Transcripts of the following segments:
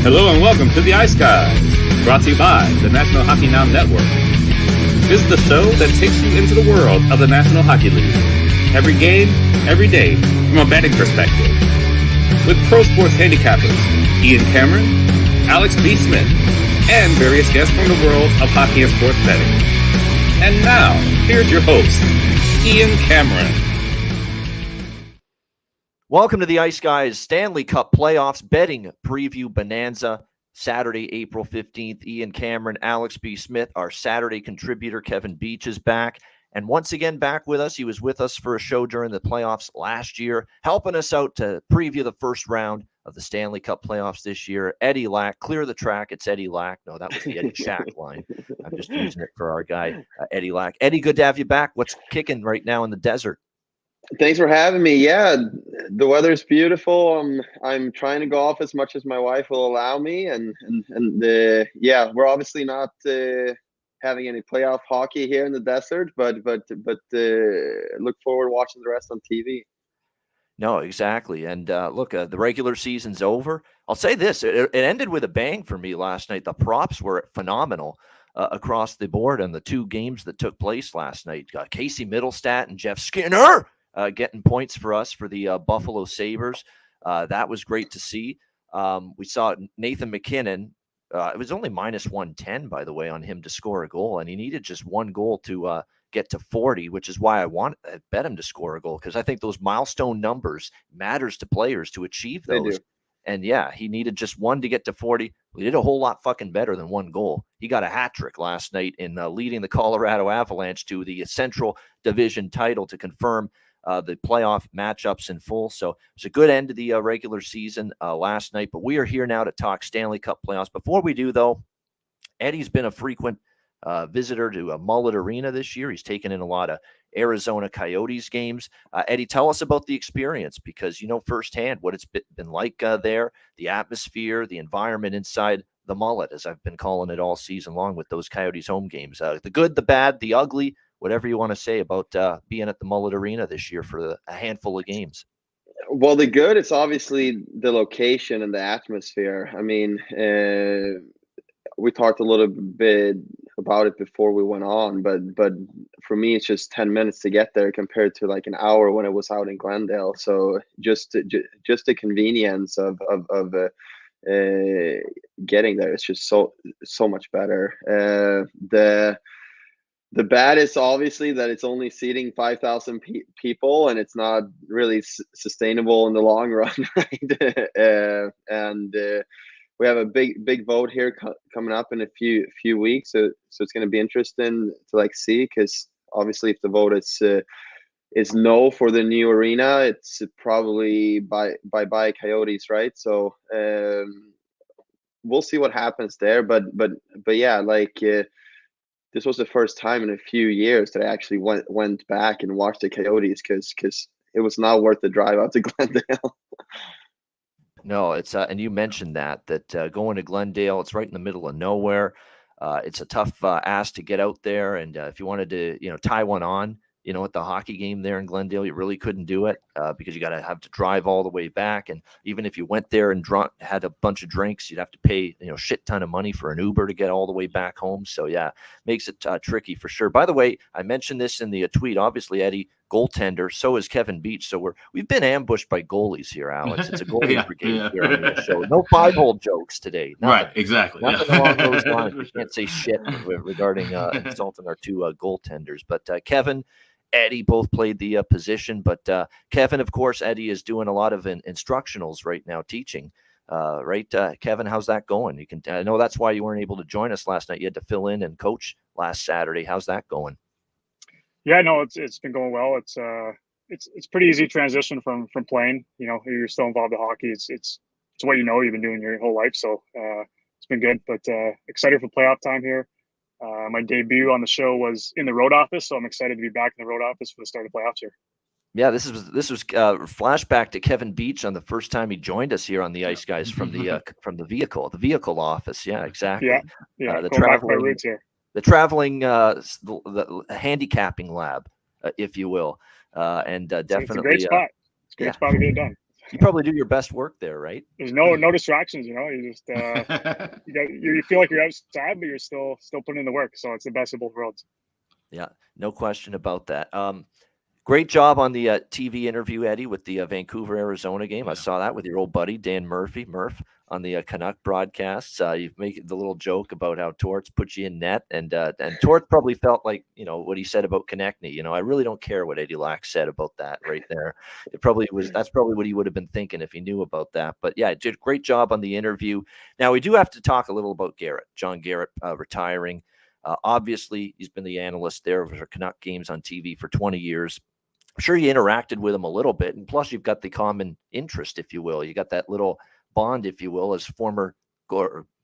Hello and welcome to the Ice Guys, brought to you by the National Hockey Now Network. This is the show that takes you into the world of the National Hockey League. Every game, every day, from a betting perspective. With pro sports handicappers, Ian Cameron, Alex B. Smith, and various guests from the world of hockey and sports betting. And now, here's your host, Ian Cameron. Welcome to the Ice Guys Stanley Cup Playoffs betting preview bonanza. Saturday, April 15th. Ian Cameron, Alex B. Smith, our Saturday contributor, Kevin Beach, is back. And once again, back with us. He was with us for a show during the playoffs last year, helping us out to preview the first round of the Stanley Cup Playoffs this year. Eddie Lack, clear the track. It's Eddie Lack. No, that was the Eddie Shack line. I'm just using it for our guy, Eddie Lack. Eddie, good to have you back. What's kicking right now in the desert? Thanks for having me. Yeah, the weather's beautiful. I'm trying to golf as much as my wife will allow me, and yeah, we're obviously not having any playoff hockey here in the desert, but look forward to watching the rest on TV. No, exactly. And look, the regular season's over. I'll say this: it ended with a bang for me last night. The props were phenomenal across the board on the two games that took place last night. Casey Middlestat and Jeff Skinner getting points for us for the Buffalo Sabres. That was great to see. We saw Nathan McKinnon. It was only minus 110, by the way, on him to score a goal, and he needed just one goal to get to 40, which is why I bet him to score a goal, because I think those milestone numbers matters to players to achieve those. And yeah, he needed just one to get to 40. We did a whole lot fucking better than one goal. He got a hat trick last night in leading the Colorado Avalanche to the Central Division title to confirm the playoff matchups in full. So it was a good end to the regular season last night. But we are here now to talk Stanley Cup playoffs. Before we do, though, Eddie's been a frequent visitor to Mullet Arena this year. He's taken in a lot of Arizona Coyotes games. Eddie, tell us about the experience, because you know firsthand what it's been like there, the atmosphere, the environment inside the Mullet, as I've been calling it all season long with those Coyotes home games. The good, the bad, the ugly, whatever you want to say about being at the Mullet Arena this year for a handful of games. Well, the good is obviously the location and the atmosphere. I mean, we talked a little bit about it before we went on, but for me, it's just 10 minutes to get there compared to like an hour when it was out in Glendale. So just the convenience of getting there is just so much better. The bad is obviously that it's only seating 5,000 people, and it's not really sustainable in the long run, right? And we have a big vote here coming up in a few weeks, so it's going to be interesting to see, because obviously if the vote is no for the new arena, it's probably bye Coyotes, right? So we'll see what happens there, but yeah, this was the first time in a few years that I actually went back and watched the Coyotes, because it was not worth the drive out to Glendale. No, it's and you mentioned that going to Glendale, it's right in the middle of nowhere. It's a tough ask to get out there, and if you wanted to, tie one on, at the hockey game there in Glendale, you really couldn't do it because you got to have to drive all the way back. And even if you went there and had a bunch of drinks, you'd have to pay, shit ton of money for an Uber to get all the way back home. So yeah, makes it tricky for sure. By the way, I mentioned this in the tweet, obviously, Eddie, goaltender. So is Kevin Beach. So we've been ambushed by goalies here, Alex. It's a goalie brigade here on the show. No 5-hole jokes today. Nothing. Right, exactly. Nothing along those lines. We can't say shit regarding insulting our two goaltenders. But Kevin, Eddie both played the position, but Kevin, of course, Eddie is doing a lot of instructionals right now, teaching. Right, Kevin, how's that going? I know that's why you weren't able to join us last night. You had to fill in and coach last Saturday. How's that going? Yeah, no, it's been going well. It's pretty easy transition from playing. You're still involved in hockey. It's what you've been doing your whole life. So it's been good, but excited for playoff time here. My debut on the show was in the road office, so I'm excited to be back in the road office for the start of playoffs here. Yeah, this was flashback to Kevin Beach on the first time he joined us here on the Ice Guys from the vehicle office. Yeah, exactly. Yeah. The traveling the handicapping lab, if you will, and definitely it's a great spot. It's a great spot to get it done. You probably do your best work there, right? There's no distractions. You just you feel like you're outside, but you're still putting in the work. So it's the best of both worlds. Yeah, no question about that. Great job on the TV interview, Eddie, with the Vancouver, Arizona game. Yeah. I saw that with your old buddy, Dan Murph, on the Canuck broadcasts. You make the little joke about how Torts put you in net, and Torts probably felt like, what he said about Konechny. I really don't care what Eddie Lack said about that right there. That's probably what he would have been thinking if he knew about that. But yeah, did a great job on the interview. Now, we do have to talk a little about John Garrett retiring. Obviously, he's been the analyst there for Canuck games on TV for 20 years. I'm sure you interacted with him a little bit, and plus you've got the common interest, if you will. You got that little bond, if you will, as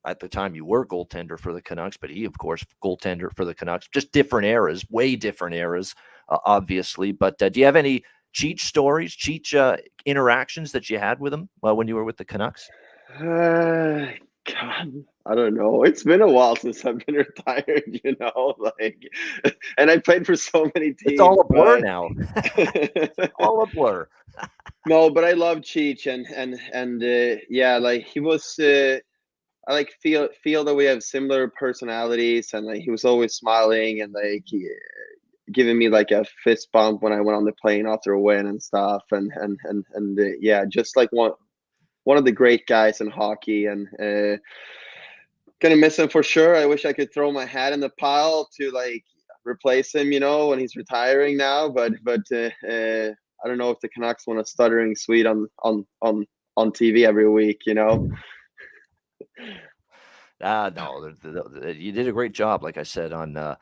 at the time you were goaltender for the Canucks, but he, of course, goaltender for the Canucks. Just different eras, way different eras, obviously. But do you have any Cheech stories, interactions that you had with him when you were with the Canucks? God, I don't know. It's been a while since I've been retired, and I played for so many teams. It's all a blur now. All a blur. No, but I love Cheech, and yeah, like he was. I feel that we have similar personalities, and like he was always smiling and giving me like a fist bump when I went on the plane after a win and stuff, and yeah, just like one of the great guys in hockey, and gonna miss him for sure. I wish I could throw my hat in the pile to like replace him, when he's retiring now. But I don't know if the Canucks want a stuttering Swede on TV every week, No, you did a great job, like I said, on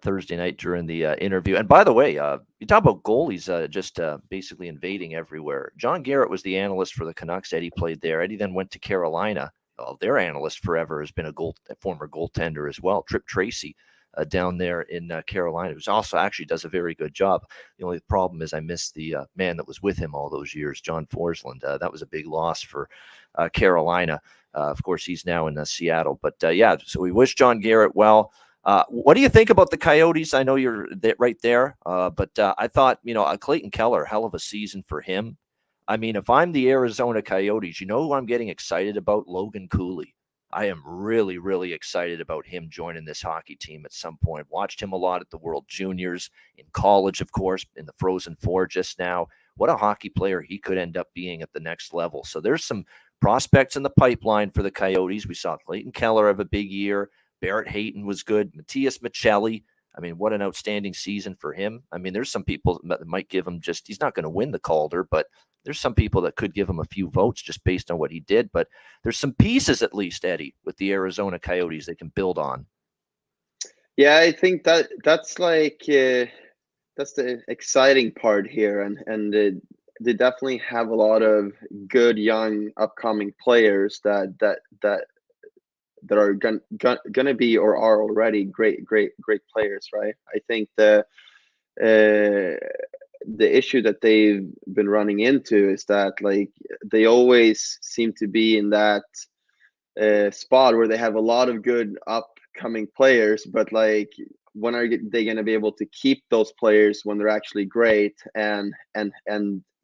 Thursday night during the interview. And by the way, you talk about goalies just basically invading everywhere. John Garrett was the analyst for the Canucks. Eddie played there. Eddie then went to Carolina. Their analyst forever has been a former goaltender as well, Trip Tracy, down there in Carolina, who's also actually does a very good job. The only problem is I missed the man that was with him all those years, John Forsland. That was a big loss for Carolina. Of course, he's now in Seattle. But yeah, so we wish John Garrett well. What do you think about the Coyotes? I know you're right there, but I thought, Clayton Keller, hell of a season for him. I mean, if I'm the Arizona Coyotes, who I'm getting excited about? Logan Cooley. I am really, really excited about him joining this hockey team at some point. Watched him a lot at the World Juniors, in college, of course, in the Frozen Four just now. What a hockey player he could end up being at the next level. So there's some prospects in the pipeline for the Coyotes. We saw Clayton Keller have a big year. Barrett Hayton was good. Matthias Michelli. I mean, what an outstanding season for him. I mean, there's some people that might give him he's not going to win the Calder, but there's some people that could give him a few votes just based on what he did. But there's some pieces, at least, Eddie, with the Arizona Coyotes they can build on. Yeah, I think that's like that's the exciting part here, and they definitely have a lot of good young upcoming players that are gonna be or are already great players, right? I think the issue that they've been running into is that like they always seem to be in that spot where they have a lot of good upcoming players, but like when are they going to be able to keep those players when they're actually great and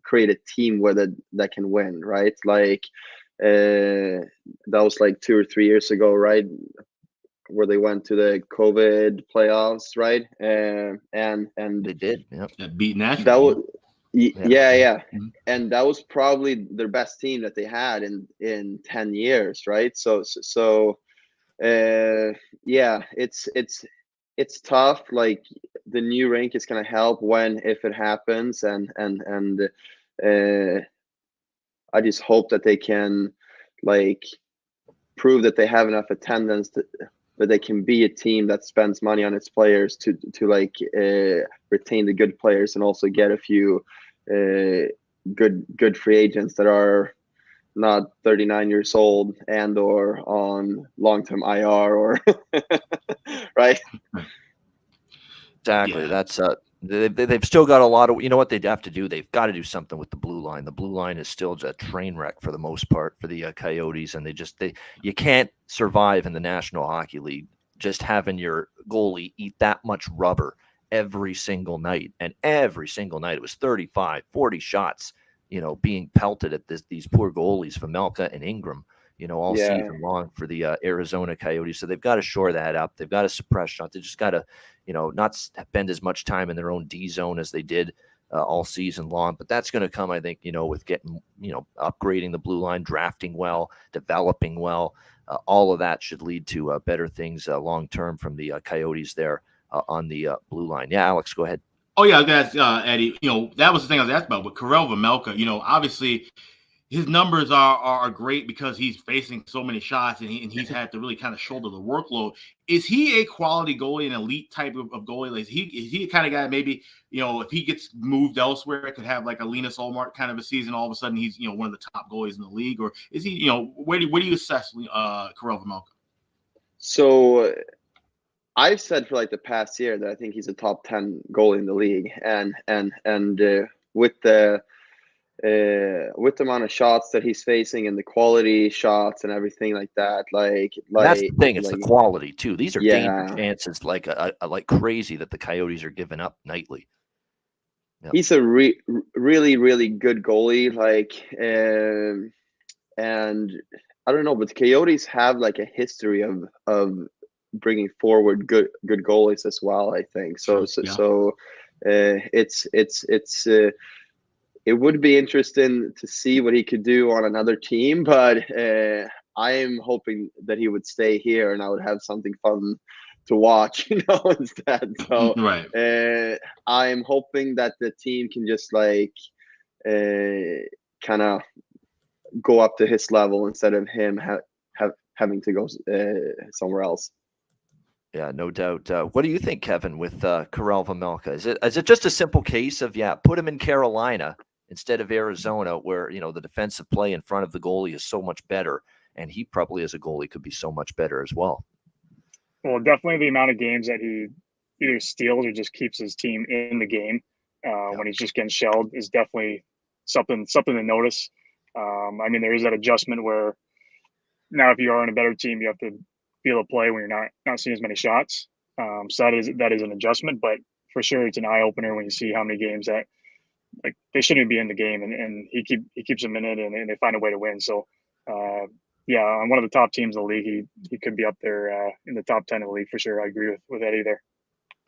create a team that can win, right? Like that was like 2 or 3 years ago, right? Where they went to the COVID playoffs, right? And they did, yeah, beat Nashville. That was, yeah. Mm-hmm. And that was probably their best team that they had in 10 years, right? So yeah, it's tough. Like the new rink is gonna help if it happens, and I just hope that they can like prove that they have enough attendance that they can be a team that spends money on its players to like retain the good players and also get a few good free agents that are not 39 years old and or on long-term IR or right. Exactly. Yeah. That's they've still got a lot of, what they'd have to do. They've got to do something with the blue line. The blue line is still a train wreck for the most part for the Coyotes, and you can't survive in the National Hockey League just having your goalie eat that much rubber every single night. And every single night it was 35, 40 shots. being pelted at these poor goalies, Vejmelka and Ingram, all Yeah. season long for the Arizona Coyotes. So they've got to shore that up. They've got to suppress shots. They just got to, not spend as much time in their own D zone as they did all season long. But that's going to come, I think, with getting, upgrading the blue line, drafting well, developing well. All of that should lead to better things long term from the Coyotes there on the blue line. Yeah, Alex, go ahead. Oh yeah, that's Eddie. That was the thing I was asked about with Karel Vejmelka. Obviously his numbers are great because he's facing so many shots and he's had to really kind of shoulder the workload. Is he a quality goalie, an elite type of goalie? Like, is he a kind of guy maybe, if he gets moved elsewhere, it could have like a Linus Ullmark kind of a season. All of a sudden he's, one of the top goalies in the league, or is he, where do you assess Karel Vejmelka? So I've said for like the past year that I think he's a top 10 goalie in the league, and with the amount of shots that he's facing and the quality shots and everything like that, that's the thing. It's the quality too. These are danger Yeah. chances like crazy that the Coyotes are giving up nightly. Yep. He's a really, really good goalie. And I don't know, but the Coyotes have like a history of bringing forward good goalies as well, I think. So it would be interesting to see what he could do on another team, but I am hoping that he would stay here and I would have something fun to watch, instead. So right. I'm hoping that the team can just kind of go up to his level instead of him having to go somewhere else. Yeah, no doubt. What do you think, Kevin, with Karel Vejmelka? Is it just a simple case of, put him in Carolina instead of Arizona, where, the defensive play in front of the goalie is so much better, and he probably as a goalie could be so much better as well? Well, definitely the amount of games that he either steals or just keeps his team in the game when he's just getting shelled is definitely something to notice. There is that adjustment where now if you are on a better team, you have to be able to play when you're not seeing as many shots. So that is an adjustment, but for sure it's an eye opener when you see how many games that they shouldn't be in the game and he keeps them in it and they find a way to win. So on one of the top teams in the league, he could be up there in the top 10 of the league for sure. I agree with Eddie there.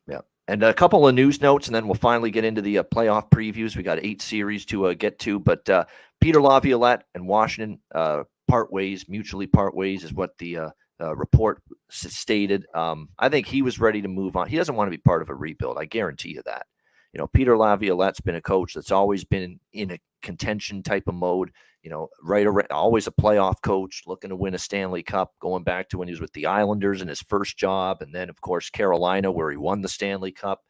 Yeah. And a couple of news notes, and then we'll finally get into the playoff previews. We got 8 series to get to, but Peter Laviolette and Washington mutually part ways is what the report stated. I think he was ready to move on. He doesn't want to be part of a rebuild. I guarantee you that. Peter Laviolette's been a coach that's always been in a contention type of mode, always a playoff coach looking to win a Stanley Cup, going back to when he was with the Islanders in his first job. And then, of course, Carolina, where he won the Stanley Cup.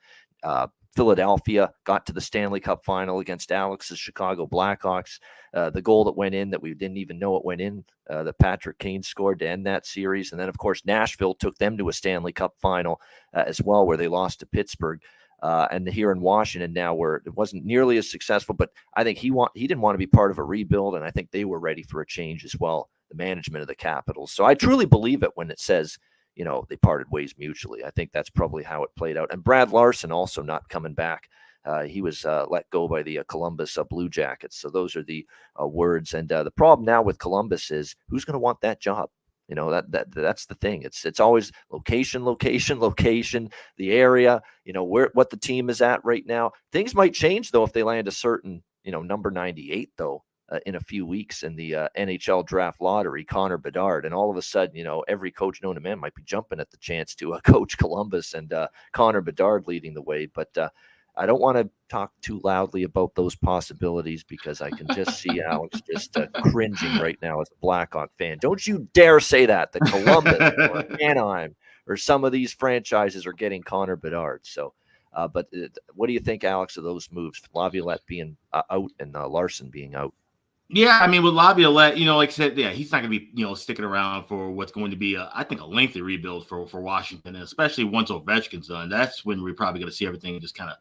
Philadelphia got to the Stanley Cup final against Alex's Chicago Blackhawks. The goal that went in that we didn't even know it went in, that Patrick Kane scored to end that series. And then, of course, Nashville took them to a Stanley Cup final as well, where they lost to Pittsburgh. And here in Washington now, where it wasn't nearly as successful, but I think he didn't want to be part of a rebuild, and I think they were ready for a change as well, the management of the Capitals. So I truly believe it when it says, they parted ways mutually. I think that's probably how it played out. And Brad Larson also not coming back. He was let go by the Columbus Blue Jackets. So those are the words. And the problem now with Columbus is who's going to want that job? That's the thing. It's always location, the area, what the team is at right now. Things might change though if they land a certain, number 98 though in a few weeks in the NHL draft lottery, Connor Bedard, and all of a sudden, every coach known to man might be jumping at the chance to coach Columbus, and Connor Bedard leading the way. But I don't want to talk too loudly about those possibilities because I can just see Alex just cringing right now as a Blackhawk fan. Don't you dare say that Columbus or Anaheim or some of these franchises are getting Connor Bedard. So, but what do you think, Alex, of those moves? Laviolette being out and Larson being out. Yeah, with Laviolette, like I said, he's not going to be, sticking around for what's going to be, I think, a lengthy rebuild for Washington, and especially once Ovechkin's done. That's when we're probably going to see everything just kind of,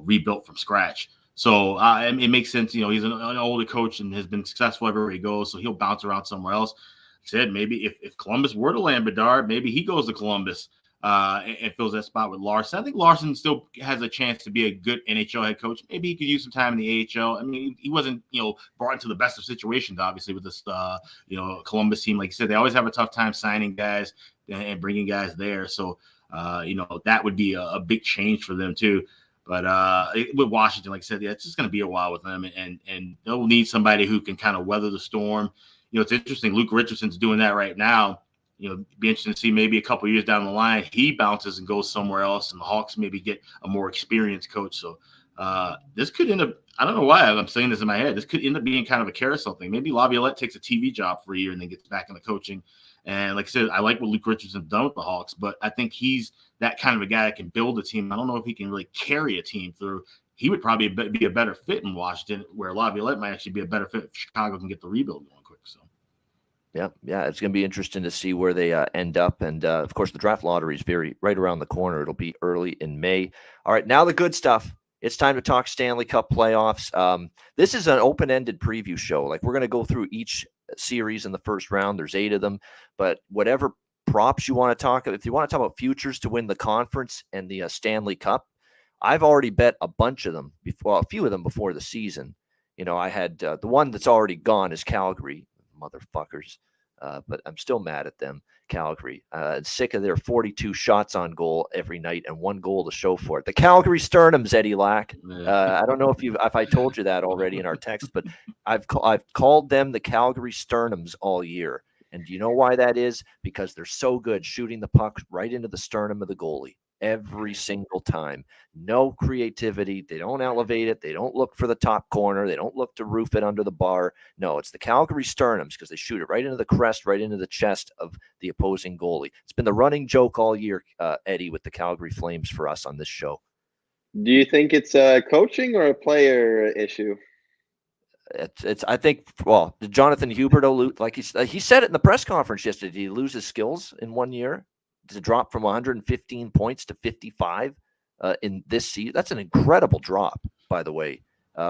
rebuilt from scratch. So it makes sense. He's an older coach and has been successful everywhere he goes, so he'll bounce around somewhere else. I said maybe if Columbus were to land Bedard, maybe he goes to Columbus. and fills that spot with Larson. I think Larson still has a chance to be a good NHL head coach. Maybe he could use some time in the AHL. I mean, he wasn't, brought into the best of situations, obviously, with this, Columbus team. Like you said, they always have a tough time signing guys and bringing guys there. So, that would be a big change for them too. But with Washington, like I said, it's just going to be a while with them, and they'll need somebody who can kind of weather the storm. It's interesting. Luke Richardson's doing that right now. Be interesting to see maybe a couple of years down the line, he bounces and goes somewhere else, and the Hawks maybe get a more experienced coach. So this could end up, I don't know why I'm saying this in my head, this could end up being kind of a carousel thing. Maybe Laviolette takes a TV job for a year and then gets back into coaching. And like I said, I like what Luke Richardson's done with the Hawks, but I think he's that kind of a guy that can build a team. I don't know if he can really carry a team through. He would probably be a better fit in Washington, where Laviolette might actually be a better fit if Chicago can get the rebuild going quick. So. Yeah, it's going to be interesting to see where they end up. And, of course, the draft lottery is right around the corner. It'll be early in May. All right, now the good stuff. It's time to talk Stanley Cup playoffs. This is an open-ended preview show. Like, we're going to go through each series in the first round. There's 8 of them. But whatever props you want to talk about, if you want to talk about futures to win the conference and the Stanley Cup, I've already bet a bunch of them, a few of them before the season. I had the one that's already gone is Calgary. Motherfuckers. But I'm still mad at them, Calgary. Sick of their 42 shots on goal every night and 1 goal to show for it. The Calgary Sternums, Eddie Lack. I don't know if I told you that already in our text, but I've called them the Calgary Sternums all year. And do you know why that is? Because they're so good shooting the puck right into the sternum of the goalie every single time. No creativity. They don't elevate it. They don't look for the top corner. They don't look to roof it under the bar. No, it's the Calgary Sternums because they shoot it right into the crest, right into the chest of the opposing goalie. It's been the running joke all year, Eddie, with the Calgary Flames for us on this show. Do you think it's a coaching or a player issue? It's. I think. Well, did Jonathan Huberdeau, like he said it in the press conference yesterday, did he lose his skills in 1 year to drop from 115 points to 55 in this season? That's an incredible drop, by the way,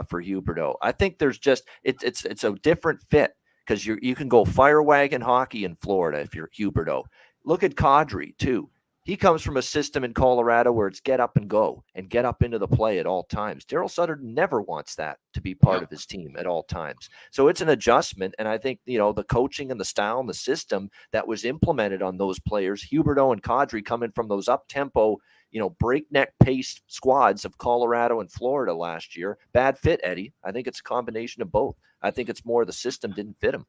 for Huberdeau. I think there's just it's a different fit because you can go fire wagon hockey in Florida if you're Huberdeau. Look at Kadri too. He comes from a system in Colorado where it's get up and go and get up into the play at all times. Daryl Sutter never wants that to be part of his team at all times. So it's an adjustment. And I think, the coaching and the style and the system that was implemented on those players, Huberdeau and Kadri, coming from those up-tempo, breakneck pace squads of Colorado and Florida last year. Bad fit, Eddie. I think it's a combination of both. I think it's more the system didn't fit him.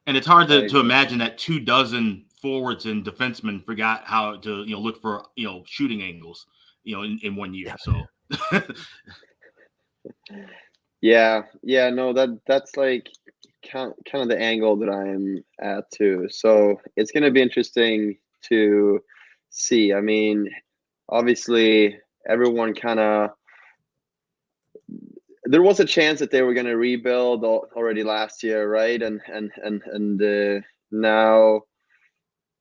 And it's hard to imagine that 24 forwards and defensemen forgot how to look for shooting angles in 1 year. So that's like kind of the angle that I'm at too. So it's going to be interesting to see. I mean, obviously everyone there was a chance that they were going to rebuild already last year, right? And now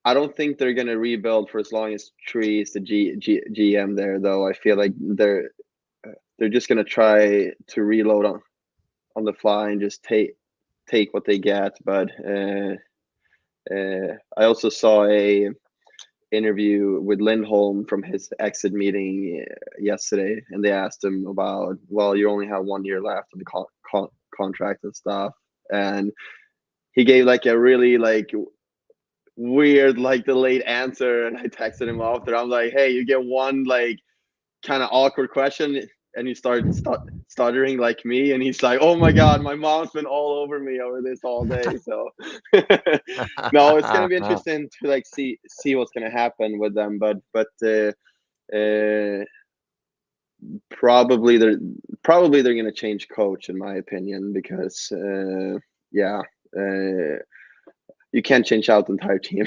I don't think they're going to rebuild for as long as Tree is the GM there, though. I feel like they're just going to try to reload on the fly and just take what they get. But I also saw a interview with Lindholm from his exit meeting yesterday, and they asked him about, well, you only have 1 year left of the contract and stuff, and he gave like a really weird delayed answer, and I texted him after. I'm like, hey, you get one kind of awkward question and you start stuttering like me, and he's like, oh my god, my mom's been all over me over this all day. So no, it's gonna be interesting to see what's gonna happen with them, but probably they're gonna change coach, in my opinion, because you can't change out the entire team.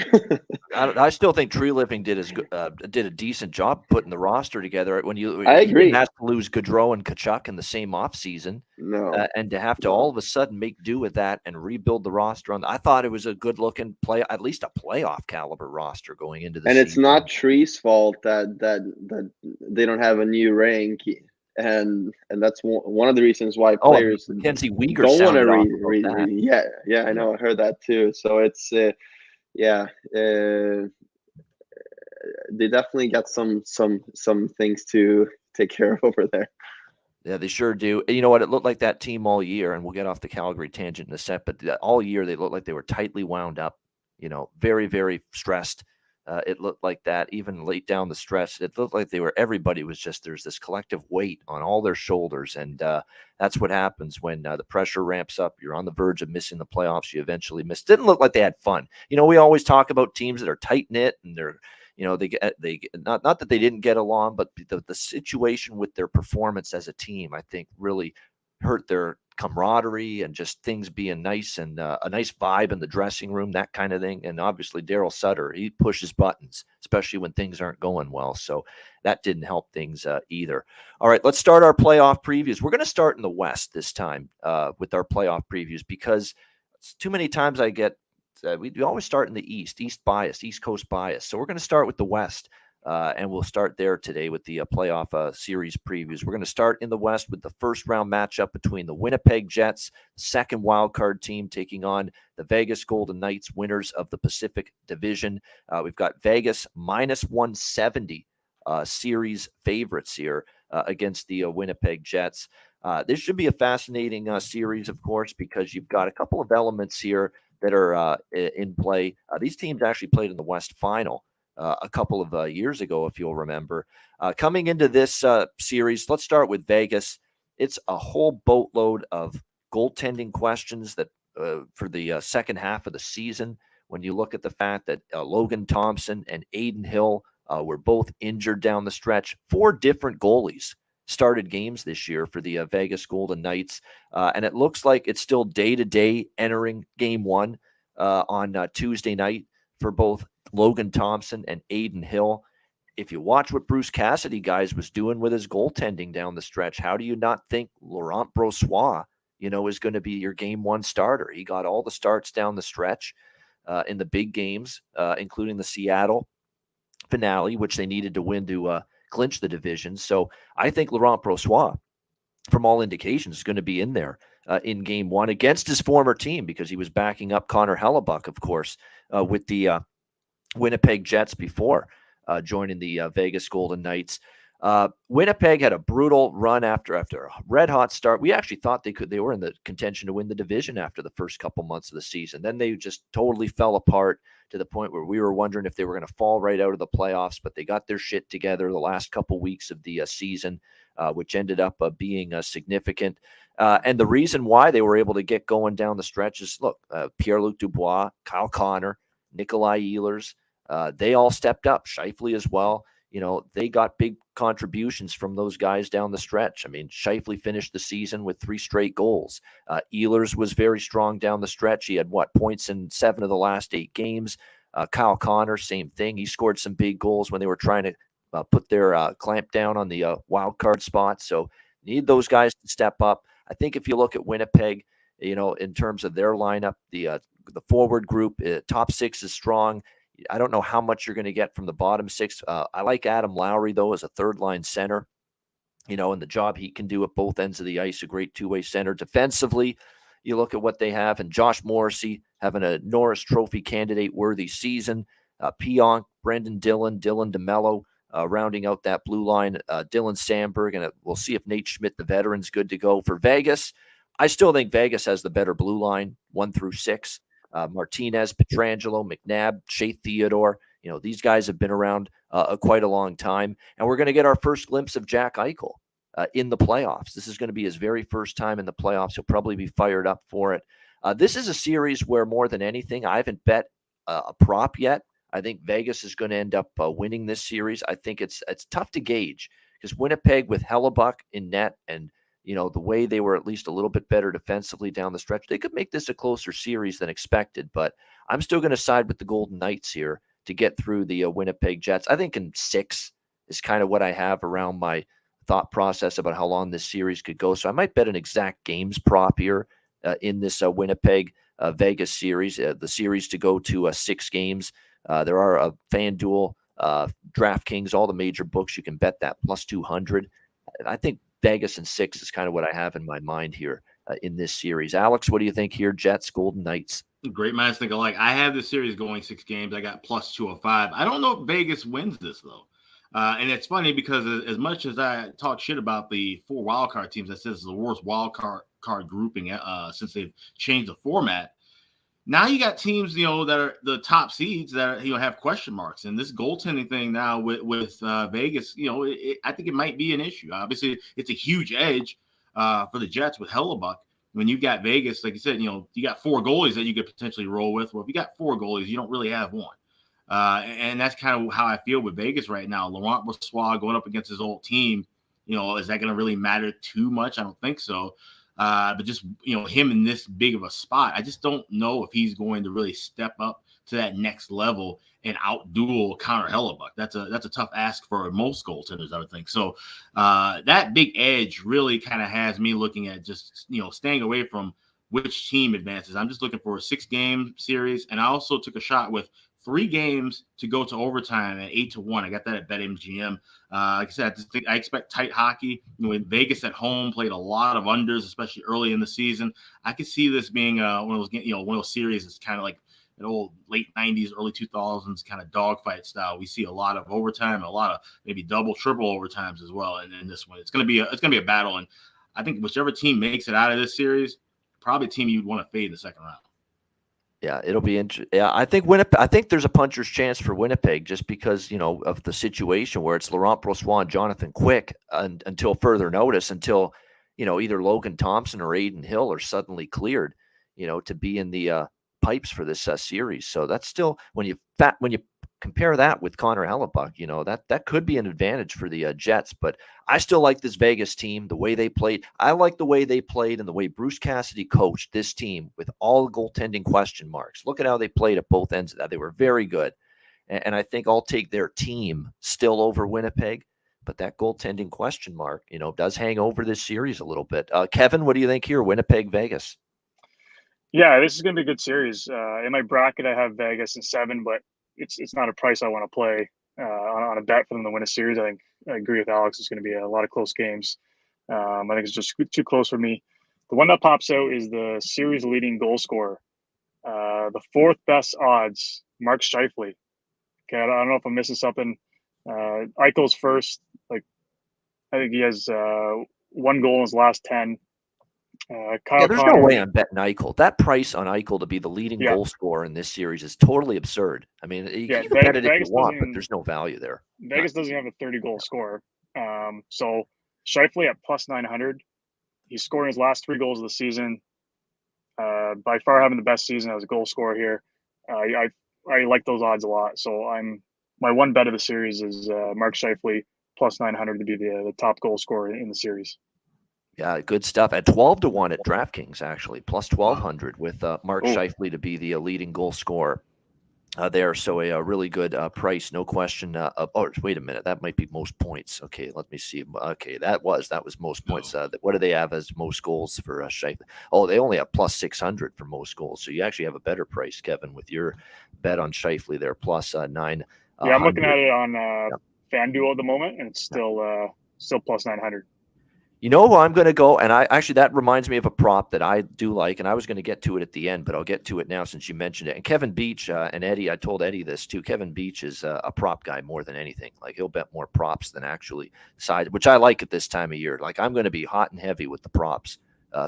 I still think Tree Living did a decent job putting the roster together. I agree. He has to lose Gaudreau and Tkachuk in the same offseason. No. And to have to all of a sudden make do with that and rebuild the roster. I thought it was a good-looking play, at least a playoff caliber roster going into the season. And it's not Tree's fault that they don't have a new rank. And that's one of the reasons why players Mackenzie Weegar don't want to Yeah, I know. I heard that too. So it's they definitely got some things to take care of over there. Yeah, they sure do. You know what? It looked like that team all year, and we'll get off the Calgary tangent in a sec, but all year they looked like they were tightly wound up, very, very stressed. It looked like that even late down the stretch. It looked like everybody was just, there's this collective weight on all their shoulders. And that's what happens when the pressure ramps up. You're on the verge of missing the playoffs. You eventually miss. Didn't look like they had fun. We always talk about teams that are tight knit and they're, they not that they didn't get along, but the situation with their performance as a team, I think, really hurt their camaraderie and just things being nice and a nice vibe in the dressing room, that kind of thing. And obviously Daryl Sutter, he pushes buttons, especially when things aren't going well. So that didn't help things either. All right, let's start our playoff previews. We're going to start in the West this time with our playoff previews, because too many times I get we always start in the East bias, East Coast bias. So we're going to start with the West, and we'll start there today with the playoff series previews. We're going to start in the West with the first round matchup between the Winnipeg Jets, second wildcard team, taking on the Vegas Golden Knights, winners of the Pacific Division. We've got Vegas minus 170 series favorites here against the Winnipeg Jets. This should be a fascinating series, of course, because you've got a couple of elements here that are in play. These teams actually played in the West Final a couple of years ago, if you'll remember. Coming into this series, let's start with Vegas. It's a whole boatload of goaltending questions that for the second half of the season. When you look at the fact that Logan Thompson and Aiden Hill were both injured down the stretch, 4 different goalies started games this year for the Vegas Golden Knights. And it looks like it's still day-to-day entering game 1 on Tuesday night for both Logan Thompson and Aiden Hill. If you watch what Bruce Cassidy, guys, was doing with his goaltending down the stretch, how do you not think Laurent Brossoit, is going to be your game 1 starter? He got all the starts down the stretch in the big games, including the Seattle finale, which they needed to win to clinch the division. So I think Laurent Brossoit, from all indications, is going to be in there in game 1 against his former team, because he was backing up Connor Hellebuck, of course, with the Winnipeg Jets before joining the Vegas Golden Knights. Winnipeg had a brutal run after a red hot start. We actually thought they were in the contention to win the division after the first couple months of the season. Then they just totally fell apart to the point where we were wondering if they were going to fall right out of the playoffs, but they got their shit together the last couple weeks of the season, which ended up being significant. And the reason why they were able to get going down the stretch is, look, Pierre-Luc Dubois, Kyle Connor, Nikolai Ehlers, they all stepped up. Scheifele as well. They got big contributions from those guys down the stretch. I mean, Scheifele finished the season with 3 straight goals. Ehlers was very strong down the stretch. He had points in 7 of the last 8 games. Kyle Connor, same thing. He scored some big goals when they were trying to put their clamp down on the wild card spot. So need those guys to step up. I think if you look at Winnipeg, in terms of their lineup, the forward group, top 6 is strong. I don't know how much you're going to get from the bottom 6. I like Adam Lowry, though, as a third-line center, and the job he can do at both ends of the ice, a great two-way center. Defensively, you look at what they have, and Josh Morrissey having a Norris Trophy candidate-worthy season. Pionk, Brendan Dillon, Dylan DeMello rounding out that blue line. Dylan Sandberg, and we'll see if Nate Schmidt, the veteran's good to go. For Vegas, I still think Vegas has the better blue line, 1 through 6. Martinez, Pietrangelo, McNabb, Shea Theodore. These guys have been around quite a long time. And we're going to get our first glimpse of Jack Eichel in the playoffs. This is going to be his very first time in the playoffs. He'll probably be fired up for it. This is a series where, more than anything, I haven't bet a prop yet. I think Vegas is going to end up winning this series. I think it's tough to gauge, because Winnipeg with Hellebuck in net and the way they were at least a little bit better defensively down the stretch, they could make this a closer series than expected. But I'm still going to side with the Golden Knights here to get through the Winnipeg Jets. I think in 6 is kind of what I have around my thought process about how long this series could go. So I might bet an exact games prop here in this Winnipeg Vegas series, the series to go to 6 games. There are FanDuel, DraftKings, all the major books. You can bet that plus 200. I think Vegas and 6 is kind of what I have in my mind here in this series. Alex, what do you think here? Jets, Golden Knights? Great minds think alike. I have this series going 6 games. I got plus 205. I don't know if Vegas wins this though. And it's funny because as much as I talk shit about the 4 wild card teams, that says it's the worst wild card grouping since they've changed the format. Now you got teams, that are the top seeds that have question marks, and this goaltending thing now with Vegas, I think it might be an issue. Obviously, it's a huge edge for the Jets with Hellebuck. When you've got Vegas, like you said, you got 4 goalies that you could potentially roll with. Well, if you got 4 goalies, you don't really have one. And that's kind of how I feel with Vegas right now. Laurent Brossoit going up against his old team, is that going to really matter too much? I don't think so. But just, him in this big of a spot, I just don't know if he's going to really step up to that next level and outduel Connor Hellebuck. That's a tough ask for most goaltenders, I would think. So that big edge really kind of has me looking at just, staying away from which team advances. I'm just looking for a 6-game series. And I also took a shot with 3 games to go to overtime at 8-1. I got that at BetMGM. Like I said, I expect tight hockey. When Vegas at home played a lot of unders, especially early in the season, I could see this being one of those series that's kind of like an old late 90s, early 2000s kind of dogfight style. We see a lot of overtime, a lot of maybe double, triple overtimes as well. And in this one, it's gonna be a battle. And I think whichever team makes it out of this series, probably a team you'd want to fade in the second round. Yeah, it'll be interesting. Yeah, I think there's a puncher's chance for Winnipeg just because, of the situation where it's Laurent Brossoit and Jonathan Quick until further notice, until, either Logan Thompson or Aiden Hill are suddenly cleared, to be in the pipes for this series. So that's still, when you compare that with Connor Hellebuck, that could be an advantage for the Jets. But I still like this Vegas team, the way they played. I like the way they played and the way Bruce Cassidy coached this team with all the goaltending question marks. Look at how they played at both ends of that. They were very good. And I think I'll take their team still over Winnipeg. But that goaltending question mark, does hang over this series a little bit. Kevin, what do you think here? Winnipeg, Vegas? Yeah, this is going to be a good series. In my bracket, I have Vegas in 7, but it's not a price I want to play on a bet for them to win a series. I agree with Alex. It's going to be a lot of close games. I think it's just too close for me. The one that pops out is the series leading goal scorer. The 4th best odds, Mark Scheifele. Okay, I don't know if I'm missing something. Eichel's first. I think he has 1 goal in his last 10. There's no way I'm betting Eichel. That price on Eichel to be the leading goal scorer in this series is totally absurd. I mean, you can bet it if you want, but there's no value there. Vegas doesn't have a 30-goal scorer. So Scheifele at plus 900. He's scoring his last 3 goals of the season. By far having the best season as a goal scorer here. I like those odds a lot. So my one bet of the series is Mark Scheifele plus 900 to be the top goal scorer in the series. Yeah, good stuff. At 12-1 at DraftKings, actually, plus 1,200 with Mark Scheifele to be the leading goal scorer there. So a really good price, no question. Wait a minute, that might be most points. Okay, let me see. Okay, that was most points. What do they have as most goals for Scheifele? Oh, they only have plus 600 for most goals. So you actually have a better price, Kevin, with your bet on Scheifele there, plus 9. Yeah, I'm looking at it on FanDuel at the moment, and it's still plus 900. You know who I'm going to go, and that reminds me of a prop that I do like, and I was going to get to it at the end, but I'll get to it now since you mentioned it. And Kevin Beach and Eddie, I told Eddie this too. Kevin Beach is a prop guy more than anything. Like, he'll bet more props than actually side, which I like at this time of year. Like, I'm going to be hot and heavy with the props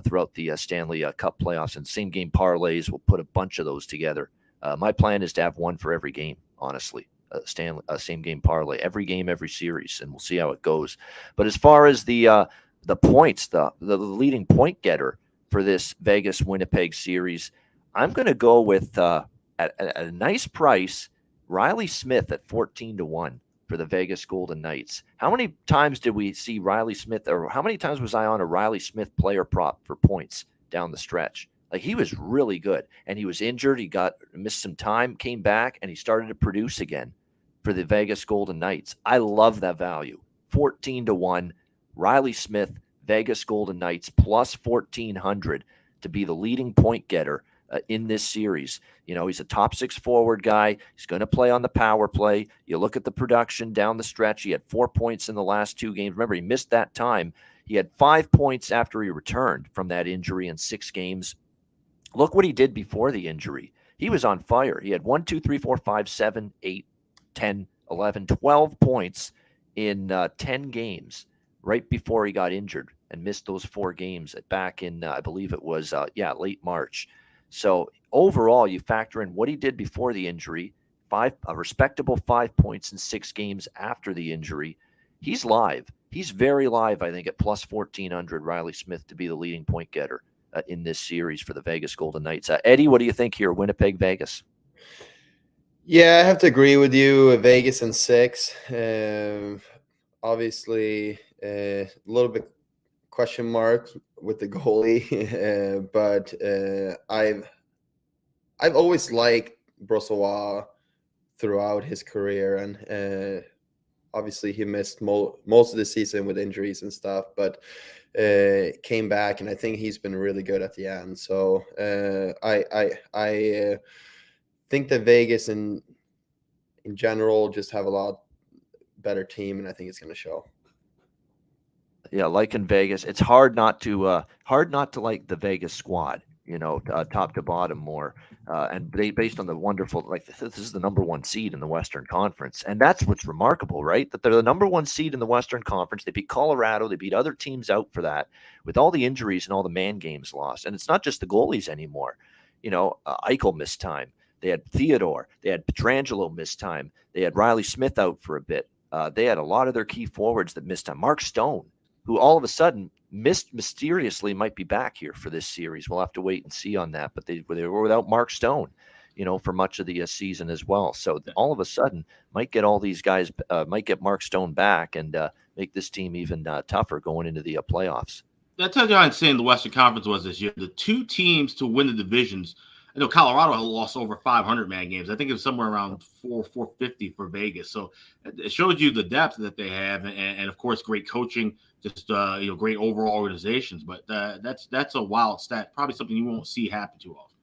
throughout the Stanley Cup playoffs, and same game parlays. We'll put a bunch of those together. My plan is to have one for every game, honestly. Same game parlay, every game, every series, and we'll see how it goes. But as far as the points, the leading point getter for this Vegas Winnipeg series, I'm going to go with at a nice price, Riley Smith at 14-1 for the Vegas Golden Knights. How many times did we see Riley Smith, or how many times was I on a Riley Smith player prop for points down the stretch? Like, he was really good, and he was injured. He missed some time, came back, and he started to produce again for the Vegas Golden Knights. I love that value. 14-1. Riley Smith, Vegas Golden Knights, plus 1,400 to be the leading point getter in this series. He's a top 6 forward guy. He's going to play on the power play. You look at the production down the stretch. He had 4 points in the last 2 games. Remember, he missed that time. He had 5 points after he returned from that injury in 6 games. Look what he did before the injury. He was on fire. He had 1, 2, 3, 4, 5, 7, 8, 10, 11, 12 points in 10 games right before he got injured and missed those 4 games back in, I believe it was, late March. So overall, you factor in what he did before the injury, a respectable 5 points in 6 games after the injury. He's live. He's very live, I think, at plus 1,400, Riley Smith to be the leading point getter in this series for the Vegas Golden Knights. Eddie, what do you think here? Winnipeg, Vegas? Yeah, I have to agree with you. Vegas and 6. Obviously, a little bit question mark with the goalie, but I've always liked Brossois throughout his career, and obviously he missed most of the season with injuries and stuff, but came back, and I think he's been really good at the end. So I think that Vegas in general just have a lot better team, and I think it's going to show. Yeah, like in Vegas, it's hard not to like the Vegas squad, top to bottom more. And based on the wonderful, like this is the number 1 seed in the Western Conference, and that's what's remarkable, right? That they're the number 1 seed in the Western Conference. They beat Colorado, they beat other teams out for that, with all the injuries and all the man games lost. And it's not just the goalies anymore. Eichel missed time. They had Theodore. They had Pietrangelo miss time. They had Riley Smith out for a bit. They had a lot of their key forwards that missed time. Mark Stone, who all of a sudden mysteriously might be back here for this series. We'll have to wait and see on that. But they were without Mark Stone, for much of the season as well. So all of a sudden might get all these guys, might get Mark Stone back and make this team even tougher going into the playoffs. That tells you how insane the Western Conference was this year. The 2 teams to win the divisions. I know Colorado had lost over 500 man games. I think it was somewhere around 450 for Vegas. So it shows you the depth that they have, and of course, great coaching, just great overall organizations. But that's a wild stat. Probably something you won't see happen too often.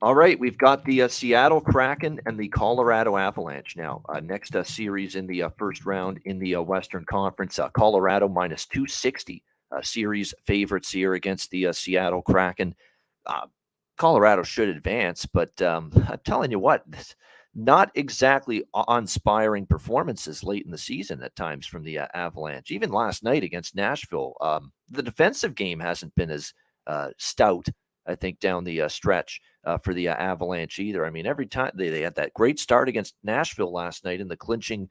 All right, we've got the Seattle Kraken and the Colorado Avalanche now. Next series in the first round in the Western Conference. Colorado minus 260 series favorites here against the Seattle Kraken. Colorado should advance, but I'm telling you what, not exactly inspiring performances late in the season at times from the Avalanche. Even last night against Nashville, the defensive game hasn't been as stout, I think, down the stretch for the Avalanche either. I mean, every time they had that great start against Nashville last night in the clinching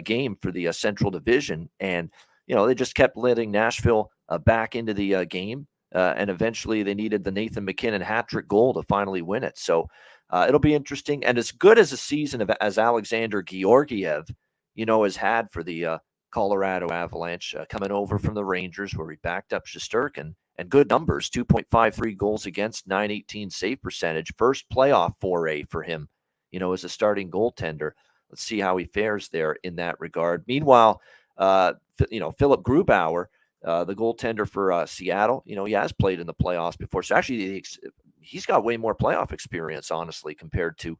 game for the Central Division, and they just kept letting Nashville back into the game. And eventually they needed the Nathan McKinnon hat-trick goal to finally win it. So it'll be interesting. And as good as a season as Alexander Georgiev, has had for the Colorado Avalanche, coming over from the Rangers where he backed up Shesterkin, and good numbers, 2.53 goals against, 918 save percentage, first playoff foray for him, as a starting goaltender. Let's see how he fares there in that regard. Meanwhile, Philip Grubauer, the goaltender for Seattle, he has played in the playoffs before. So actually, he's got way more playoff experience, honestly, compared to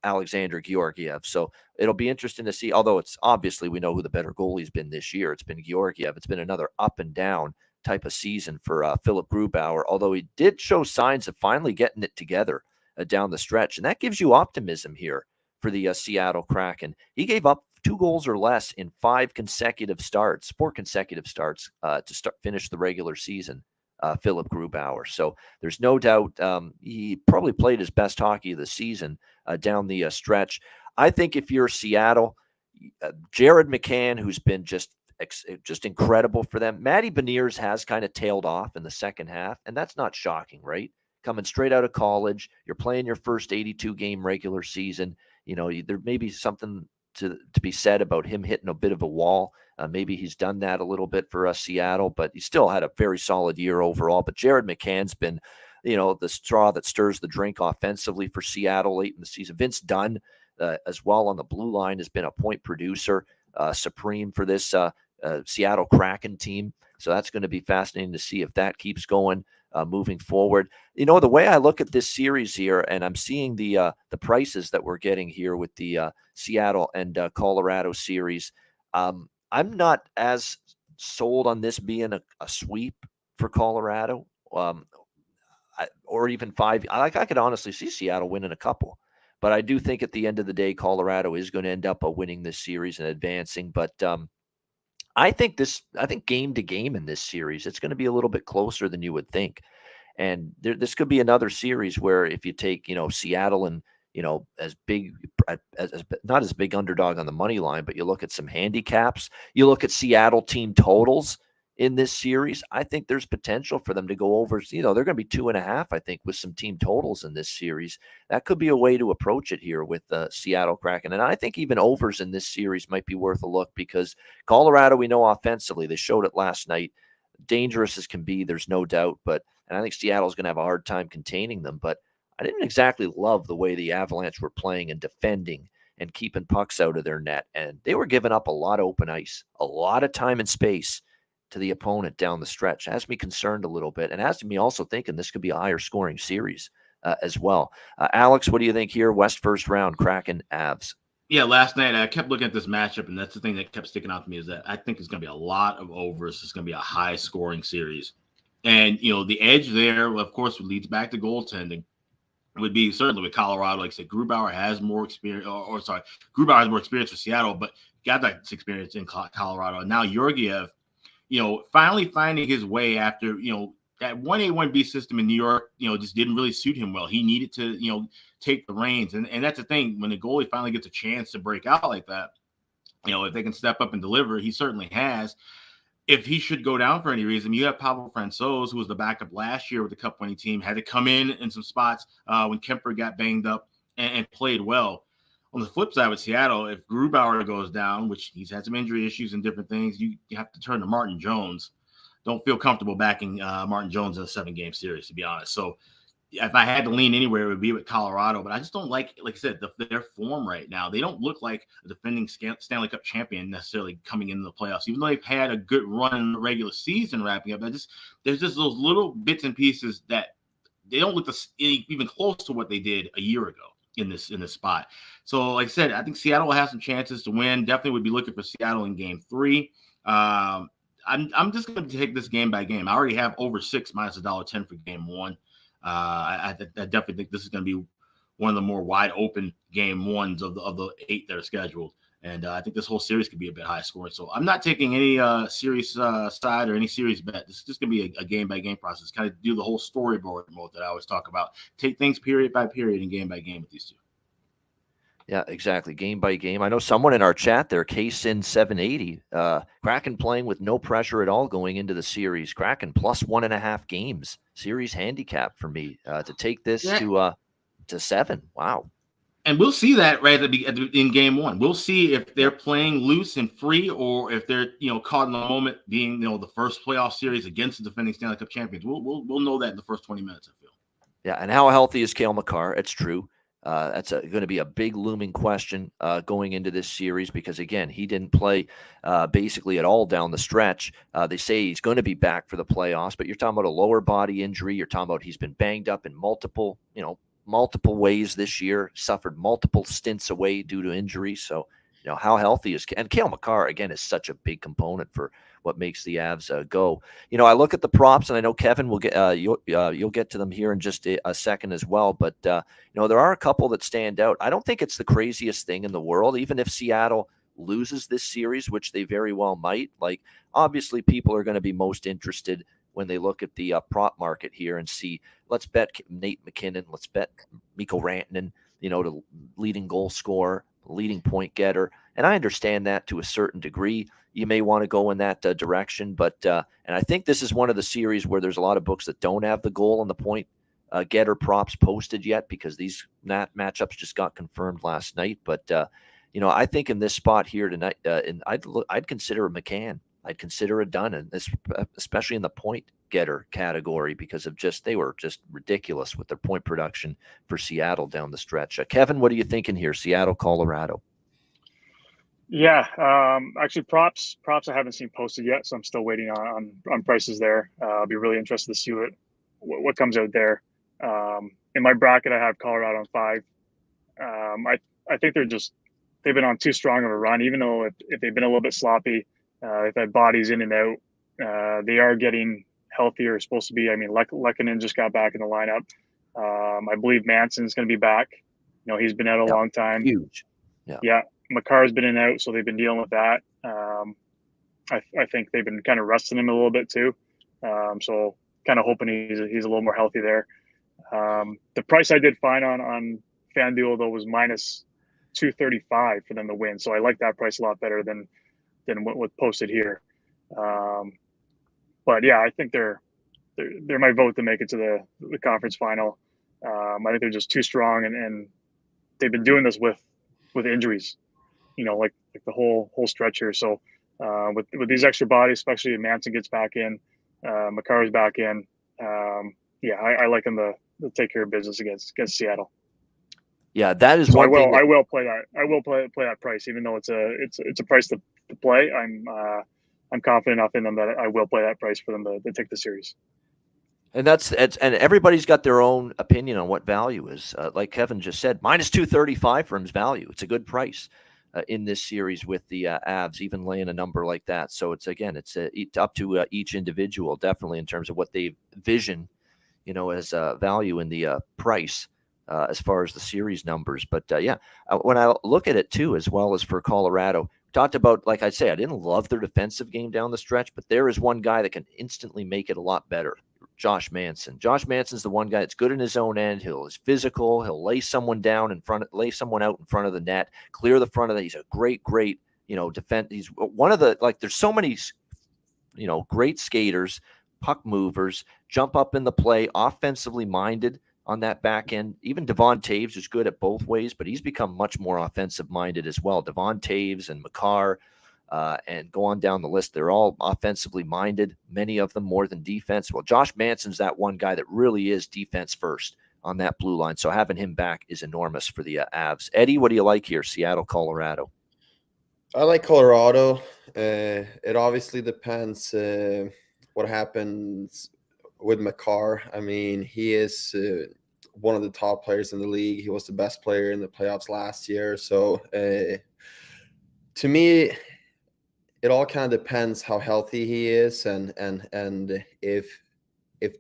Alexander Georgiev. So it'll be interesting to see, although it's obviously we know who the better goalie's been this year. It's been Georgiev. It's been another up and down type of season for Philip Grubauer, although he did show signs of finally getting it together down the stretch. And that gives you optimism here for the Seattle Kraken. He gave up 2 goals or less in 4 consecutive starts to finish the regular season, Philip Grubauer. So there's no doubt he probably played his best hockey of the season down the stretch. I think if you're Seattle, Jared McCann, who's been just incredible for them. Matty Beniers has kind of tailed off in the second half, and that's not shocking, right? Coming straight out of college, you're playing your first 82-game regular season. There may be something to be said about him hitting a bit of a wall. Maybe he's done that a little bit for Seattle, but he still had a very solid year overall. But Jared McCann's been, the straw that stirs the drink offensively for Seattle late in the season. Vince Dunn, as well on the blue line, has been a point producer supreme for this Seattle Kraken team. So that's going to be fascinating to see if that keeps going moving forward. The way I look at this series here, and I'm seeing the prices that we're getting here with the Seattle and Colorado series, I'm not as sold on this being a sweep for Colorado. or even 5. I could honestly see Seattle winning a couple. But I do think at the end of the day, Colorado is going to end up winning this series and advancing. But I think game to game in this series, it's going to be a little bit closer than you would think. And this could be another series where if you take, Seattle and, as big, as not as big underdog on the money line, but you look at some handicaps, you look at Seattle team totals in this series, I think there's potential for them to go over, they're going to be 2.5, I think, with some team totals in this series. That could be a way to approach it here with Seattle Kraken. And I think even overs in this series might be worth a look because Colorado, we know offensively, they showed it last night, dangerous as can be, there's no doubt, and I think Seattle's going to have a hard time containing them, but I didn't exactly love the way the Avalanche were playing and defending and keeping pucks out of their net, and they were giving up a lot of open ice, a lot of time and space to the opponent down the stretch. It has me concerned a little bit, and has me also thinking this could be a higher scoring series as well. Alex, what do you think here? West first round, Kraken, Avs. Yeah, last night I kept looking at this matchup, and that's the thing that kept sticking out to me is that I think it's going to be a lot of overs. It's going to be a high scoring series. And, the edge there, of course, leads back to goaltending. It would be certainly with Colorado. Like I said, Grubauer has more experience, Grubauer has more experience for Seattle, but got that experience in Colorado. And now Georgiev, finally finding his way after, that 1A, 1B system in New York, just didn't really suit him well. He needed to, take the reins. And that's the thing. When the goalie finally gets a chance to break out like that, if they can step up and deliver, he certainly has. If he should go down for any reason, you have Pavel Francouz, who was the backup last year with the Cup-winning team, had to come in some spots when Kemper got banged up and played well. On the flip side with Seattle, if Grubauer goes down, which he's had some injury issues and different things, you have to turn to Martin Jones. Don't feel comfortable backing Martin Jones in a 7-game series, to be honest. So if I had to lean anywhere, it would be with Colorado. But I just don't like I said, their form right now. They don't look like a defending Stanley Cup champion necessarily coming into the playoffs, even though they've had a good run in the regular season wrapping up. There's just those little bits and pieces that they don't look even close to what they did a year ago in this spot. So, like I said, I think Seattle will have some chances to win. Definitely would be looking for Seattle in Game 3. I'm just going to take this game by game. I already have over 6 minus $1.10 for Game 1. I definitely think this is going to be one of the more wide open game ones of the 8 that are scheduled. And I think this whole series could be a bit high scoring. So I'm not taking any series side or any series bet. This is just going to be a game by game process. Kind of do the whole storyboard mode that I always talk about. Take things period by period and game by game with these two. Yeah, exactly. Game by game. I know someone in our chat there, KSIN 780, Kraken playing with no pressure at all going into the series. Kraken plus 1.5 games. Series handicap for me to take this to 7. Wow. And we'll see that right in Game 1. We'll see if they're playing loose and free, or if they're caught in the moment, being the first playoff series against the defending Stanley Cup champions. We'll know that in the first 20 minutes, I feel. Yeah, and how healthy is Cale Makar? It's true. That's going to be a big looming question going into this series because, again, he didn't play basically at all down the stretch. They say he's going to be back for the playoffs, but you're talking about a lower body injury. You're talking about he's been banged up in multiple ways this year, suffered multiple stints away due to injury. So, how healthy is – and Cale Makar, again, is such a big component for what makes the Avs go. I look at the props, and I know Kevin will get you'll get to them here in just a second as well. But there are a couple that stand out. I don't think it's the craziest thing in the world, even if Seattle loses this series, which they very well might. Like, obviously, people are going to be most interested when they look at the prop market here and see. Let's bet Nate McKinnon. Let's bet Mikko Rantanen. The leading goal scorer, leading point getter. And I understand that to a certain degree. You may want to go in that direction. But and I think this is one of the series where there's a lot of books that don't have the goal and the point getter props posted yet because these matchups just got confirmed last night. But, I think in this spot here tonight, I'd consider a McCann. I'd consider a Dunn, and especially in the point getter category because of they were just ridiculous with their point production for Seattle down the stretch. Kevin, what are you thinking here? Seattle, Colorado. Yeah, actually props I haven't seen posted yet, so I'm still waiting on prices there. I'll be really interested to see what comes out there. In my bracket, I have Colorado on 5. I think they've been on too strong of a run, even though if they've been a little bit sloppy, if that body's in and out, they are getting healthier is supposed to be. I mean, Lehkonen just got back in the lineup. I believe Manson's going to be back. You know, he's been out a long time. Huge. Yeah. Makar's been in and out, so they've been dealing with that. I think they've been kind of resting him a little bit too. So kind of hoping he's a little more healthy there. The price I did find on FanDuel though was minus 235 for them to win. So I like that price a lot better than what posted here. But yeah, I think they're my vote to make it to the conference final. I think they're just too strong, and they've been doing this with injuries, you know, like the whole stretch here. So with these extra bodies, especially if Manson gets back in, Makar's back in, yeah, I like them to take care of business against Seattle. Yeah, that is so one thing. I will play that. I will play that price, even though it's a price to play. I'm confident enough in them that I will play that price for them to take the series. And and everybody's got their own opinion on what value is. Like Kevin just said, minus 235 for him's value. It's a good price in this series with the Avs, even laying a number like that. So it's up to each individual, definitely in terms of what they vision, you know, as value in the price as far as the series numbers. But when I look at it too, as well as for Colorado, talked about, like I say, I didn't love their defensive game down the stretch, but there is one guy that can instantly make it a lot better. Josh Manson. Josh Manson's the one guy that's good in his own end. He's physical. He'll lay someone lay someone out in front of the net, clear the front of that. He's a great, you know, defense. He's one of the, like, there's so many, you know, great skaters, puck movers, jump up in the play, offensively minded on that back end. Even Devon Taves is good at both ways, but he's become much more offensive minded as well. Devon Taves and Makar, and go on down the list. They're all offensively minded, many of them more than defense. Well, Josh Manson's that one guy that really is defense first on that blue line. So having him back is enormous for the Avs. Eddie, what do you like here? Seattle, Colorado. I like Colorado. It obviously depends what happens with Makar. I mean, he is one of the top players in the league. He was the best player in the playoffs last year. So to me, it all kind of depends how healthy he is and if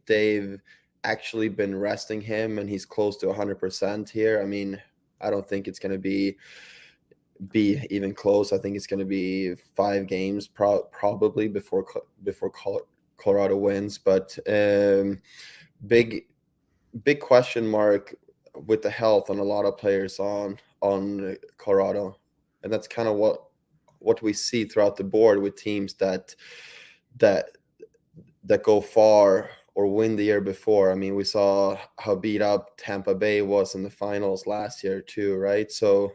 they've actually been resting him and he's close to 100% here. I mean, I don't think it's going to be even close. I think it's going to be 5 games probably before Colorado wins. But big question mark with the health on a lot of players on Colorado, and that's kind of what we see throughout the board with teams that go far or win the year before. I mean, we saw how beat up Tampa Bay was in the finals last year too, right? So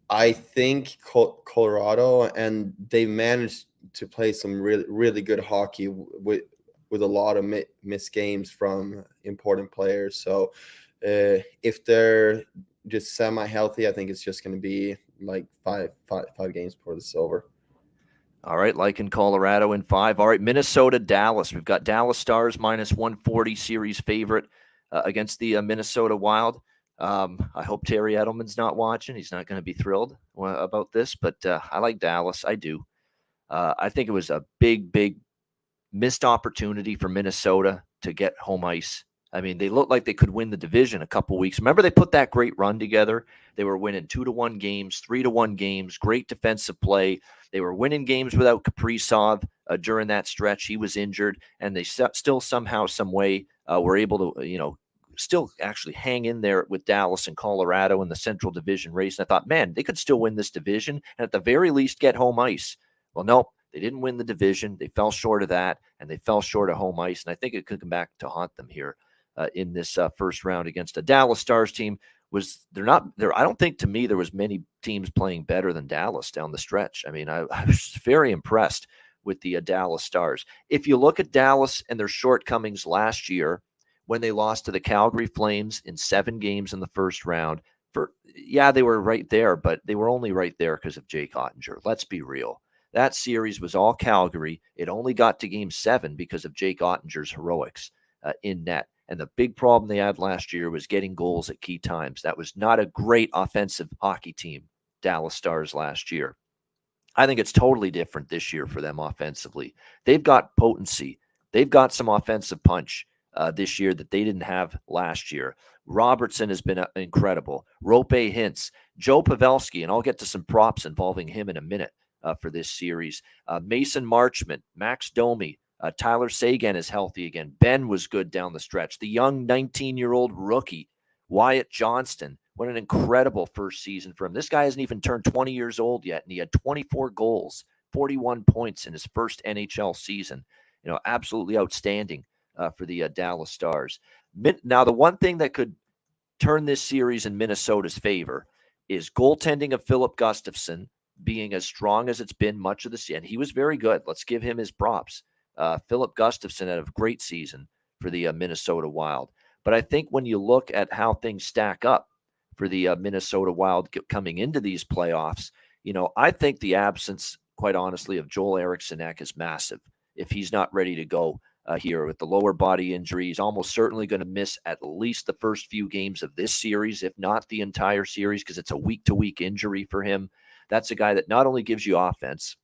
I think Colorado, and they managed to play some really good hockey with a lot of missed games from important players. So if they're just semi-healthy, I think it's just going to be like five games before this is over. All right, like in Colorado in 5. All right, Minnesota, Dallas. We've got Dallas Stars minus 140 series favorite against the Minnesota Wild. I hope Terry Edelman's not watching. He's not going to be thrilled about this, but I like Dallas. I do. I think it was a big missed opportunity for Minnesota to get home ice. I mean, they looked like they could win the division a couple weeks. Remember, they put that great run together. They were winning 2-1 games, 3-1 games, great defensive play. They were winning games without Kaprizov during that stretch. He was injured, and they still somehow, some way were able to, you know, still actually hang in there with Dallas and Colorado in the Central Division race. And I thought, man, they could still win this division and at the very least get home ice. Well, nope. They didn't win the division. They fell short of that, and they fell short of home ice. And I think it could come back to haunt them here in this first round against a Dallas Stars team. They're not there. I don't think, to me, there was many teams playing better than Dallas down the stretch. I mean, I was very impressed with the Dallas Stars. If you look at Dallas and their shortcomings last year when they lost to the Calgary Flames in 7 games in the first round, they were right there, but they were only right there because of Jake Ottinger. Let's be real. That series was all Calgary. It only got to game 7 because of Jake Ottinger's heroics in net. And the big problem they had last year was getting goals at key times. That was not a great offensive hockey team, Dallas Stars, last year. I think it's totally different this year for them offensively. They've got potency. They've got some offensive punch this year that they didn't have last year. Robertson has been incredible. Rope Hintz, Joe Pavelski, and I'll get to some props involving him in a minute for this series. Mason Marchment, Max Domi, Tyler Seguin is healthy again. Ben was good down the stretch. The young 19-year-old rookie, Wyatt Johnston. What an incredible first season for him. This guy hasn't even turned 20 years old yet, and he had 24 goals, 41 points in his first NHL season. Absolutely outstanding for the Dallas Stars. Now, the one thing that could turn this series in Minnesota's favor is goaltending of Philip Gustafsson being as strong as it's been much of the season. And he was very good. Let's give him his props. Philip Gustafsson had a great season for the Minnesota Wild. But I think when you look at how things stack up for the Minnesota Wild coming into these playoffs, I think the absence, quite honestly, of Joel Eriksson Ek is massive. If he's not ready to go here with the lower body injury, he's almost certainly going to miss at least the first few games of this series, if not the entire series, because it's a week-to-week injury for him. That's a guy that not only gives you offense,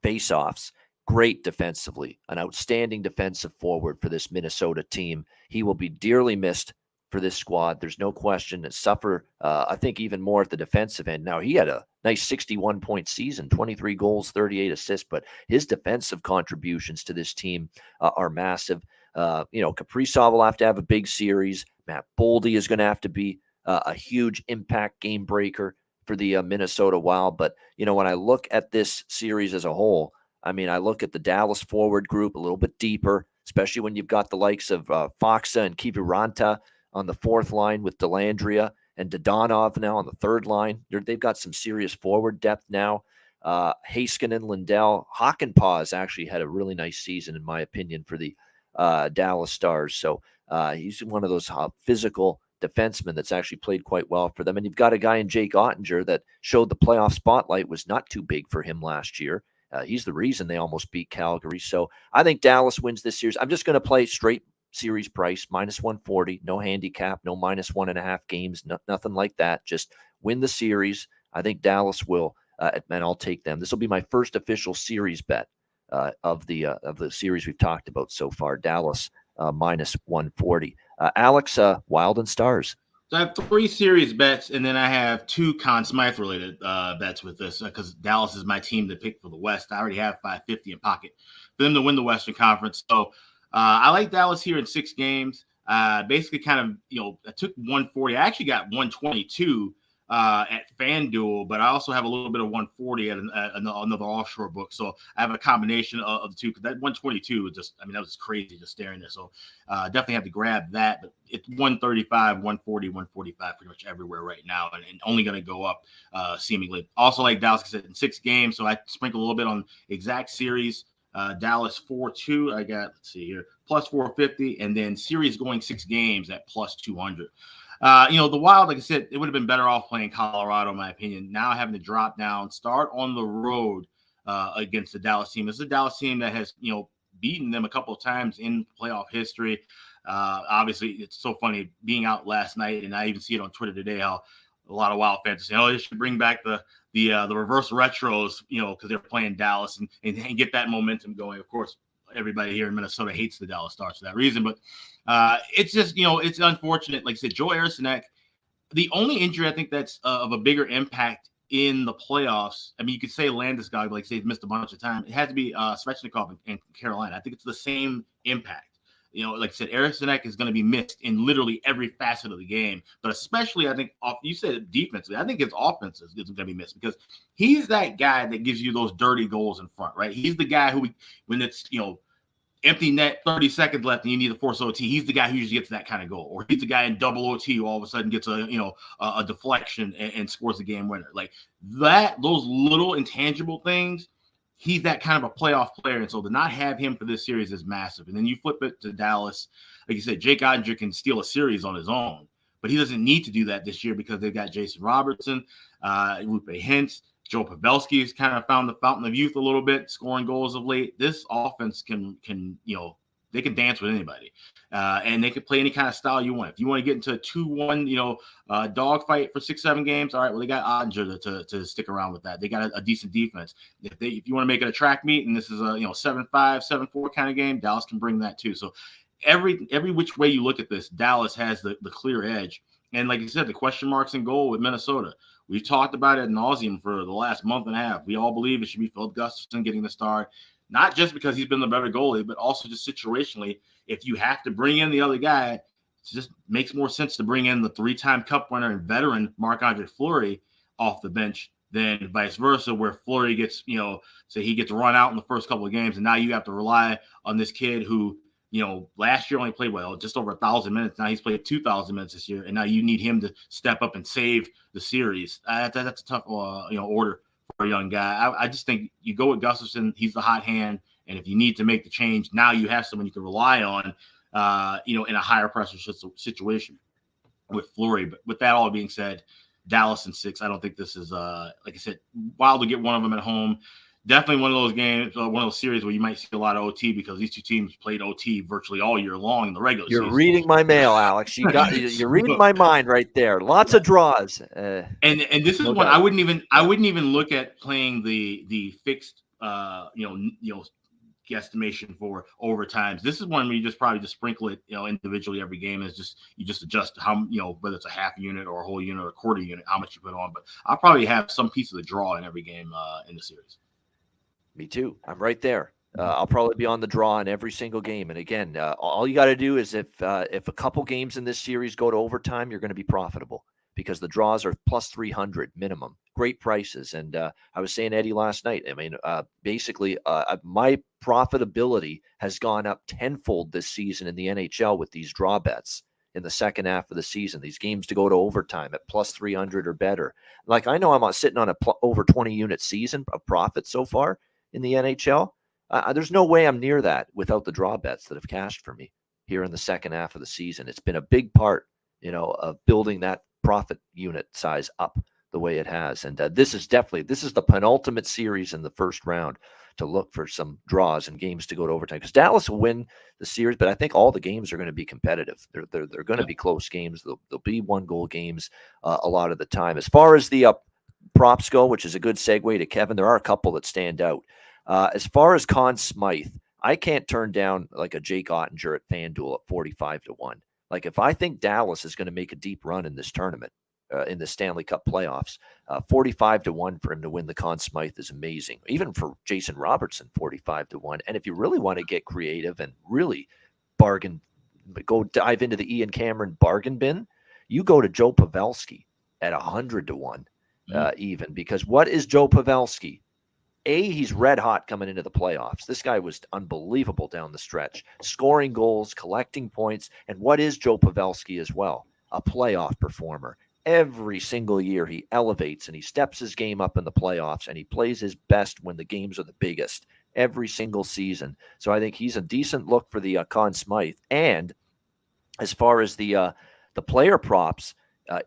face-offs, great defensively, an outstanding defensive forward for this Minnesota team. He will be dearly missed for this squad. There's no question. And suffer, I think, even more at the defensive end. Now, he had a nice 61-point season, 23 goals, 38 assists, but his defensive contributions to this team are massive. Kaprizov will have to have a big series. Matt Boldy is going to have to be a huge impact game breaker for the Minnesota Wild. But, when I look at this series as a whole, I look at the Dallas forward group a little bit deeper, especially when you've got the likes of Faksa and Kiviranta on the fourth line with Dellandrea and Dodonov now on the third line. They've got some serious forward depth now. Heiskanen, Lindell, Hakanpää actually had a really nice season, in my opinion, for the Dallas Stars. So he's one of those physical defensemen that's actually played quite well for them. And you've got a guy in Jake Ottinger that showed the playoff spotlight was not too big for him last year. He's the reason they almost beat Calgary. So I think Dallas wins this series. I'm just going to play straight series price, -140, no handicap, no -1.5 games, nothing like that. Just win the series. I think Dallas will, and I'll take them. This will be my first official series bet of the series we've talked about so far. Dallas -140. Alex, Wild and Stars. So I have 3 series bets, and then I have 2 Conn Smythe related bets with this because Dallas is my team to pick for the West. I already have $550 in pocket for them to win the Western Conference. So I like Dallas here in 6 games. Basically kind of, I took 140. I actually got 122 at FanDuel, but I also have a little bit of 140 at another offshore book. So I have a combination of the two, because that 122 was just, that was just crazy just staring there. So definitely have to grab that. But it's 135, 140, 145 pretty much everywhere right now, and only going to go up seemingly. Also, like Dallas said, in 6 games. So I sprinkle a little bit on exact series. Dallas 4-2. I got, let's see here, +450, and then series going 6 games at +200. The Wild, like I said, it would have been better off playing Colorado, in my opinion. Now having to drop down, start on the road against the Dallas team. This is a Dallas team that has, beaten them a couple of times in playoff history. Obviously, it's so funny being out last night, and I even see it on Twitter today how a lot of Wild fans are saying, they should bring back the reverse retros, because they're playing Dallas and get that momentum going. Of course, everybody here in Minnesota hates the Dallas Stars for that reason, but it's just, it's unfortunate. Like I said, Joe Eriksson Ek, the only injury I think that's of a bigger impact in the playoffs, you could say Landeskog, like say he's missed a bunch of time. It had to be Svechnikov in Carolina. I think it's the same impact. Like I said, Eriksson Ek is going to be missed in literally every facet of the game, but especially I think you said defensively. I think his offense is going to be missed because he's that guy that gives you those dirty goals in front, right? He's the guy who, when it's empty net, 30 seconds left, and you need to force OT, he's the guy who usually gets that kind of goal. Or he's the guy in double OT who all of a sudden gets a deflection and scores the game winner. Like that, those little intangible things. He's that kind of a playoff player, and so to not have him for this series is massive. And then you flip it to Dallas. Like you said, Jake Ottinger can steal a series on his own, but he doesn't need to do that this year because they've got Jason Robertson, Rope Hintz, Joe Pavelski has kind of found the fountain of youth a little bit, scoring goals of late. This offense can They can dance with anybody, and they can play any kind of style you want. If you want to get into a 2-1, dogfight for 6-7 games, all right. Well, they got Ottinger to stick around with that. They got a decent defense. If you want to make it a track meet, and this is a 7-5, 7-4 kind of game, Dallas can bring that too. So every which way you look at this, Dallas has the clear edge. And like you said, the question marks in goal with Minnesota. We've talked about it ad nauseum for the last month and a half. We all believe it should be Phil Gustafsson getting the start. Not just because he's been the better goalie, but also just situationally, if you have to bring in the other guy, it just makes more sense to bring in the 3-time Cup winner and veteran Marc-Andre Fleury off the bench than vice versa, where Fleury gets, say he gets run out in the first couple of games, and now you have to rely on this kid who, last year only played just over 1,000 minutes. Now he's played 2,000 minutes this year, and now you need him to step up and save the series. That's a tough, order for a young guy. I just think you go with Gustafsson. He's the hot hand. And if you need to make the change, now you have someone you can rely on, in a higher pressure situation with Fleury. But with that all being said, Dallas in 6, I don't think this is, like I said, wild to get one of them at home. Definitely one of those games, one of those series where you might see a lot of OT because these two teams played OT virtually all year long in the regular season. You're reading my mail, Alex. You're reading my mind right there. Lots of draws. And this is one I wouldn't even look at playing the fixed guesstimation for overtimes. This is one where you just probably sprinkle it, individually every game. Is you just adjust how, whether it's a half unit or a whole unit or a quarter unit, how much you put on. But I'll probably have some piece of the draw in every game in the series. Me too. I'm right there. I'll probably be on the draw in every single game. And again, all you got to do is if a couple games in this series go to overtime, you're going to be profitable because the draws are plus 300 minimum. Great prices. And I was saying, Eddie, last night, I mean, basically my profitability has gone up tenfold this season in the NHL with these draw bets in the second half of the season, these games to go to overtime at plus 300 or better. Like, I know I'm sitting on over 20 unit season of profit so far in the NHL. There's no way I'm near that without the draw bets that have cashed for me here in the second half of the season. It's been a big part, of building that profit unit size up the way it has. And this is the penultimate series in the first round to look for some draws and games to go to overtime, because Dallas will win the series, but I think all the games are going to be competitive. They're going to be close games. They'll be 1-goal games a lot of the time. As far as the props go, which is a good segue to Kevin, there are a couple that stand out. As far as Conn Smythe, I can't turn down like a Jake Ottinger at FanDuel at 45-1. Like, if I think Dallas is going to make a deep run in this tournament, in the Stanley Cup playoffs, 45-1 for him to win the Conn Smythe is amazing. Even for Jason Robertson, 45-1. And if you really want to get creative and really go dive into the Ian Cameron bargain bin, you go to Joe Pavelski at 100-1 even, because what is Joe Pavelski? He's red hot coming into the playoffs. This guy was unbelievable down the stretch, scoring goals, collecting points. And what is Joe Pavelski as well? A playoff performer. Every single year he elevates and he steps his game up in the playoffs, and he plays his best when the games are the biggest every single season. So I think he's a decent look for the Conn Smythe. And as far as the player props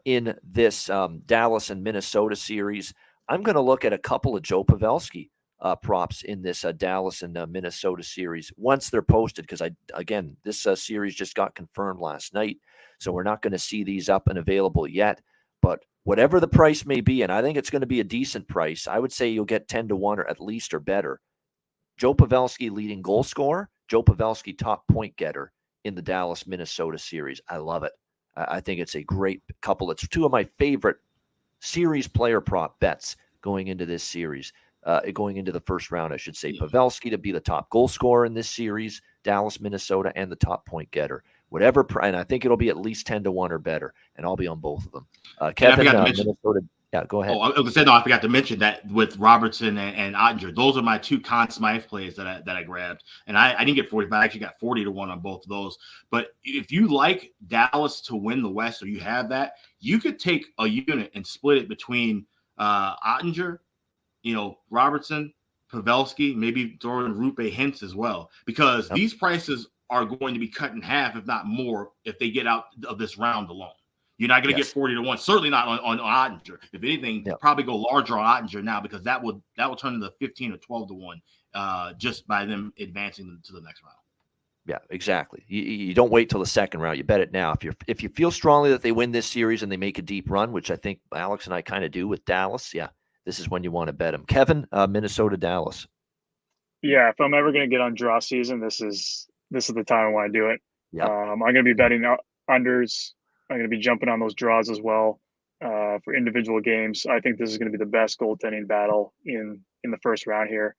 in this Dallas and Minnesota series, I'm going to look at a couple of Joe Pavelski props in this Dallas and Minnesota series once they're posted, because this series just got confirmed last night, so we're not going to see these up and available yet. But whatever the price may be, and I think it's going to be a decent price, I would say you'll get 10-1 or at least or better. Joe Pavelski leading goal scorer, Joe Pavelski top point getter in the Dallas-Minnesota series. I love it. I think it's a great couple. It's two of my favorite series player prop bets going into this series, going into the first round, I should say. Pavelski to be the top goal scorer in this series, Dallas, Minnesota, and the top point getter. Whatever, and I think it'll be at least 10-1 or better, and I'll be on both of them. Kevin, Minnesota. Yeah, go ahead. Oh, I forgot to mention that with Robertson and Ottinger, those are my two Conn Smythe plays that I grabbed, and I didn't get 45. I actually got 40-1 on both of those. But if you like Dallas to win the West, or you have that, you could take a unit and split it between Ottinger, Robertson, Pavelski, maybe throw in Rupe Hintz as well, because these prices are going to be cut in half, if not more, if they get out of this round alone. You're not going to get 40-1. Certainly not on Ottinger. If anything, probably go larger on Ottinger now, because that will turn into 15 or 12-1 just by them advancing to the next round. Yeah, exactly. You don't wait till the second round. You bet it now. If you feel strongly that they win this series and they make a deep run, which I think Alex and I kind of do with Dallas, yeah, this is when you want to bet them. Kevin, Minnesota, Dallas. Yeah, if I'm ever going to get on draw season, this is the time I want to do it. Yep. I'm going to be betting unders. I'm going to be jumping on those draws as well for individual games. I think this is going to be the best goaltending battle in the first round here.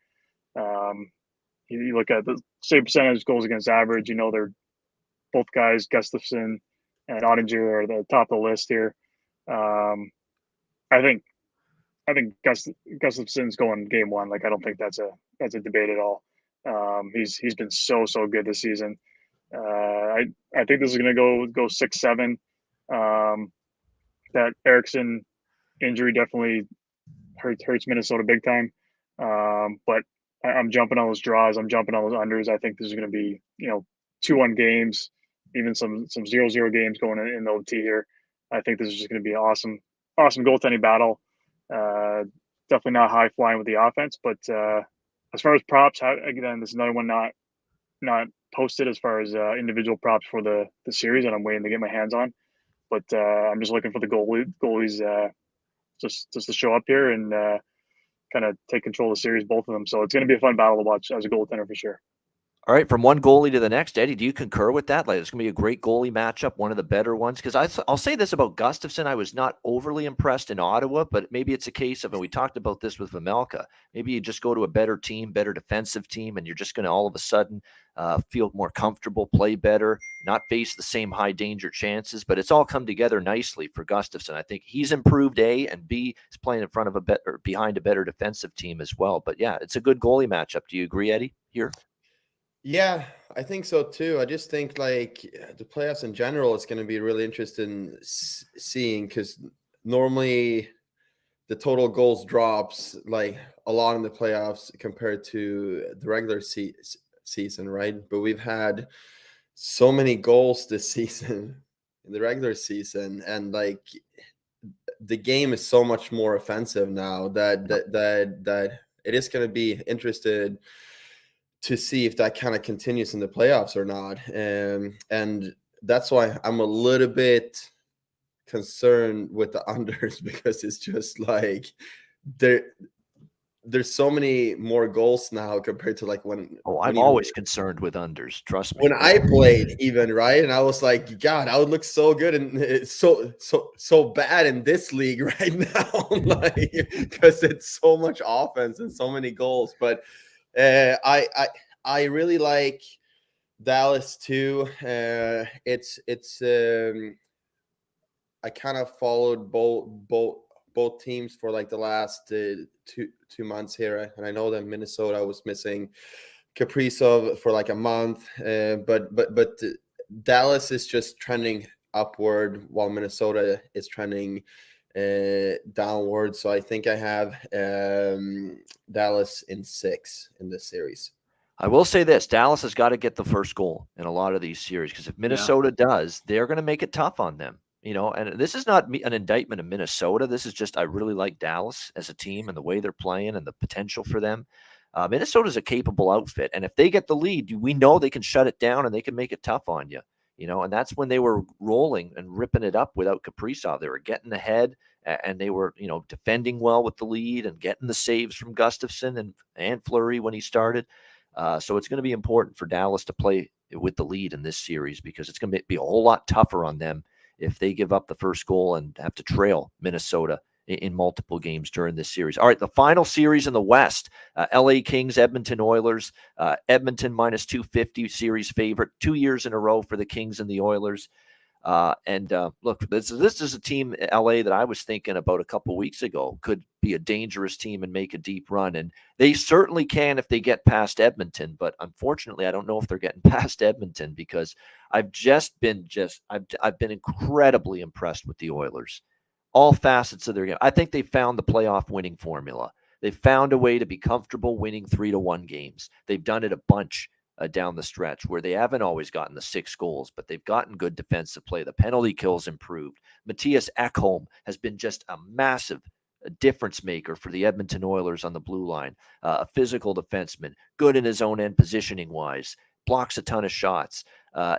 You look at the save percentage, goals against average. You know, they're both guys, Gustafsson and Ottinger, are the top of the list here. I think Gustafsson's going game one. Like, I don't think that's a debate at all. He's been so good this season. I think this is going to go 6-7. That Eriksson injury definitely hurts Minnesota big time. But I'm jumping on those draws. I'm jumping on those unders. I think this is going to be 2-1 games, even some 0-0 games going in the OT here. I think this is just going to be an awesome goaltending battle. Definitely not high flying with the offense, but as far as props, again, this is another one not posted as far as individual props for the series, and I'm waiting to get my hands on. But I'm just looking for the goalies just to show up here and kind of take control of the series, both of them. So it's going to be a fun battle to watch as a goaltender for sure. All right, from one goalie to the next, Eddie, do you concur with that? Like, it's going to be a great goalie matchup, one of the better ones. Because I'll say this about Gustafsson, I was not overly impressed in Ottawa, but maybe it's a case of, and we talked about this with Vejmelka, maybe you just go to a better team, better defensive team, and you're just going to all of a sudden feel more comfortable, play better, not face the same high danger chances. But it's all come together nicely for Gustafsson. I think he's improved, A, and B, is playing in front of behind a better defensive team as well. But yeah, it's a good goalie matchup. Do you agree, Eddie, here? Yeah, I think so too. I just think like the playoffs in general is going to be really interesting seeing, because normally the total goals drops like a lot in the playoffs compared to the regular season, right? But we've had so many goals this season in the regular season, and like the game is so much more offensive now that it is going to be interested to see if that kind of continues in the playoffs or not. And that's why I'm a little bit concerned with the unders, because it's just like there's so many more goals now compared to like when. I'm always concerned with unders. Trust me. When I played, even, right, and I was like, God, I would look so good and it's so bad in this league right now, like, because it's so much offense and so many goals. But I really like Dallas too. It's I kind of followed both teams for like the last 2 months here, and I know that Minnesota was missing Kaprizov for like a month, but Dallas is just trending upward while Minnesota is trending downward. So I think I have Dallas in 6 in this series. I will say this: Dallas has got to get the first goal in a lot of these series, because if Minnesota does, they're going to make it tough on them. And this is not an indictment of Minnesota. This is just, I really like Dallas as a team and the way they're playing and the potential for them. Minnesota's a capable outfit, and if they get the lead, we know they can shut it down and they can make it tough on you. And that's when they were rolling and ripping it up without Kaprizov. They were getting ahead, and they were, defending well with the lead and getting the saves from Gustafsson and Fleury when he started. So it's going to be important for Dallas to play with the lead in this series, because it's going to be a whole lot tougher on them if they give up the first goal and have to trail Minnesota in multiple games during this series. All right, the final series in the West, LA Kings, Edmonton Oilers. Edmonton minus 250 series favorite 2 years in a row for the Kings and the Oilers. Look, this is a team, LA, that I was thinking about a couple weeks ago could be a dangerous team and make a deep run. And they certainly can if they get past Edmonton. But unfortunately, I don't know if they're getting past Edmonton, because I've been incredibly impressed with the Oilers. All facets of their game. I think they found the playoff winning formula. They found a way to be comfortable winning 3-1 games. They've done it a bunch down the stretch, where they haven't always gotten the 6 goals, but they've gotten good defensive play. The penalty kills improved. Matthias Ekholm has been just a massive difference maker for the Edmonton Oilers on the blue line. A physical defenseman, good in his own end positioning wise. blocks a ton of shots.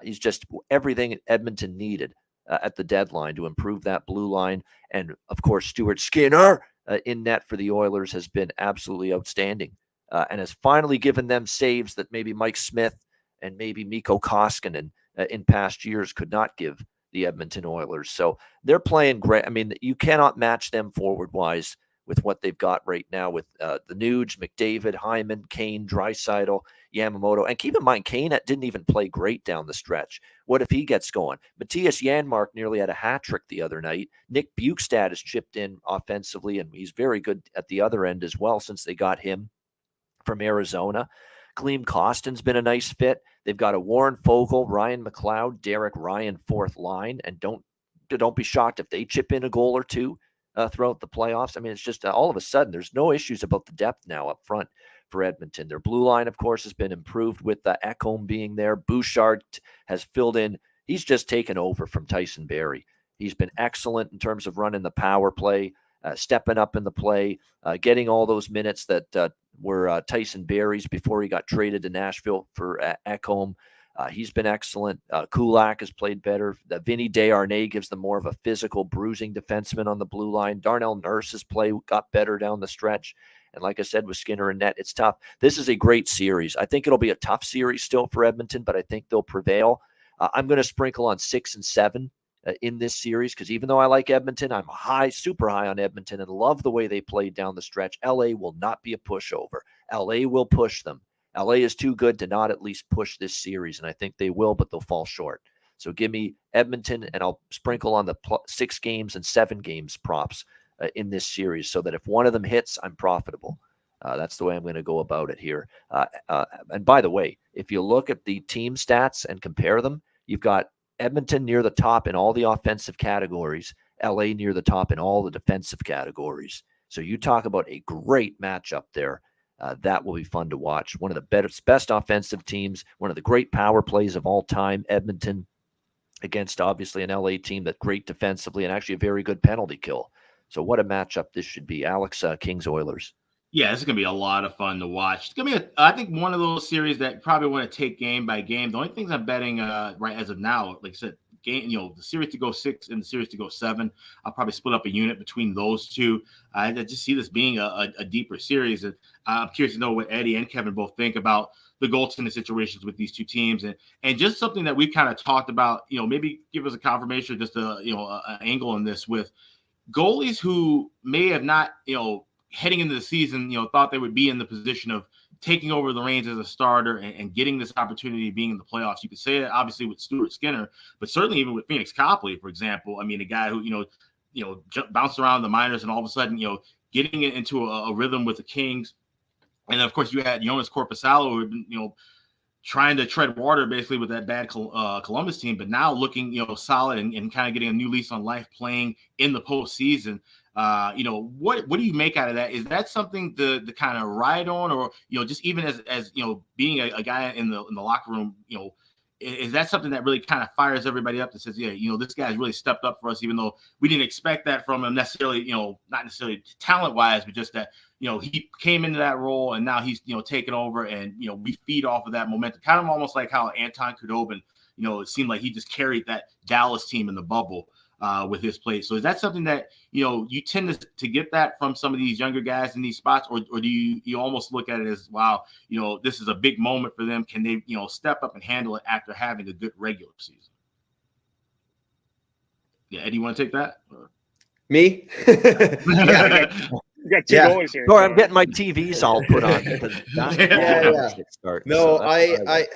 He's just everything Edmonton needed at the deadline to improve that blue line. And, of course, Stuart Skinner in net for the Oilers has been absolutely outstanding and has finally given them saves that maybe Mike Smith and maybe Mikko Koskinen in past years could not give the Edmonton Oilers. So they're playing great. I mean, you cannot match them forward-wise with what they've got right now with the Nuge, McDavid, Hyman, Kane, Draisaitl, Yamamoto. And keep in mind, Kane didn't even play great down the stretch. What if he gets going? Matthias Janmark nearly had a hat trick the other night. Nick Bjugstad has chipped in offensively, and he's very good at the other end as well since they got him from Arizona. Klim Kostin's been a nice fit. They've got a Warren Fogle, Ryan McLeod, Derek Ryan, fourth line. And don't be shocked if they chip in a goal or two throughout the playoffs. I mean, it's just all of a sudden there's no issues about the depth now up front for Edmonton. Their blue line, of course, has been improved with Ekholm being there. Bouchard has filled in. He's just taken over from Tyson Barrie. He's been excellent in terms of running the power play, stepping up in the play, getting all those minutes that were Tyson Barrie's before he got traded to Nashville for Ekholm. He's been excellent. Kulak has played better. Vinny Desharnais gives them more of a physical, bruising defenseman on the blue line. Darnell Nurse's play got better down the stretch. And like I said, with Skinner and net, it's tough. This is a great series. I think it'll be a tough series still for Edmonton, but I think they'll prevail. I'm going to sprinkle on 6 and 7 in this series because even though I like Edmonton, I'm super high on Edmonton and love the way they played down the stretch. LA will not be a pushover. LA will push them. LA is too good to not at least push this series, and I think they will, but they'll fall short. So give me Edmonton, and I'll sprinkle on the 6 games and 7 games props in this series so that if one of them hits, I'm profitable. That's the way I'm going to go about it here. And by the way, if you look at the team stats and compare them, you've got Edmonton near the top in all the offensive categories, LA near the top in all the defensive categories. So you talk about a great matchup there. That will be fun to watch. One of the best offensive teams, one of the great power plays of all time, Edmonton, against obviously an LA team that's great defensively and actually a very good penalty kill. So what a matchup this should be. Alex, Kings Oilers. Yeah, this is going to be a lot of fun to watch. It's going to be, I think, one of those series that probably want to take game by game. The only things I'm betting right as of now, like I said, the series to go 6 and the series to go 7. I'll probably split up a unit between those two. I just see this being a deeper series. And I'm curious to know what Eddie and Kevin both think about the goaltending situations with these two teams. And just something that we've kind of talked about, maybe give us a confirmation, just an angle in this with goalies who may have not, heading into the season, thought they would be in the position of taking over the reins as a starter and getting this opportunity of being in the playoffs. You could say that obviously with Stuart Skinner, but certainly even with Phoenix Copley, for example. I mean, a guy who, bounced around the minors and all of a sudden, getting into a rhythm with the Kings. And then, of course, you had Jonas Korpisalo, who had been, trying to tread water basically with that bad Columbus team, but now looking, solid and kind of getting a new lease on life playing in the postseason. What do you make out of that? Is that something to kind of ride on, or just even as being a guy in the locker room, is that something that really kind of fires everybody up that says, yeah, this guy's really stepped up for us, even though we didn't expect that from him necessarily, not necessarily talent wise, but just that he came into that role and now he's taken over and we feed off of that momentum, kind of almost like how Anton Khudobin, it seemed like he just carried that Dallas team in the bubble. With his play. So is that something that, you tend to get that from some of these younger guys in these spots, or do you almost look at it as, wow, this is a big moment for them. Can they, step up and handle it after having a good regular season? Yeah. Eddie, you want to take that? Me? Yeah, you got two goalies here. Sorry, I'm getting my TVs all put on because No, I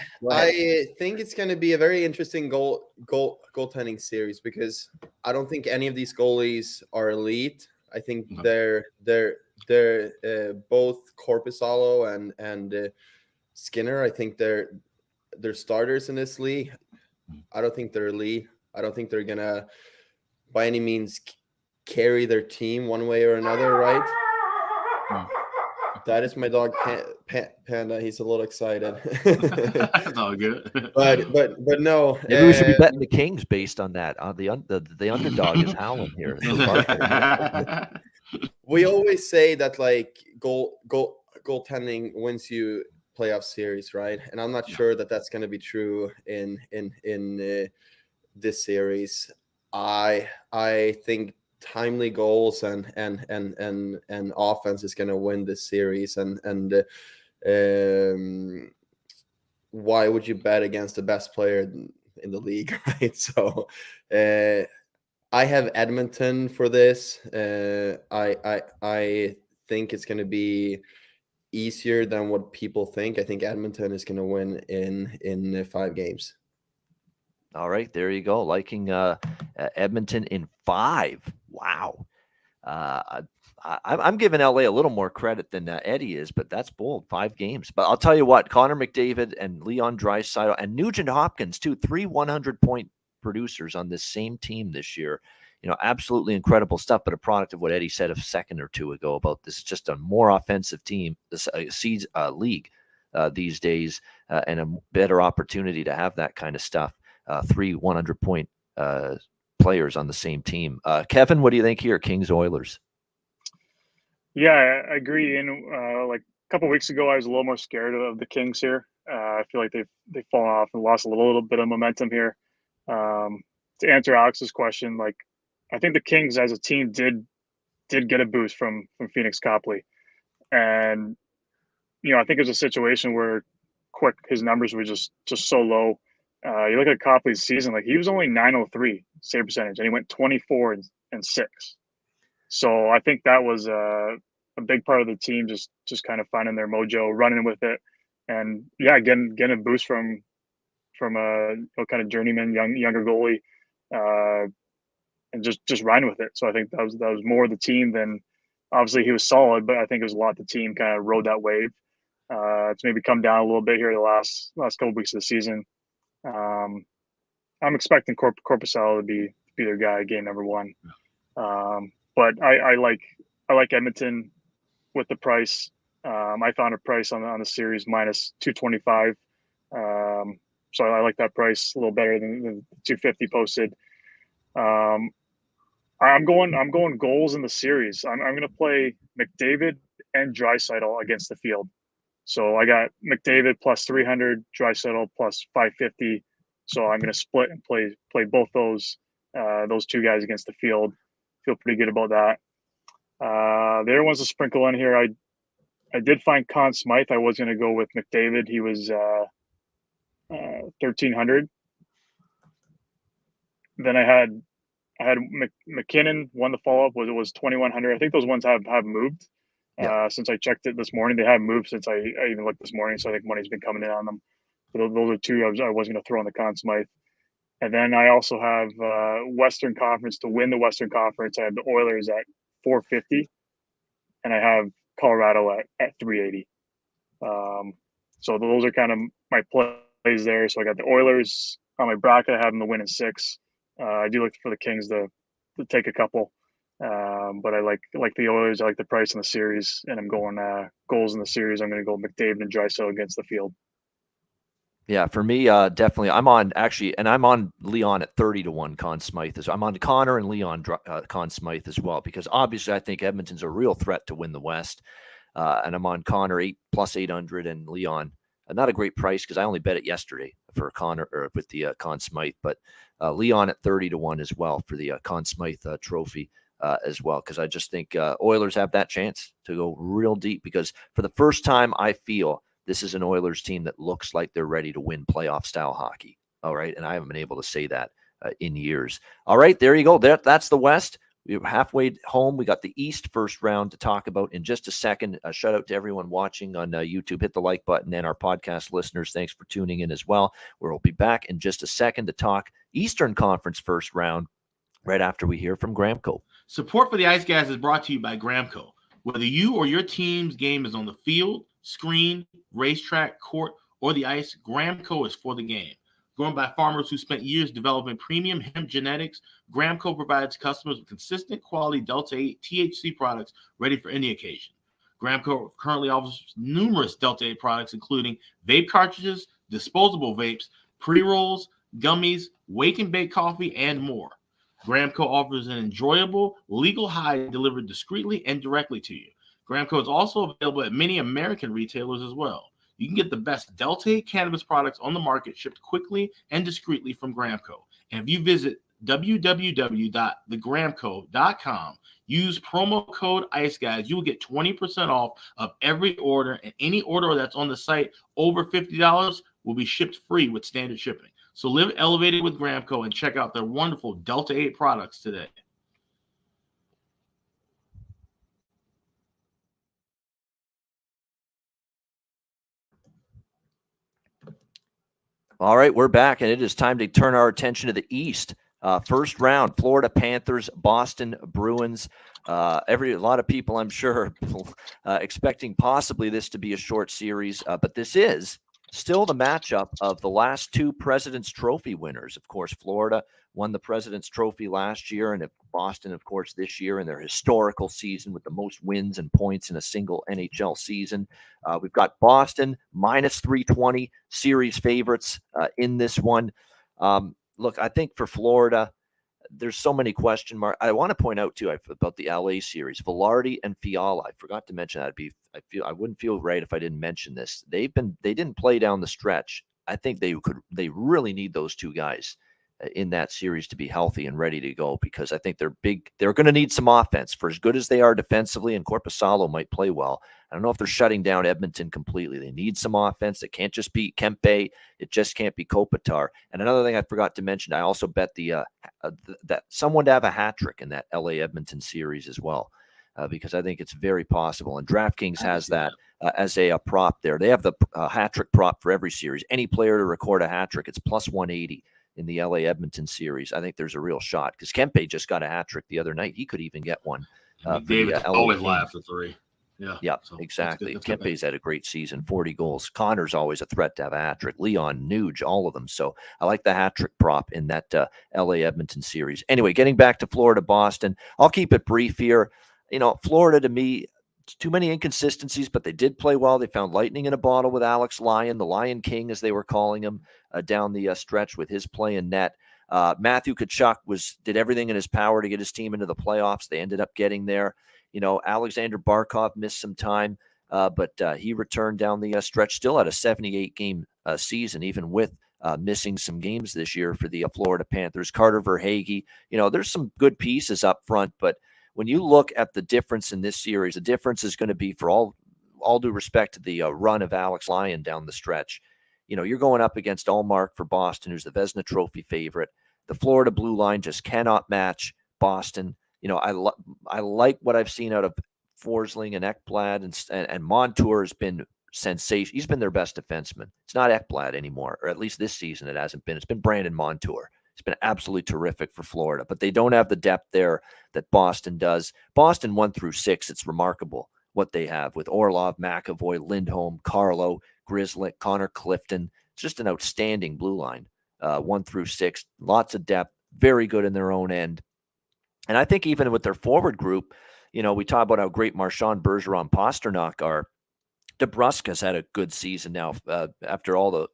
think it's going to be a very interesting goaltending series because I don't think any of these goalies are elite. I think they're both Korpisalo and Skinner. I think they're starters in this league. I don't think they're elite. I don't think they're gonna by any means carry their team one way or another, right? That is my dog Panda. He's a little excited. That's all good. But no. Maybe we should be betting the Kings based on that. The underdog is howling here. We always say that like goaltending wins you playoff series, right? And I'm not Yeah. sure that that's going to be true in this series. I think timely goals and offense is going to win this series. And why would you bet against the best player in the league, right? So I have Edmonton for this. I think it's going to be easier than what people think. I think Edmonton is going to win in 5 games. All right, there you go. Liking Edmonton in 5. Wow. I'm giving LA a little more credit than Eddie is, but that's bold. 5 games. But I'll tell you what, Connor McDavid and Leon Draisaitl and Nugent Hopkins, too, 3 100-point producers on this same team this year. Absolutely incredible stuff, but a product of what Eddie said a second or two ago about this is just a more offensive team, this league these days, and a better opportunity to have that kind of stuff. 3 100-point players on the same team. Kevin, what do you think here? Kings Oilers. Yeah, I agree. And like a couple of weeks ago, I was a little more scared of the Kings here. I feel like they've fallen off and lost a little bit of momentum here. To answer Alex's question, like I think the Kings as a team did get a boost from Phoenix Copley, and I think it was a situation where his numbers were just so low. You look at Copley's season, like he was only .903 save percentage, and he went 24 and 6. So I think that was a big part of the team, just kind of finding their mojo, running with it, and getting a boost from a kind of journeyman, younger goalie, and just riding with it. So I think that was more the team than obviously he was solid, but I think it was a lot the team kind of rode that wave. It's maybe come down a little bit here the last couple of weeks of the season. I'm expecting Korpisalo to be their guy game number 1. But I like Edmonton with the price. I found a price on the series minus 225. So I like that price a little better than the 250 posted. I'm going goals in the series. I'm going to play McDavid and Draisaitl against the field. So I got McDavid plus 300, Draisaitl plus 550. So I'm going to split and play both those 2 guys against the field. Feel pretty good about that. The other one's a sprinkle in here. I did find Conn Smythe. I was going to go with McDavid. He was 1,300. Then I had McKinnon. Won the follow up was 2,100. I think those ones have moved since I checked it this morning. They have moved since I even looked this morning. So I think money's been coming in on them. But those are 2 I was going to throw on the Conn Smythe. And then I also have Western Conference to win the Western Conference. I have the Oilers at 450, and I have Colorado at 380. So those are kind of my plays there. So I got the Oilers on my bracket. I have them to win in 6. I do look for the Kings to take a couple, but I like the Oilers. I like the price in the series, and I'm going goals in the series. I'm going to go McDavid and Draisaitl against the field. Yeah, for me, definitely. I'm on Leon at 30-1. Conn Smythe I'm on Connor and Leon Conn Smythe as well, because obviously I think Edmonton's a real threat to win the West. And I'm on Connor plus 800 and Leon. Not a great price because I only bet it yesterday for Connor or with the Conn Smythe, but Leon at 30-1 as well for the Conn Smythe trophy as well, because I just think Oilers have that chance to go real deep, because for the first time I feel this is an Oilers team that looks like they're ready to win playoff style hockey. All right. And I haven't been able to say that in years. All right. There you go. That's the West. We're halfway home. We got the East first round to talk about in just a second. Shout out to everyone watching on YouTube. Hit the like button, and our podcast listeners, thanks for tuning in as well. We'll be back in just a second to talk Eastern Conference first round right after we hear from Gramco. Support for the Ice Guys is brought to you by Gramco. Whether you or your team's game is on the field, screen, racetrack, court, or the ice, Gramco is for the game. Grown by farmers who spent years developing premium hemp genetics, Gramco provides customers with consistent quality Delta-8 THC products ready for any occasion. Gramco currently offers numerous Delta-8 products, including vape cartridges, disposable vapes, pre-rolls, gummies, wake and bake coffee, and more. Gramco offers an enjoyable, legal high delivered discreetly and directly to you. Gramco is also available at many American retailers as well. You can get the best Delta 8 cannabis products on the market shipped quickly and discreetly from Gramco. And if you visit www.thegramco.com, use promo code ICEGUYS, you will get 20% off of every order, and any order that's on the site over $50 will be shipped free with standard shipping. So live elevated with Gramco and check out their wonderful Delta 8 products today. All right, we're back, and it is time to turn our attention to the East. First round, Florida Panthers, Boston Bruins. A lot of people, I'm sure, expecting possibly this to be a short series, but this is still the matchup of the last two President's Trophy winners. Of course, Florida won the President's Trophy last year, and Boston, of course, this year in their historical season with the most wins and points in a single NHL season. We've got Boston minus 320 series favorites in this one. Look, I think for Florida, there's so many question marks. I want to point out too about the LA series, Velarde and Fiala. I forgot to mention that. I wouldn't feel right if I didn't mention this. They didn't play down the stretch. I think they really need those two guys in that series to be healthy and ready to go, because I think they're going to need some offense. For as good as they are defensively, and Korpisalo might play well, I don't know if they're shutting down Edmonton completely. They need some offense. It can't just be Kempe. It just can't be Kopitar. And another thing I forgot to mention, I also bet that someone to have a hat trick in that LA Edmonton series as well, because I think it's very possible. And DraftKings has that as a prop there. They have the hat trick prop for every series. Any player to record a hat trick, it's plus 180. In the LA Edmonton series, I think there's a real shot, because Kempe just got a hat trick the other night. He could even get one. David always live for three. Yeah, so exactly. Kempe's had a great season, 40 goals. Connor's always a threat to have a hat trick. Leon, Nuge, all of them. So I like the hat trick prop in that LA Edmonton series. Anyway, getting back to Florida, Boston, I'll keep it brief here. Florida, to me, too many inconsistencies, but they did play well. They found lightning in a bottle with Alex Lyon, the Lion King, as they were calling him, down the stretch with his play in net. Matthew Tkachuk did everything in his power to get his team into the playoffs. They ended up getting there. Alexander Barkov missed some time, but he returned down the stretch, still had a 78-game season, even with missing some games this year for the Florida Panthers. Carter Verhaeghe, there's some good pieces up front, but when you look at the difference in this series, the difference is going to be, for all due respect to the run of Alex Lyon down the stretch. You're going up against Ullmark for Boston, who's the Vezina Trophy favorite. The Florida blue line just cannot match Boston. I like what I've seen out of Forsling and Ekblad, and Montour has been sensation. He's been their best defenseman. It's not Ekblad anymore, or at least this season it hasn't been. It's been Brandon Montour. It's been absolutely terrific for Florida, but they don't have the depth there that Boston does. Boston 1-6. It's remarkable what they have with Orlov, McAvoy, Lindholm, Carlo, Grzelcyk, Connor Clifton. It's just an outstanding blue line, 1-6. Lots of depth, very good in their own end. And I think even with their forward group, we talk about how great Marchand, Bergeron, Pasternak are. DeBrusk's had a good season now after all the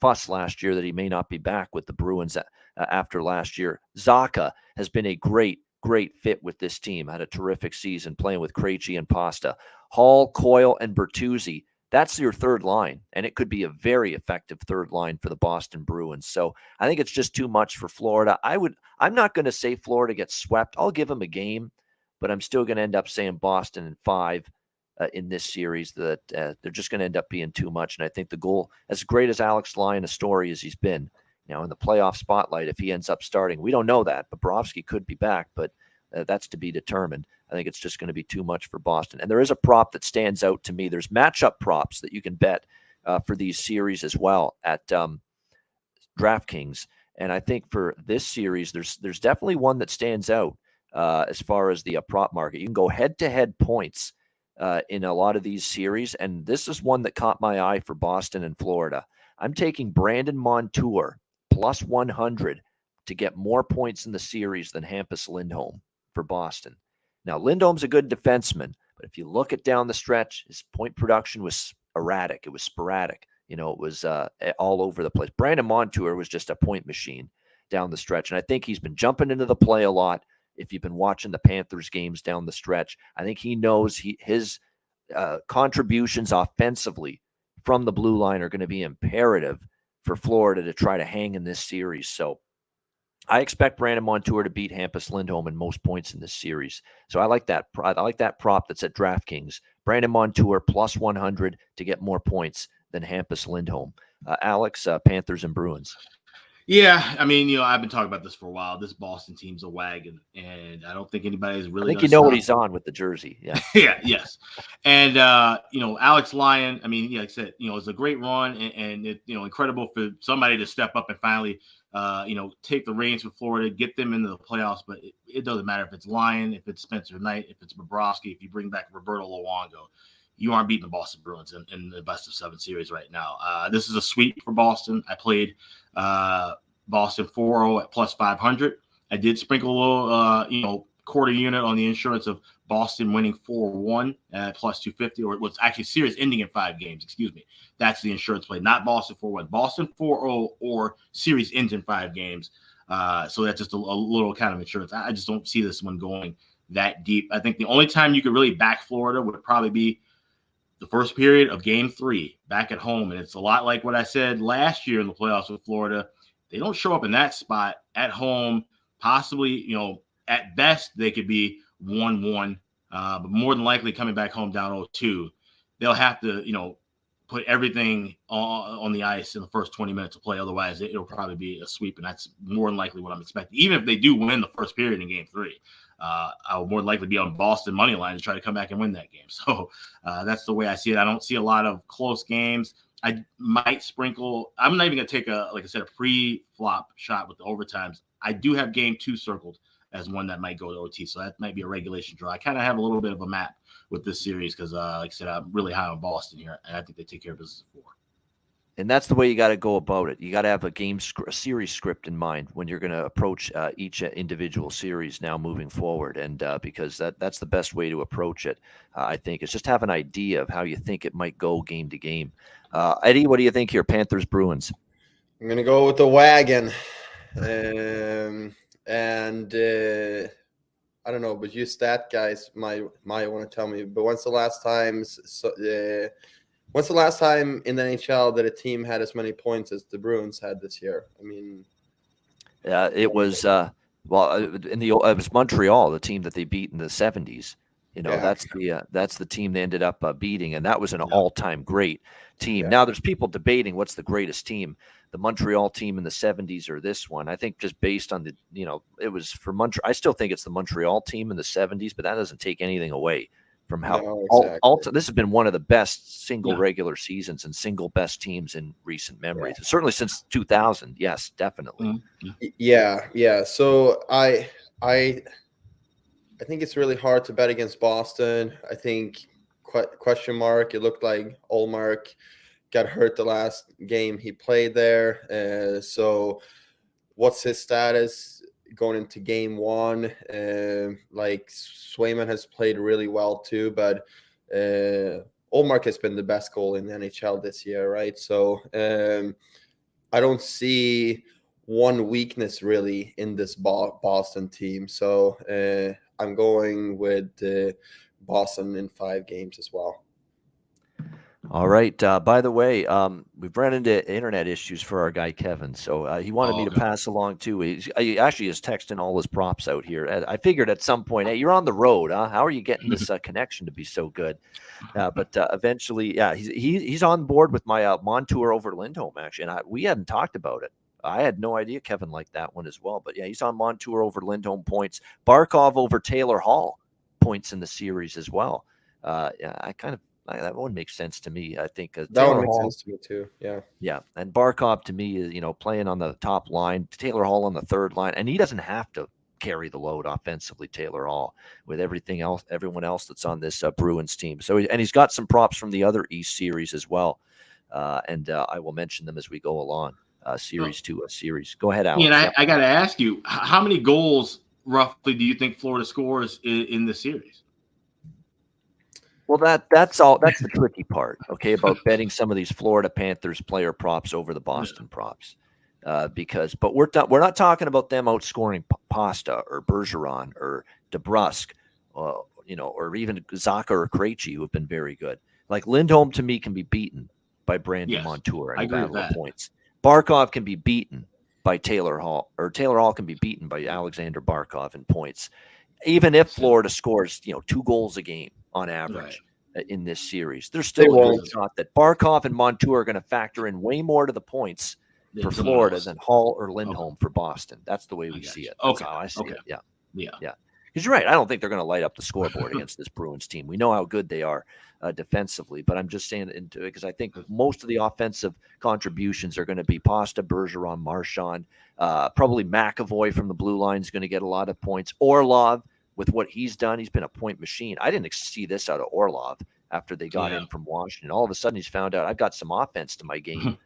fuss last year that he may not be back with the Bruins after last year. Zacha has been a great fit with this team. Had a terrific season playing with Krejci and Pasta. Hall, Coyle, and Bertuzzi. That's your third line, and it could be a very effective third line for the Boston Bruins. So I think it's just too much for Florida. I'm not going to say Florida gets swept. I'll give them a game, but I'm still going to end up saying Boston in 5. In this series, that they're just going to end up being too much. And I think the goal, as great as Alex Lyon a story as he's been, in the playoff spotlight, if he ends up starting, we don't know that. Bobrovsky could be back, but that's to be determined. I think it's just going to be too much for Boston. And there is a prop that stands out to me. There's matchup props that you can bet for these series as well at DraftKings. And I think for this series, there's definitely one that stands out as far as the prop market. You can go head-to-head points in a lot of these series, and this is one that caught my eye for Boston and Florida. I'm taking Brandon Montour plus 100 to get more points in the series than Hampus Lindholm for Boston. Now, Lindholm's a good defenseman, but if you look at down the stretch, his point production was erratic. It was sporadic. It was all over the place. Brandon Montour was just a point machine down the stretch, and I think he's been jumping into the play a lot. If you've been watching the Panthers games down the stretch, I think he knows his contributions offensively from the blue line are going to be imperative for Florida to try to hang in this series. So I expect Brandon Montour to beat Hampus Lindholm in most points in this series. So I like that. I like that prop that's at DraftKings. Brandon Montour plus 100 to get more points than Hampus Lindholm. Alex, Panthers and Bruins. Yeah, I mean, I've been talking about this for a while. This Boston team's a wagon, and I don't think anybody's really. I think you know what he's on with the jersey. Yeah. Yeah. Yes. And Alex Lyon. I mean, like I said, it's a great run, and it, incredible for somebody to step up and finally, take the reins for Florida, get them into the playoffs. But it doesn't matter if it's Lyon, if it's Spencer Knight, if it's Bobrovsky, if you bring back Roberto Luongo. You aren't beating the Boston Bruins in the best of 7 series right now. This is a sweep for Boston. I played Boston 4-0 at plus 500. I did sprinkle a little, quarter unit on the insurance of Boston winning 4-1 at plus 250, or it was actually series ending in 5 games. Excuse me. That's the insurance play, not Boston 4-1. Boston 4-0 or series ends in 5 games. So that's just a little kind of insurance. I just don't see this one going that deep. I think the only time you could really back Florida would probably be the first period of Game 3 back at home. And it's a lot like what I said last year in the playoffs with Florida. They don't show up in that spot at home. Possibly, at best, they could be 1-1, but more than likely coming back home down 0-2. They'll have to, put everything on the ice in the first 20 minutes of play. Otherwise, it'll probably be a sweep, and that's more than likely what I'm expecting. Even if they do win the first period in Game 3, I will more than likely be on Boston money line to try to come back and win that game. So that's the way I see it. I don't see a lot of close games. I might sprinkle. I'm not even going to take a pre-flop shot with the overtimes. I do have Game 2 circled as one that might go to OT. So that might be a regulation draw. I kind of have a little bit of a map with this series because, like I said, I'm really high on Boston here, and I think they take care of business at 4. And that's the way you got to go about it. You got to have a series script in mind when you're going to approach each individual series now moving forward. And because that's the best way to approach it, I think, is just have an idea of how you think it might go game to game. Eddie, what do you think here? Panthers, Bruins. I'm going to go with the wagon. I don't know, but you stat guys might want to tell me. But when's the last time in the NHL that a team had as many points as the Bruins had this year? I mean, it was it was Montreal, the team that they beat in the 70s. That's the team they ended up beating, and that was an all-time great team. Yeah. Now there's people debating what's the greatest team, the Montreal team in the 70s or this one. I think just based on it was for Montreal. I still think it's the Montreal team in the 70s, but that doesn't take anything away from how this has been one of the best single regular seasons and single best teams in recent memory. Yeah. Certainly since 2000. Yes, definitely. Mm-hmm. Yeah. So I think it's really hard to bet against Boston. I think question mark. It looked like Ullmark got hurt the last game he played there. So what's his status going into Game 1? Like Swayman has played really well too, but Ullmark has been the best goal in the NHL this year, right? So I don't see one weakness really in this Boston team. So I'm going with Boston in 5 games as well. All right. By the way, we've run into internet issues for our guy Kevin, so he wanted me to pass along too. He actually is texting all his props out here. I figured at some point, hey, you're on the road, huh? How are you getting this connection to be so good? But eventually, yeah, he's on board with my Montour over Lindholm actually, and we hadn't talked about it. I had no idea Kevin liked that one as well. But yeah, he's on Montour over Lindholm points. Barkov over Taylor Hall points in the series as well. Yeah, that one makes sense to me. I think that one makes sense to me too. Yeah. And Barkov to me is playing on the top line, Taylor Hall on the third line, and he doesn't have to carry the load offensively. Taylor Hall with everyone else that's on this Bruins team. So and he's got some props from the other East series as well, and I will mention them as we go along. Series to a series. Go ahead, Alex. And I got to ask you, how many goals roughly do you think Florida scores in the series? Well, that's the tricky part, okay, about betting some of these Florida Panthers player props over the Boston props, but we're not talking about them outscoring Pasta or Bergeron or DeBrusk, or even Zaka or Krejci, who have been very good. Like Lindholm to me can be beaten by Brandon Yes, Montour in I a agree with battle of that. points. Barkov can be beaten by Taylor Hall, or Taylor Hall can be beaten by Alexander Barkov in points, even if Florida scores 2 goals a game on average in this series. There's They still a good won't. shot that Barkov and Montour are going to factor in way more to the points for someone Florida else. than Hall or Lindholm for Boston. That's the way we got see you. it. That's Okay. how I see Okay. it. Yeah. Yeah. Because you're right. I don't think they're going to light up the scoreboard against this Bruins team. We know how good they are defensively, but I'm just saying into it because I think most of the offensive contributions are going to be Pasta, Bergeron, Marchand, probably McAvoy from the blue line is going to get a lot of points. Orlov, with what he's done, he's been a point machine. I didn't see this out of Orlov after they got him from Washington. All of a sudden, he's found out I've got some offense to my game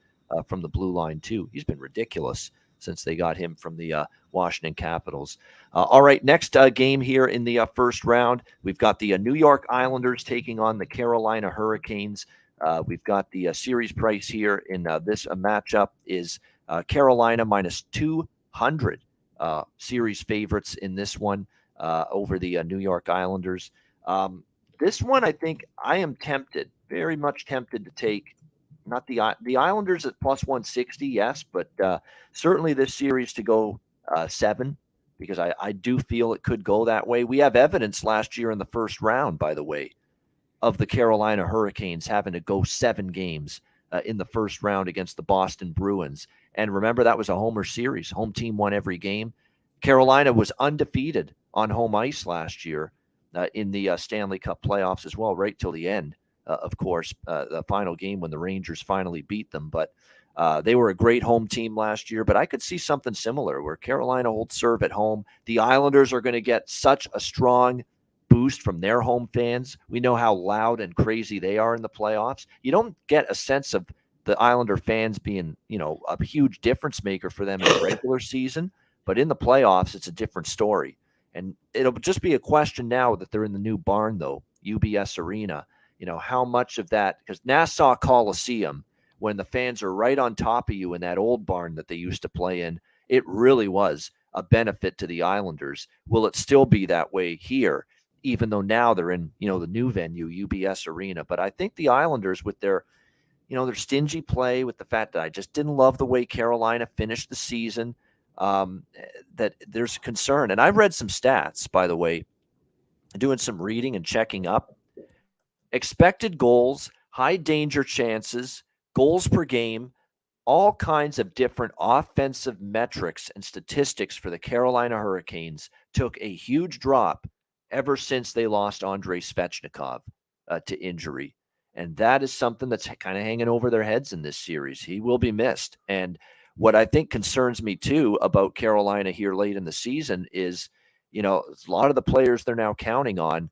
from the blue line too. He's been ridiculous since they got him from the Washington Capitals. All right, next game here in the first round, we've got the New York Islanders taking on the Carolina Hurricanes. We've got the series price here in this matchup is Carolina minus 200 series favorites in this one over the New York Islanders. This one, I think I am tempted, very much tempted to take not the Islanders at plus 160, yes, but certainly this series to go 7 because I do feel it could go that way. We have evidence last year in the first round, by the way, of the Carolina Hurricanes having to go 7 games in the first round against the Boston Bruins. And remember, that was a homer series. Home team won every game. Carolina was undefeated on home ice last year in the Stanley Cup playoffs as well, right till the end. Of course, the final game when the Rangers finally beat them. But they were a great home team last year. But I could see something similar where Carolina holds serve at home. The Islanders are going to get such a strong boost from their home fans. We know how loud and crazy they are in the playoffs. You don't get a sense of the Islander fans being, a huge difference maker for them in the regular season. But in the playoffs, it's a different story. And it'll just be a question now that they're in the new barn, though, UBS Arena. How much of that, because Nassau Coliseum, when the fans are right on top of you in that old barn that they used to play in, it really was a benefit to the Islanders. Will it still be that way here, even though now they're in, the new venue, UBS Arena? But I think the Islanders with their stingy play, with the fact that I just didn't love the way Carolina finished the season, that there's concern. And I read some stats, by the way, doing some reading and checking up. Expected goals, high danger chances, goals per game, all kinds of different offensive metrics and statistics for the Carolina Hurricanes took a huge drop ever since they lost Andrei Svechnikov to injury. And that is something that's kind of hanging over their heads in this series. He will be missed. And what I think concerns me too about Carolina here late in the season is, a lot of the players they're now counting on,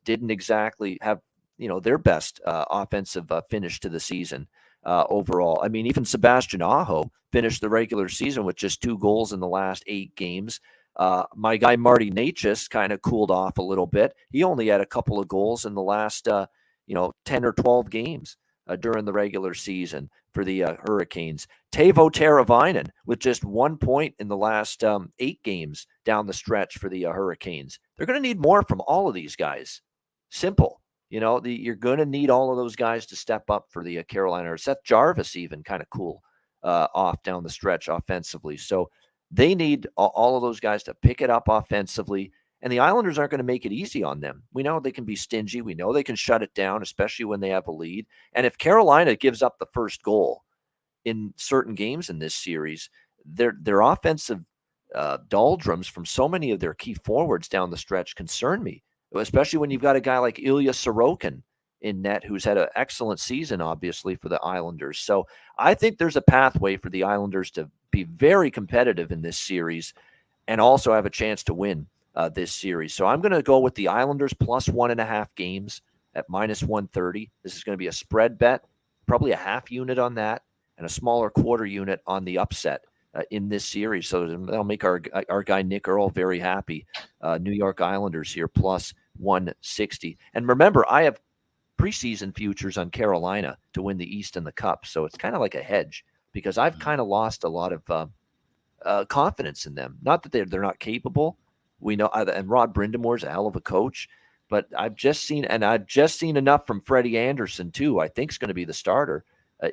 didn't exactly have, their best offensive finish to the season overall. I mean, even Sebastian Aho finished the regular season with just 2 goals in the last 8 games. My guy Marty Necas kind of cooled off a little bit. He only had a couple of goals in the last, 10 or 12 games during the regular season for the Hurricanes. Teuvo Teravainen with just 1 point in the last 8 games down the stretch for the Hurricanes. They're going to need more from all of these guys. Simple. You're going to need all of those guys to step up for the Carolina. Or Seth Jarvis even kind of cool off down the stretch offensively. So they need all of those guys to pick it up offensively. And the Islanders aren't going to make it easy on them. We know they can be stingy. We know they can shut it down, especially when they have a lead. And if Carolina gives up the first goal in certain games in this series, their offensive doldrums from so many of their key forwards down the stretch concern me, especially when you've got a guy like Ilya Sorokin in net, who's had an excellent season, obviously, for the Islanders. So I think there's a pathway for the Islanders to be very competitive in this series and also have a chance to win this series. So I'm going to go with the Islanders plus 1.5 games at minus 130. This is going to be a spread bet, probably a half unit on that and a smaller quarter unit on the upset in this series. So that'll make our guy Nick Earl very happy. New York Islanders here plus 160. And remember, I have preseason futures on Carolina to win the East and the Cup. So it's kind of like a hedge because I've kind of lost a lot of confidence in them. Not that they're not capable. We know, and Rod Brindamore's a hell of a coach, but I've just seen enough from Freddie Anderson too. I think is going to be the starter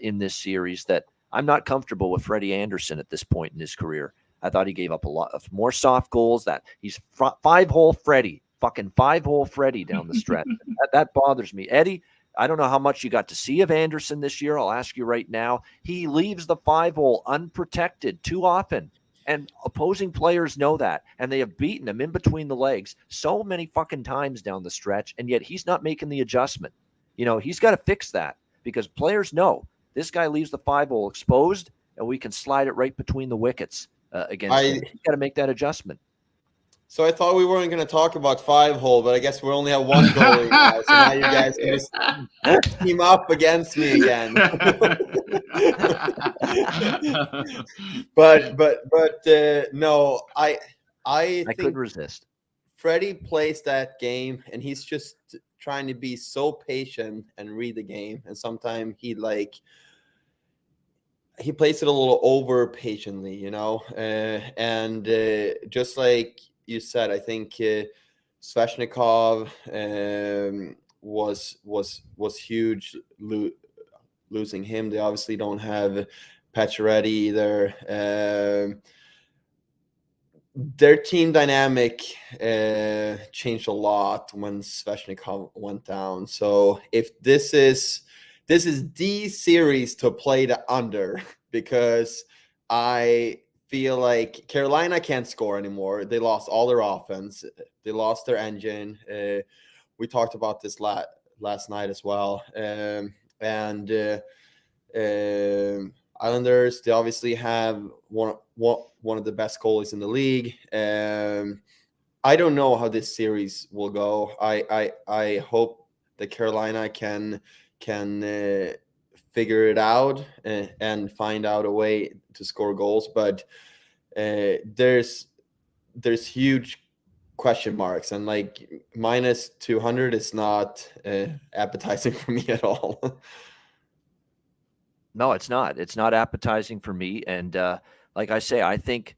in this series that I'm not comfortable with Freddie Anderson at this point in his career. I thought he gave up a lot of more soft goals. That he's five-hole Freddie, fucking five-hole Freddie down the stretch. that bothers me. Eddie, I don't know how much you got to see of Anderson this year. I'll ask you right now. He leaves the five-hole unprotected too often. And opposing players know that. And they have beaten him in between the legs so many fucking times down the stretch. And yet he's not making the adjustment. He's got to fix that because players know this guy leaves the five-hole exposed and we can slide it right between the wickets against him. He's got to make that adjustment. So I thought we weren't going to talk about five-hole, but I guess we only have one goalie now. So now you guys can just team up against me again. but no, I think couldn't resist. Freddie plays that game, and he's just trying to be so patient and read the game. And sometimes he plays it a little over patiently, and just like you said, I think Svechnikov was huge losing him. They obviously don't have Pacioretty either. Their team dynamic changed a lot when Svechnikov went down. So if this is the series to play the under, because I feel like Carolina can't score anymore. They lost all their offense. They lost their engine. We talked about this last night as well. Islanders, they obviously have one of the best goalies in the league. I don't know how this series will go. I hope that Carolina can figure it out and find out a way to score goals, but there's huge question marks, and like minus 200 is not appetizing for me at all. No, it's not. It's not appetizing for me. And like I say, I think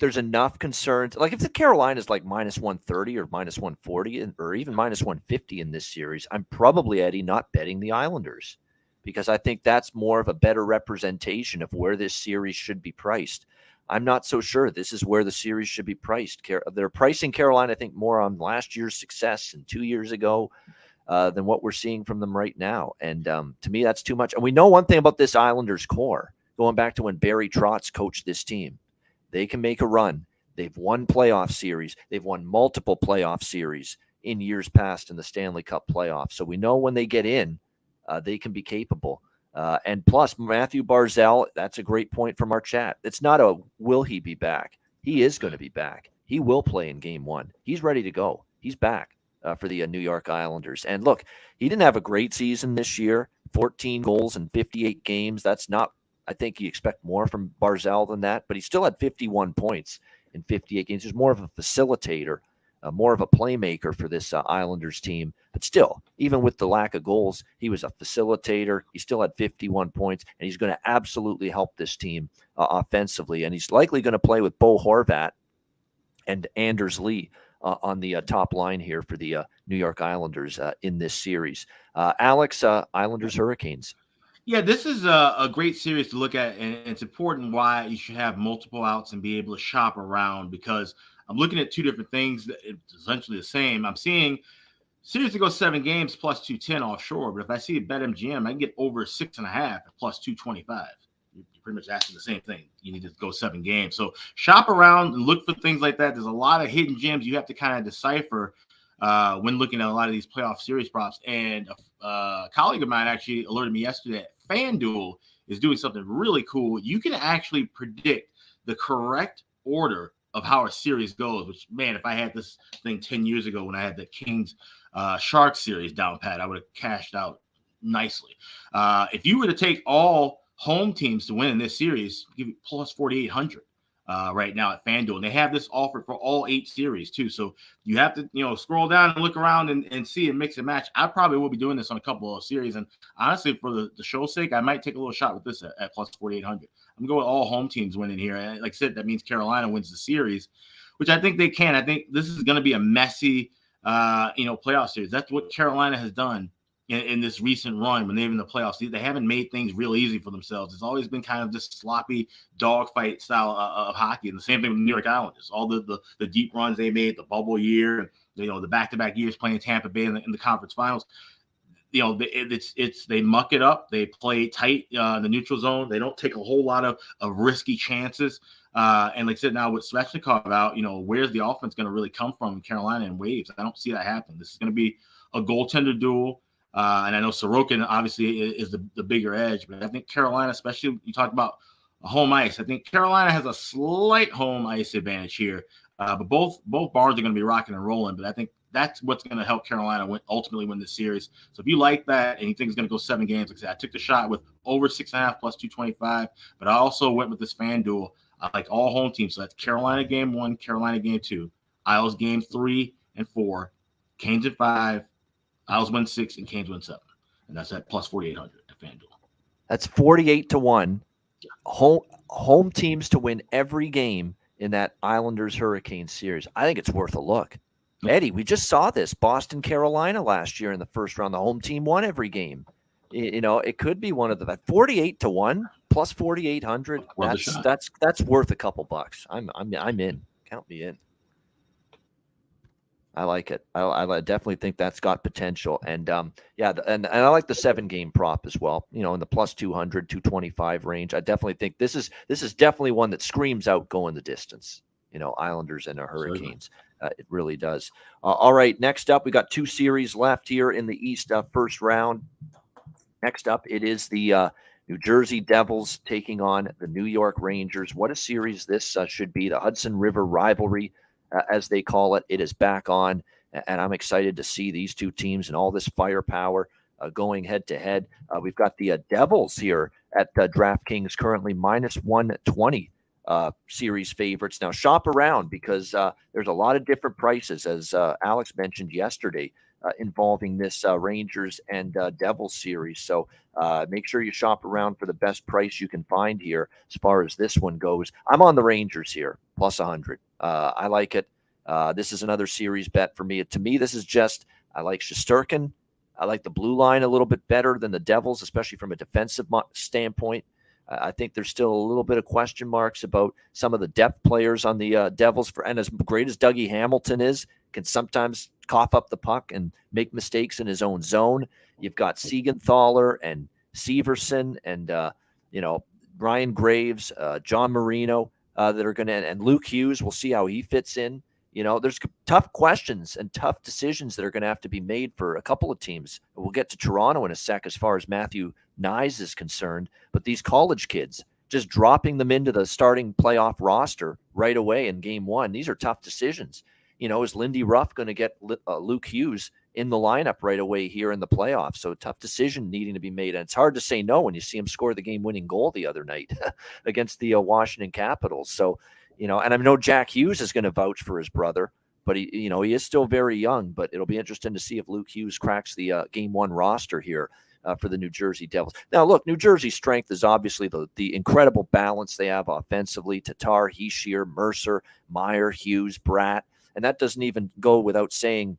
there's enough concerns. Like if the Carolina's like minus 130 or minus 140 or even minus 150 in this series, I'm probably, Eddie, not betting the Islanders because I think that's more of a better representation of where this series should be priced. I'm not so sure this is where the series should be priced. They're pricing Carolina, I think, more on last year's success and 2 years ago than what we're seeing from them right now. And to me, that's too much. And we know one thing about this Islanders core, going back to when Barry Trotz coached this team. They can make a run. They've won playoff series. They've won multiple playoff series in years past in the Stanley Cup playoffs. So we know when they get in, they can be capable. And plus, Matthew Barzal, that's a great point from our chat. It's not a will he be back. He is going to be back. He will play in game one. He's ready to go. He's back for the New York Islanders. And look, he didn't have a great season this year, 14 goals in 58 games. That's not, I think you expect more from Barzal than that, but he still had 51 points in 58 games. He's more of a facilitator, more of a playmaker for this Islanders team. But still, even with the lack of goals, he was a facilitator. He still had 51 points, and he's going to absolutely help this team offensively. And he's likely going to play with Bo Horvat and Anders Lee on the top line here for the New York Islanders in this series. Alex, Islanders Hurricanes. Yeah, this is a great series to look at, and it's important why you should have multiple outs and be able to shop around, because I'm looking at two different things that it's essentially the same. I'm seeing series to go 7 games plus 210 offshore, but if I see a BetMGM, I can get over 6.5 at plus 225. You're pretty much asking the same thing. You need to go 7 games. So shop around and look for things like that. There's a lot of hidden gems you have to kind of decipher when looking at a lot of these playoff series props. And a colleague of mine actually alerted me yesterday that FanDuel is doing something really cool. You can actually predict the correct order of how a series goes, which, man, if I had this thing 10 years ago when I had the Kings Sharks series down pat, I would have cashed out nicely. If you were to take all home teams to win in this series, give it plus 4,800 right now at FanDuel. And they have this offered for all 8 series too. So you have to, scroll down and look around and see and mix and match. I probably will be doing this on a couple of series. And honestly, for the show's sake, I might take a little shot with this at plus 4,800. I'm going to go with all home teams winning here. And like I said, that means Carolina wins the series, which I think they can. I think this is going to be a messy, playoff series. That's what Carolina has done in this recent run when they've in the playoffs. They haven't made things real easy for themselves. It's always been kind of this sloppy dogfight style of hockey. And the same thing with the New York Islanders. All the deep runs they made, the bubble year, the back-to-back years playing Tampa Bay in the conference finals. They muck it up. They play tight in the neutral zone. They don't take a whole lot of risky chances. And like I said, now with Svechnikov out, where's the offense going to really come from in Carolina and waves? I don't see that happening. This is going to be a goaltender duel. And I know Sorokin obviously is the bigger edge, but I think Carolina, especially you talked about home ice, I think Carolina has a slight home ice advantage here. But both barns are going to be rocking and rolling. But I think that's what's going to help Carolina ultimately win the series. So if you like that and you think it's going to go 7 games, like I said, I took the shot with over 6.5 plus 225, but I also went with this FanDuel. I like all home teams. So that's Carolina game 1, Carolina game 2, Isles game 3 and 4, Canes at 5, Isles win 6, and Canes win 7. And that's at plus 4,800 at FanDuel. That's 48-1. Home teams to win every game in that Islanders-Hurricanes series. I think it's worth a look. Eddie, we just saw this. Boston, Carolina last year in the first round. The home team won every game. It could be one of the 48-1 plus 4,800. That's worth a couple bucks. I'm in. Count me in. I like it. I definitely think that's got potential. And and I like the 7-game prop as well. In the plus 200, 225 range. I definitely think this is definitely one that screams out going the distance. Islanders and the Hurricanes. It really does. All right, next up, we got 2 series left here in the East first round. Next up, it is the New Jersey Devils taking on the New York Rangers. What a series this should be. The Hudson River rivalry, as they call it. It is back on, and I'm excited to see these two teams and all this firepower going head-to-head. We've got the Devils here at DraftKings currently minus 120. Series favorites. Now shop around because there's a lot of different prices, as Alex mentioned yesterday, involving this Rangers and Devils series. So make sure you shop around for the best price you can find here as far as this one goes. I'm on the Rangers here, plus 100. I like it. This is another series bet for me. To me, this is just, I like Shesterkin. I like the blue line a little bit better than the Devils, especially from a defensive standpoint. I think there's still a little bit of question marks about some of the depth players on the Devils. And as great as Dougie Hamilton is, can sometimes cough up the puck and make mistakes in his own zone. You've got Siegenthaler and Severson and, Ryan Graves, John Marino that are going to, and Luke Hughes. We'll see how he fits in. There's tough questions and tough decisions that are going to have to be made for a couple of teams. We'll get to Toronto in a sec as far as Matthew Nyes is concerned. But these college kids, just dropping them into the starting playoff roster right away in game 1, these are tough decisions. Is Lindy Ruff going to get Luke Hughes in the lineup right away here in the playoffs? So tough decision needing to be made. And it's hard to say no when you see him score the game-winning goal the other night against the Washington Capitals. So, and I know Jack Hughes is going to vouch for his brother, but he is still very young. But it'll be interesting to see if Luke Hughes cracks the game 1 roster here for the New Jersey Devils. Now, look, New Jersey's strength is obviously the incredible balance they have offensively. Tatar, Hischier, Mercer, Meyer, Hughes, Bratt, and that doesn't even go without saying,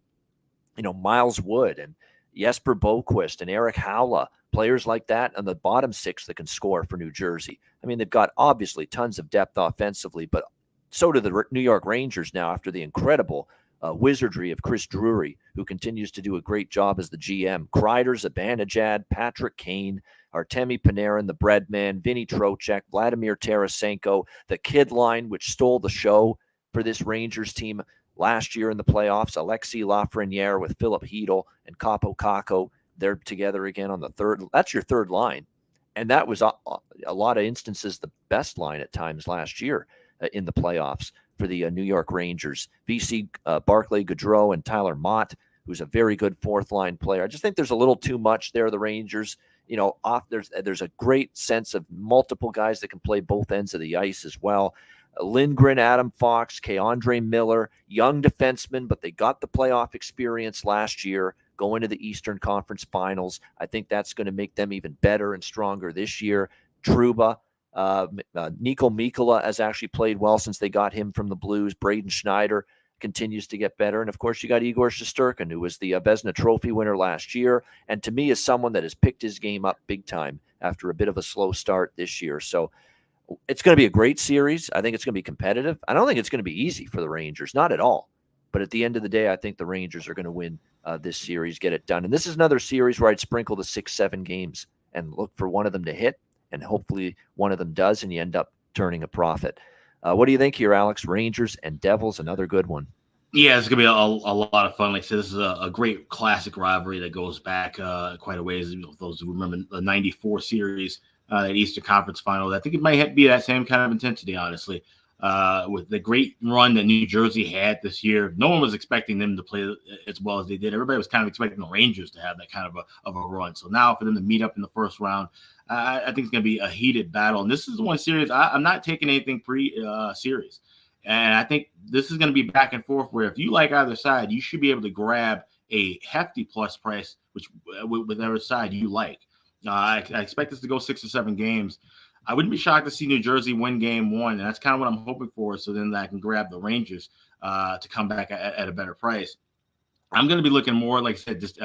Miles Wood and Jesper Boquist and Eric Haula, players like that on the bottom 6 that can score for New Jersey. I mean, they've got obviously tons of depth offensively, but so do the New York Rangers now after the incredible wizardry of Chris Drury, who continues to do a great job as the GM. Kreider, Zibanejad, Patrick Kane, Artemi Panarin, the Breadman, Vinny Trocheck, Vladimir Tarasenko, the kid line, which stole the show for this Rangers team last year in the playoffs. Alexis Lafreniere with Philip Hedl and Capo Caco. They're together again on the third. That's your third line. And that was a lot of instances the best line at times last year in the playoffs for the New York Rangers. VC Barclay Goodrow and Tyler Mott, who's a very good fourth-line player. I just think there's a little too much there, the Rangers. There's a great sense of multiple guys that can play both ends of the ice as well. Lindgren, Adam Fox, Keandre Miller, young defensemen, but they got the playoff experience last year going to the Eastern Conference Finals. I think that's going to make them even better and stronger this year. Trouba, Nico Mikkola has actually played well since they got him from the Blues. Braden Schneider continues to get better. And of course, you got Igor Shesterkin, who was the Vezina Trophy winner last year, and to me is someone that has picked his game up big time after a bit of a slow start this year. So it's going to be a great series. I think it's going to be competitive. I don't think it's going to be easy for the Rangers, not at all. But at the end of the day, I think the Rangers are going to win this series, get it done. And this is another series where I'd sprinkle the 6-7 games and look for one of them to hit, and hopefully one of them does, and you end up turning a profit. What do you think here, Alex? Rangers and Devils, another good one. Yeah, it's going to be a lot of fun. Like I said, this is a great classic rivalry that goes back quite a ways. Those who remember the 94 series, that Eastern Conference Final. I think it might be that same kind of intensity, honestly. With the great run that New Jersey had this year, no one was expecting them to play as well as they did. Everybody was kind of expecting the Rangers to have that kind of a run. So now for them to meet up in the first round, I think it's going to be a heated battle. And this is one series I'm not taking anything pre-series. And I think this is going to be back and forth where if you like either side, you should be able to grab a hefty plus price, which whichever side you like. I expect this to go 6 or 7 games. I wouldn't be shocked to see New Jersey win game 1, and that's kind of what I'm hoping for. So then I can grab the Rangers to come back at a better price. I'm going to be looking more, like I said, just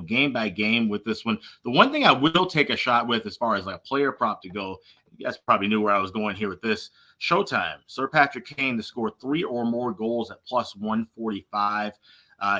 game by game with this one. The one thing I will take a shot with, as far as like a player prop to go, you guys probably knew where I was going here with this. Showtime, Sir Patrick Kane to score 3 or more goals at plus 145.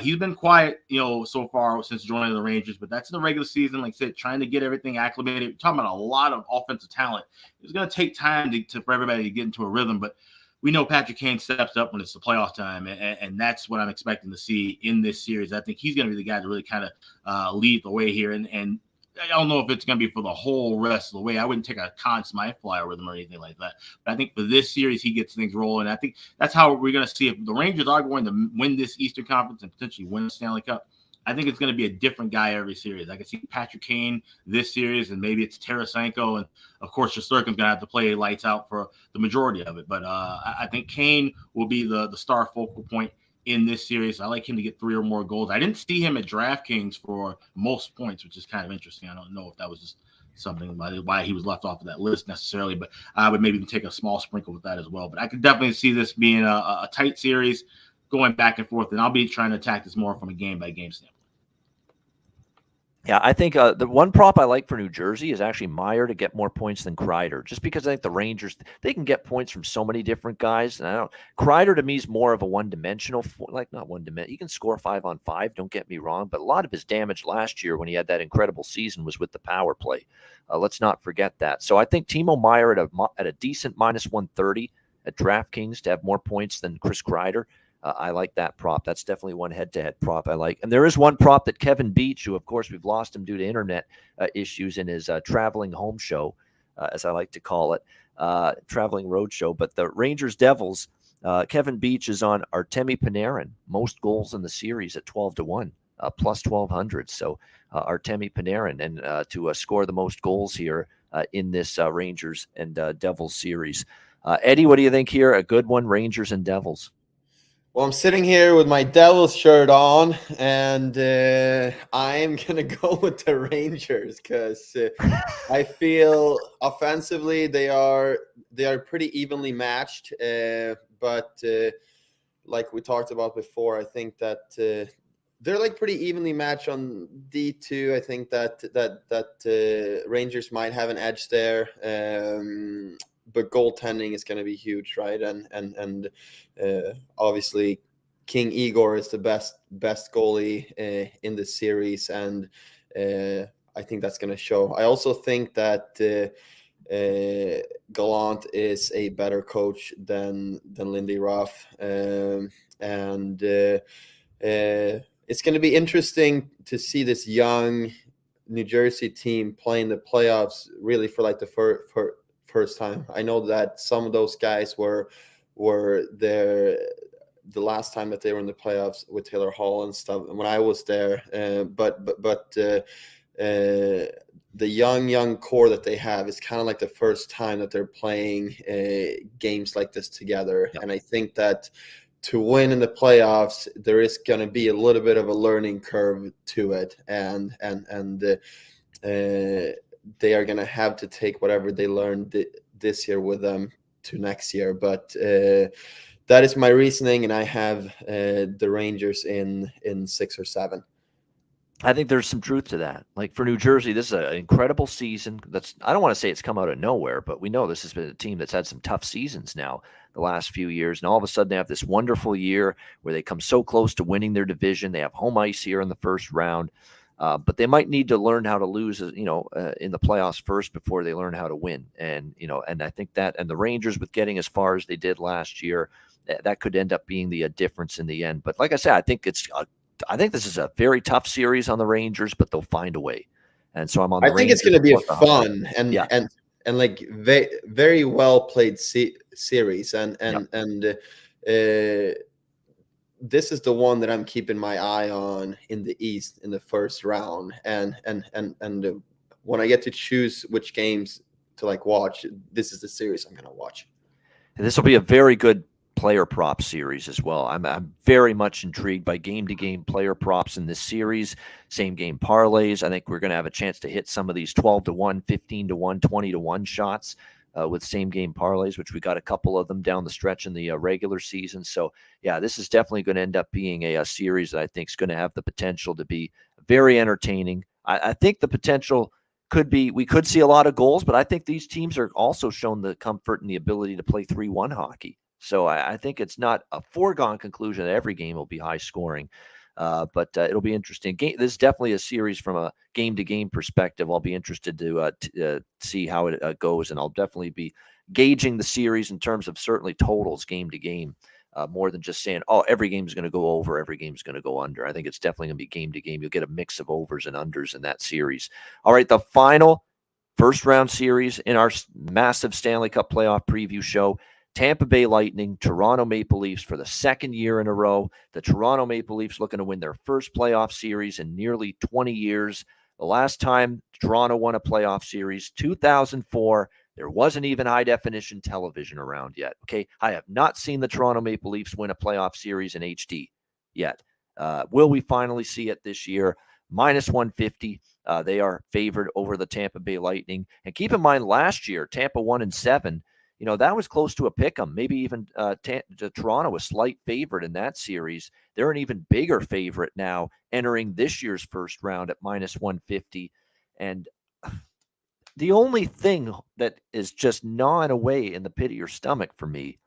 He's been quiet, so far since joining the Rangers, but that's in the regular season. Like I said, trying to get everything acclimated. We're talking about a lot of offensive talent. It's going to take time for everybody to get into a rhythm, but we know Patrick Kane steps up when it's the playoff time, and that's what I'm expecting to see in this series. I think he's going to be the guy to really kind of lead the way here, and I don't know if it's going to be for the whole rest of the way. I wouldn't take a Conn Smythe flyer with him or anything like that. But I think for this series, he gets things rolling. I think that's how we're going to see if the Rangers are going to win this Eastern Conference and potentially win the Stanley Cup. I think it's going to be a different guy every series. I can see Patrick Kane this series, and maybe it's Tarasenko. And, of course, Shesterkin's going to have to play lights out for the majority of it. But I think Kane will be the star focal point in this series. I like him to get 3 or more goals. I didn't see him at DraftKings for most points, which is kind of interesting. I don't know if that was just something why he was left off of that list necessarily, but I would maybe take a small sprinkle with that as well. But I could definitely see this being a tight series going back and forth, and I'll be trying to attack this more from a game-by-game standpoint. Yeah, I think the one prop I like for New Jersey is actually Meyer to get more points than Kreider, just because I think the Rangers, they can get points from so many different guys. And Kreider to me is more of a one-dimensional, not one-dimensional. He can score 5-on-5, don't get me wrong, but a lot of his damage last year when he had that incredible season was with the power play. Let's not forget that. So I think Timo Meyer at a decent minus 130 at DraftKings to have more points than Chris Kreider. I like that prop. That's definitely one head-to-head prop I like. And there is one prop that Kevin Beach, who, of course, we've lost him due to internet issues in his traveling home show, as I like to call it, traveling road show. But the Rangers-Devils, Kevin Beach is on Artemi Panarin, most goals in the series at 12-1, plus 1,200. So Artemi Panarin, and to score the most goals here in this Rangers and Devils series. Eddie, what do you think here? A good one, Rangers and Devils. Well, I'm sitting here with my Devils shirt on, and I'm going to go with the Rangers because I feel offensively they are pretty evenly matched. But like we talked about before, I think that they're like pretty evenly matched on D2. I think that Rangers might have an edge there. But goaltending is going to be huge, right? And obviously, King Igor is the best goalie in the series, and I think that's going to show. I also think that Gallant is a better coach than Lindy Ruff, and it's going to be interesting to see this young New Jersey team playing the playoffs really for like the first time. I know that some of those guys were there the last time that they were in the playoffs with Taylor Hall and stuff when I was there. But the young core that they have is kind of like the first time that they're playing games like this together. Yep. And I think that to win in the playoffs, there is going to be a little bit of a learning curve to it, and they are going to have to take whatever they learned this year with them to next year. But that is my reasoning, and I have the Rangers in 6 or 7. I think there's some truth to that. Like for New Jersey, this is an incredible season. I don't want to say it's come out of nowhere, but we know this has been a team that's had some tough seasons now the last few years. And all of a sudden they have this wonderful year where they come so close to winning their division. They have home ice here in the first round, but they might need to learn how to lose, in the playoffs first before they learn how to win. And, and I think that, and the Rangers with getting as far as they did last year, that could end up being the difference in the end. But like I said, I think this is a very tough series on the Rangers, but they'll find a way. And so I'm on the Rangers. I think it's going to be a fun and like very, very well played series. And this is the one that I'm keeping my eye on in the East in the first round. And when I get to choose which games to like watch, this is the series I'm going to watch. And this will be a very good player prop series as well. I'm very much intrigued by game-to-game player props in this series. Same game parlays. I think we're going to have a chance to hit some of these 12-1, 15-1, 20-1 shots with same game parlays, which we got a couple of them down the stretch in the regular season. So yeah, this is definitely going to end up being a series that I think is going to have the potential to be very entertaining. I think the potential could be, we could see a lot of goals, but I think these teams are also shown the comfort and the ability to play 3-1 hockey. So I think it's not a foregone conclusion that every game will be high scoring, but it'll be interesting. This is definitely a series from a game-to-game perspective. I'll be interested to see how it goes, and I'll definitely be gauging the series in terms of certainly totals game-to-game, more than just saying, oh, every game is going to go over, every game is going to go under. I think it's definitely going to be game-to-game. You'll get a mix of overs and unders in that series. All right, the final first-round series in our massive Stanley Cup playoff preview show, Tampa Bay Lightning, Toronto Maple Leafs for the second year in a row. The Toronto Maple Leafs looking to win their first playoff series in nearly 20 years. The last time Toronto won a playoff series, 2004, there wasn't even high-definition television around yet. Okay, I have not seen the Toronto Maple Leafs win a playoff series in HD yet. Will we finally see it this year? -150. They are favored over the Tampa Bay Lightning. And keep in mind, last year, Tampa 1-7. That was close to a pick 'em. Maybe even Toronto a slight favorite in that series. They're an even bigger favorite now entering this year's first round at -150. And the only thing that is just gnawing away in the pit of your stomach for me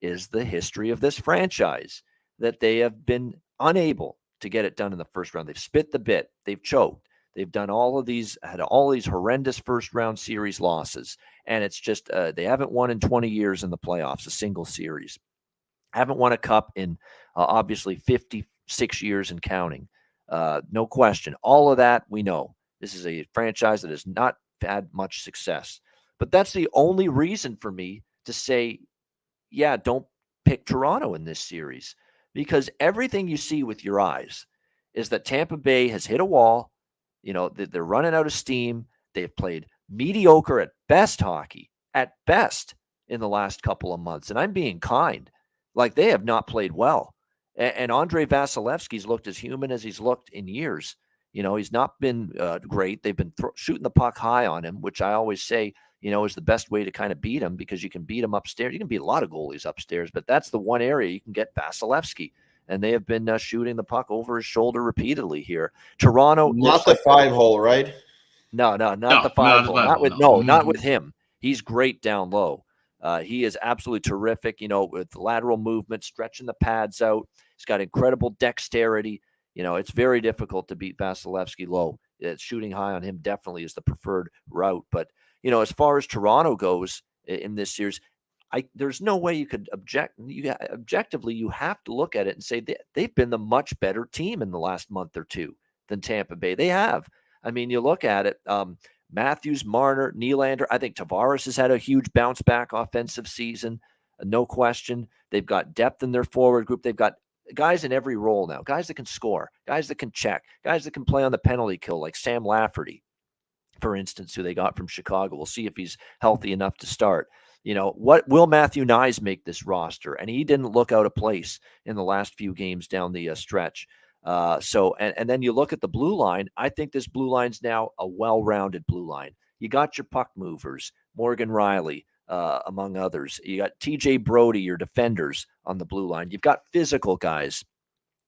is the history of this franchise, that they have been unable to get it done in the first round. They've spit the bit. They've choked. They've done had all these horrendous first round series losses. And it's just, they haven't won in 20 years in the playoffs, a single series. Haven't won a cup in obviously 56 years and counting. No question. All of that we know. This is a franchise that has not had much success. But that's the only reason for me to say, yeah, don't pick Toronto in this series. Because everything you see with your eyes is that Tampa Bay has hit a wall. They're running out of steam. They've played mediocre at best hockey, at best, in the last couple of months. And I'm being kind. Like, they have not played well. And Andrei Vasilevsky's looked as human as he's looked in years. He's not been great. They've been shooting the puck high on him, which I always say, is the best way to kind of beat him, because you can beat him upstairs. You can beat a lot of goalies upstairs, but that's the one area you can get Vasilevsky. And they have been shooting the puck over his shoulder repeatedly here. Toronto, not the 5-hole, right? No, not the 5-hole. Not with him. He's great down low. He is absolutely terrific. With lateral movement, stretching the pads out. He's got incredible dexterity. It's very difficult to beat Vasilevsky low. Shooting high on him definitely is the preferred route. But as far as Toronto goes in this series, there's no way you could objectively, you have to look at it and say they've been the much better team in the last month or two than Tampa Bay. They have. I mean, you look at it, Matthews, Marner, Nylander. I think Tavares has had a huge bounce back offensive season. No question. They've got depth in their forward group. They've got guys in every role now, guys that can score, guys that can check, guys that can play on the penalty kill, like Sam Lafferty, for instance, who they got from Chicago. We'll see if he's healthy enough to start. What will Matthew Nyes make this roster? And he didn't look out of place in the last few games down the stretch. And then you look at the blue line. I think this blue line's now a well-rounded blue line. You got your puck movers, Morgan Riley, among others. You got TJ Brody, your defenders on the blue line. You've got physical guys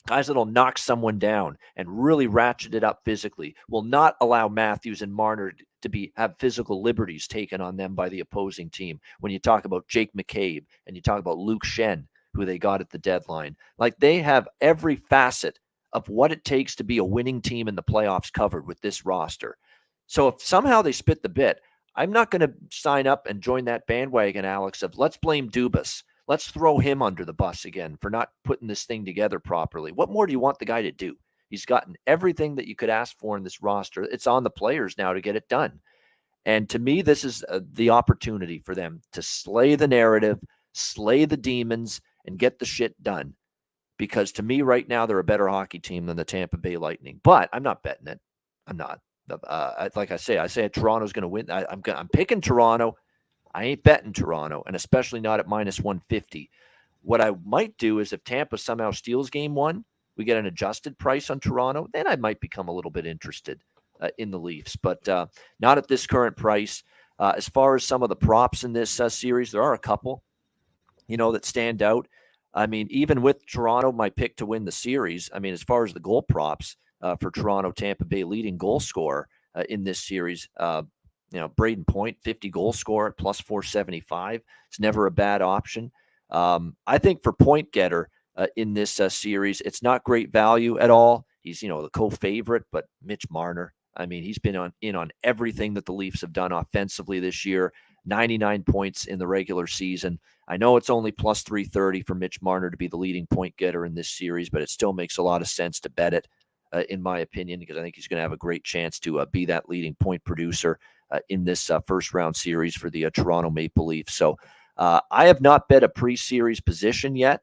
that'll knock someone down and really ratchet it up physically, will not allow Matthews and Marner to have physical liberties taken on them by the opposing team. When you talk about Jake McCabe and you talk about Luke Shen, who they got at the deadline, like they have every facet of what it takes to be a winning team in the playoffs covered with this roster. So if somehow they spit the bit, I'm not going to sign up and join that bandwagon, Alex, of let's blame Dubas. Let's throw him under the bus again for not putting this thing together properly. What more do you want the guy to do? He's gotten everything that you could ask for in this roster. It's on the players now to get it done. And to me, this is the opportunity for them to slay the narrative, slay the demons, and get the shit done. Because to me right now, they're a better hockey team than the Tampa Bay Lightning. But I'm not betting it. I'm not. Like I say Toronto's going to win. I'm picking Toronto. I ain't betting Toronto, and especially not at minus 150. What I might do is if Tampa somehow steals game one, we get an adjusted price on Toronto, then I might become a little bit interested in the Leafs, but not at this current price. As far as some of the props in this series, there are a couple, that stand out. I mean, even with Toronto, my pick to win the series, I mean, as far as the goal props for Toronto, Tampa Bay leading goal scorer in this series, Braden Point, 50 goal scorer at plus 475. It's never a bad option. I think for point getter in this series, it's not great value at all. He's, the co-favorite, but Mitch Marner, I mean, he's been in on everything that the Leafs have done offensively this year. 99 points in the regular season. I know it's only plus 330 for Mitch Marner to be the leading point getter in this series, but it still makes a lot of sense to bet it, in my opinion, because I think he's going to have a great chance to be that leading point producer in this first round series for the Toronto Maple Leafs. So I have not bet a pre-series position yet,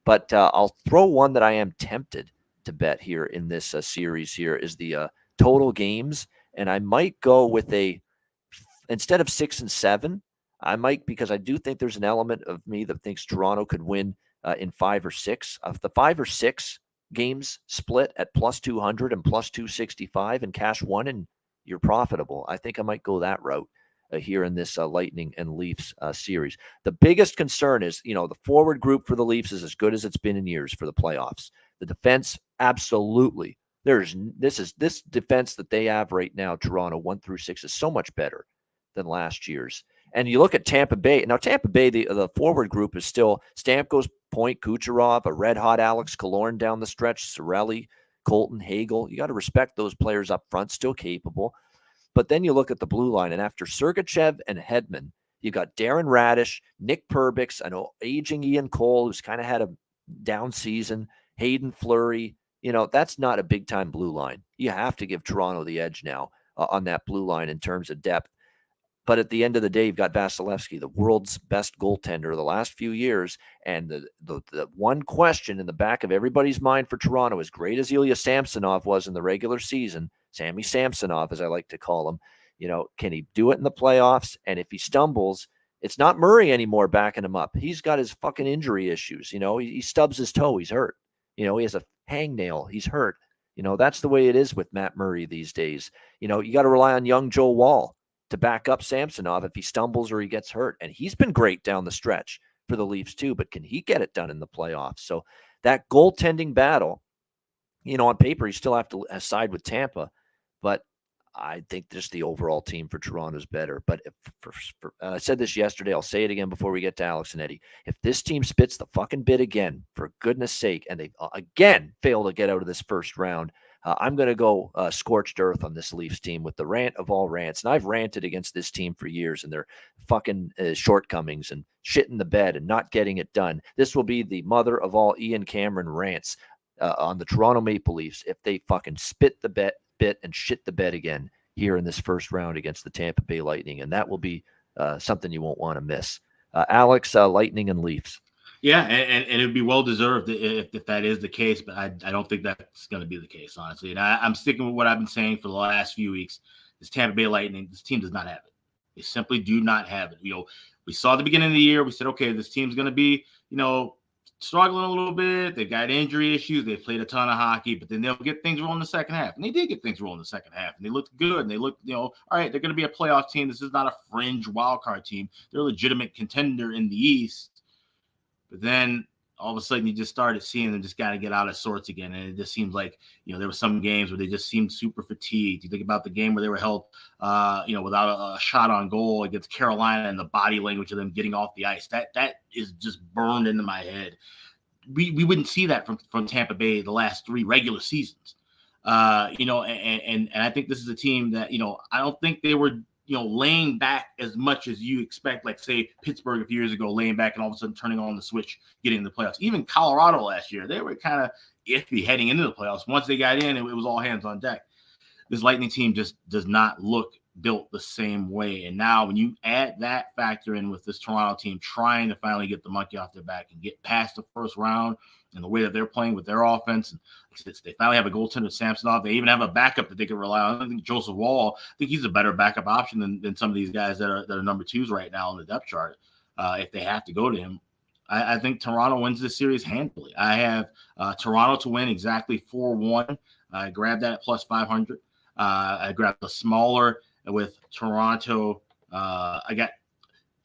but I'll throw one that I am tempted to bet here in this series here is the total games. And I might go with instead of 6 and 7, I might, because I do think there's an element of me that thinks Toronto could win in 5 or 6. Of the 5 or 6 games split at plus 200 and plus 265 and cash one, and you're profitable. I think I might go that route here in this Lightning and Leafs series. The biggest concern is, the forward group for the Leafs is as good as it's been in years for the playoffs. The defense, absolutely. This defense that they have right now, Toronto 1 through 6, is so much better than last year's. And you look at Tampa Bay. Now, Tampa Bay, the forward group is still Stamkos, Point, Kucherov, a red-hot Alex Killorn down the stretch, Cirelli, Colton, Hagel. You got to respect those players up front, still capable. But then you look at the blue line, and after Sergachev and Hedman, you got Darren Radish, Nick Perbix, an aging Ian Cole, who's kind of had a down season, Hayden Fleury. That's not a big-time blue line. You have to give Toronto the edge now on that blue line in terms of depth. But at the end of the day, you've got Vasilevsky, the world's best goaltender the last few years. And the one question in the back of everybody's mind for Toronto, as great as Ilya Samsonov was in the regular season, Sammy Samsonov, as I like to call him, can he do it in the playoffs? And if he stumbles, it's not Murray anymore backing him up. He's got his fucking injury issues. He stubs his toe. He's hurt. He has a hangnail. He's hurt. That's the way it is with Matt Murray these days. You got to rely on young Joe Wall to back up Samsonov if he stumbles or he gets hurt. And he's been great down the stretch for the Leafs too, but can he get it done in the playoffs? So that goaltending battle, on paper, you still have to side with Tampa, but I think just the overall team for Toronto is better. But I said this yesterday, I'll say it again before we get to Alex and Eddie. If this team spits the fucking bit again, for goodness sake, and they again fail to get out of this first round, I'm going to go scorched earth on this Leafs team with the rant of all rants. And I've ranted against this team for years and their fucking shortcomings and shit in the bed and not getting it done. This will be the mother of all Ian Cameron rants on the Toronto Maple Leafs if they fucking spit the bit and shit the bed again here in this first round against the Tampa Bay Lightning. And that will be something you won't want to miss. Alex, Lightning and Leafs. Yeah, and it would be well deserved if that is the case, but I don't think that's going to be the case, honestly. And I'm sticking with what I've been saying for the last few weeks. This Tampa Bay Lightning, this team does not have it. They simply do not have it. We saw at the beginning of the year, we said, okay, this team's going to be, struggling a little bit. They've got injury issues. They've played a ton of hockey, but then they'll get things rolling in the second half. And they did get things rolling in the second half. And they looked good. And they looked, all right, they're going to be a playoff team. This is not a fringe wildcard team. They're a legitimate contender in the East. But then all of a sudden you just started seeing them just got to get out of sorts again. And it just seems like, there were some games where they just seemed super fatigued. You think about the game where they were held, without a shot on goal against Carolina, and the body language of them getting off the ice. That is just burned into my head. We wouldn't see that from Tampa Bay the last 3 regular seasons. And I think this is a team that, I don't think they were, laying back as much as you expect, like say Pittsburgh a few years ago, laying back and all of a sudden turning on the switch, getting in the playoffs. Even Colorado last year, they were kind of iffy heading into the playoffs. Once they got in, it was all hands on deck. This Lightning team just does not look built the same way. And now when you add that factor in with this Toronto team trying to finally get the monkey off their back and get past the first round, and the way that they're playing with their offense, and they finally have a goaltender, Samsonov. They even have a backup that they can rely on. I think Joseph Wall, I think he's a better backup option than some of these guys that are number 2s right now on the depth chart. If they have to go to him, I think Toronto wins this series handily. I have Toronto to win exactly 4-1. I grabbed that at plus 500. I grabbed the smaller with Toronto. I got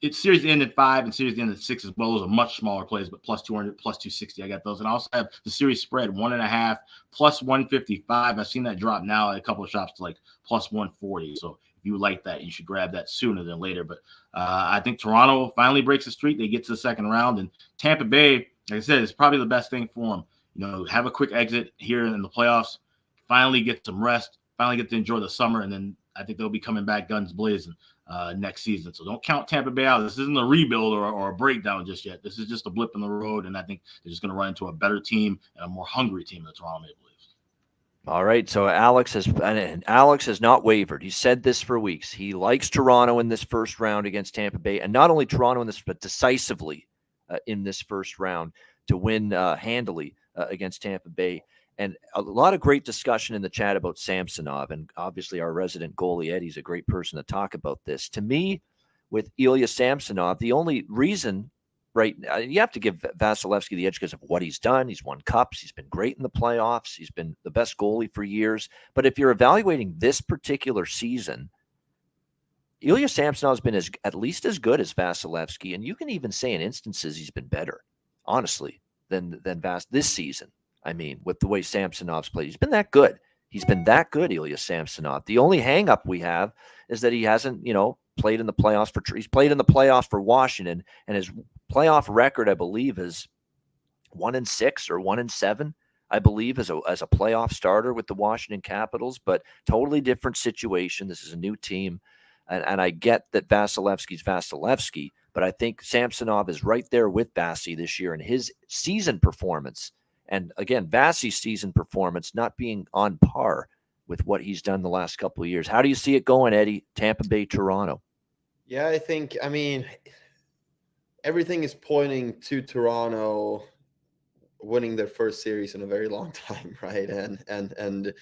it's series end at 5 and series end at 6 as well. Those are much smaller plays, but plus 200, plus 260. I got those. And I also have the series spread 1.5 plus 155. I've seen that drop now at a couple of shops to like plus 140. So if you like that, you should grab that sooner than later. But I think Toronto finally breaks the streak. They get to the second round, and Tampa Bay, like I said, is probably the best thing for them. Have a quick exit here in the playoffs, finally get some rest, finally get to enjoy the summer, and then I think they'll be coming back guns blazing next season. So don't count Tampa Bay out. This isn't a rebuild or a breakdown just yet. This is just a blip in the road, and I think they're just going to run into a better team and a more hungry team than the Toronto Maple Leafs. All right, so Alex has not wavered. He said this for weeks. He likes Toronto in this first round against Tampa Bay, and not only Toronto in this, but decisively in this first round to win handily against Tampa Bay. And a lot of great discussion in the chat about Samsonov, and obviously our resident goalie, Eddie's a great person to talk about this. To me, with Ilya Samsonov, the only reason, right, you have to give Vasilevsky the edge because of what he's done. He's won cups. He's been great in the playoffs. He's been the best goalie for years. But if you're evaluating this particular season, Ilya Samsonov's been at least as good as Vasilevsky, and you can even say in instances he's been better, honestly, than this season. I mean, with the way Samsonov's played, he's been that good. He's been that good, Ilya Samsonov. The only hang-up we have is that he hasn't, played in the playoffs he's played in the playoffs for Washington, and his playoff record, I believe, is 1-6 or 1-7, I believe, as a playoff starter with the Washington Capitals, but totally different situation. This is a new team, and I get that Vasilevsky's Vasilevsky, but I think Samsonov is right there with Vasi this year in his season performance. And again, Vasi's season performance not being on par with what he's done the last couple of years. How do you see it going, Eddie? Tampa Bay, Toronto. Yeah, I mean, everything is pointing to Toronto winning their first series in a very long time, right? And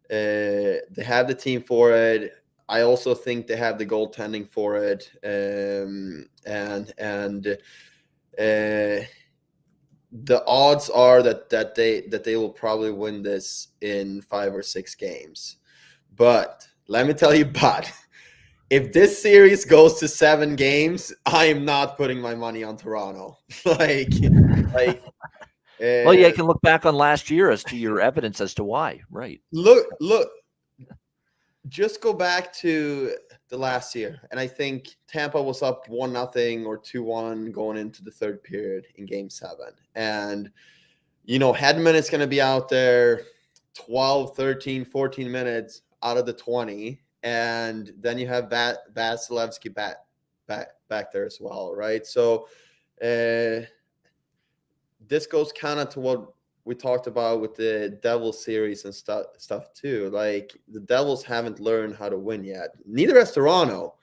they have the team for it. I also think they have the goaltending for it. The odds are that they will probably win this in 5 or 6 games. But let me tell you, if this series goes to 7 games, I am not putting my money on Toronto. Well, yeah, you can look back on last year as to your evidence as to why, right? Look, just go back to the last year, and I think Tampa was up 1-0 or 2-1 going into the third period in Game 7. And, Hedman is going to be out there 12, 13, 14 minutes out of the 20. And then you have Vasilevsky back there as well, right? So this goes kind of to what we talked about with the Devils series and stuff too. Like, the Devils haven't learned how to win yet. Neither has Toronto.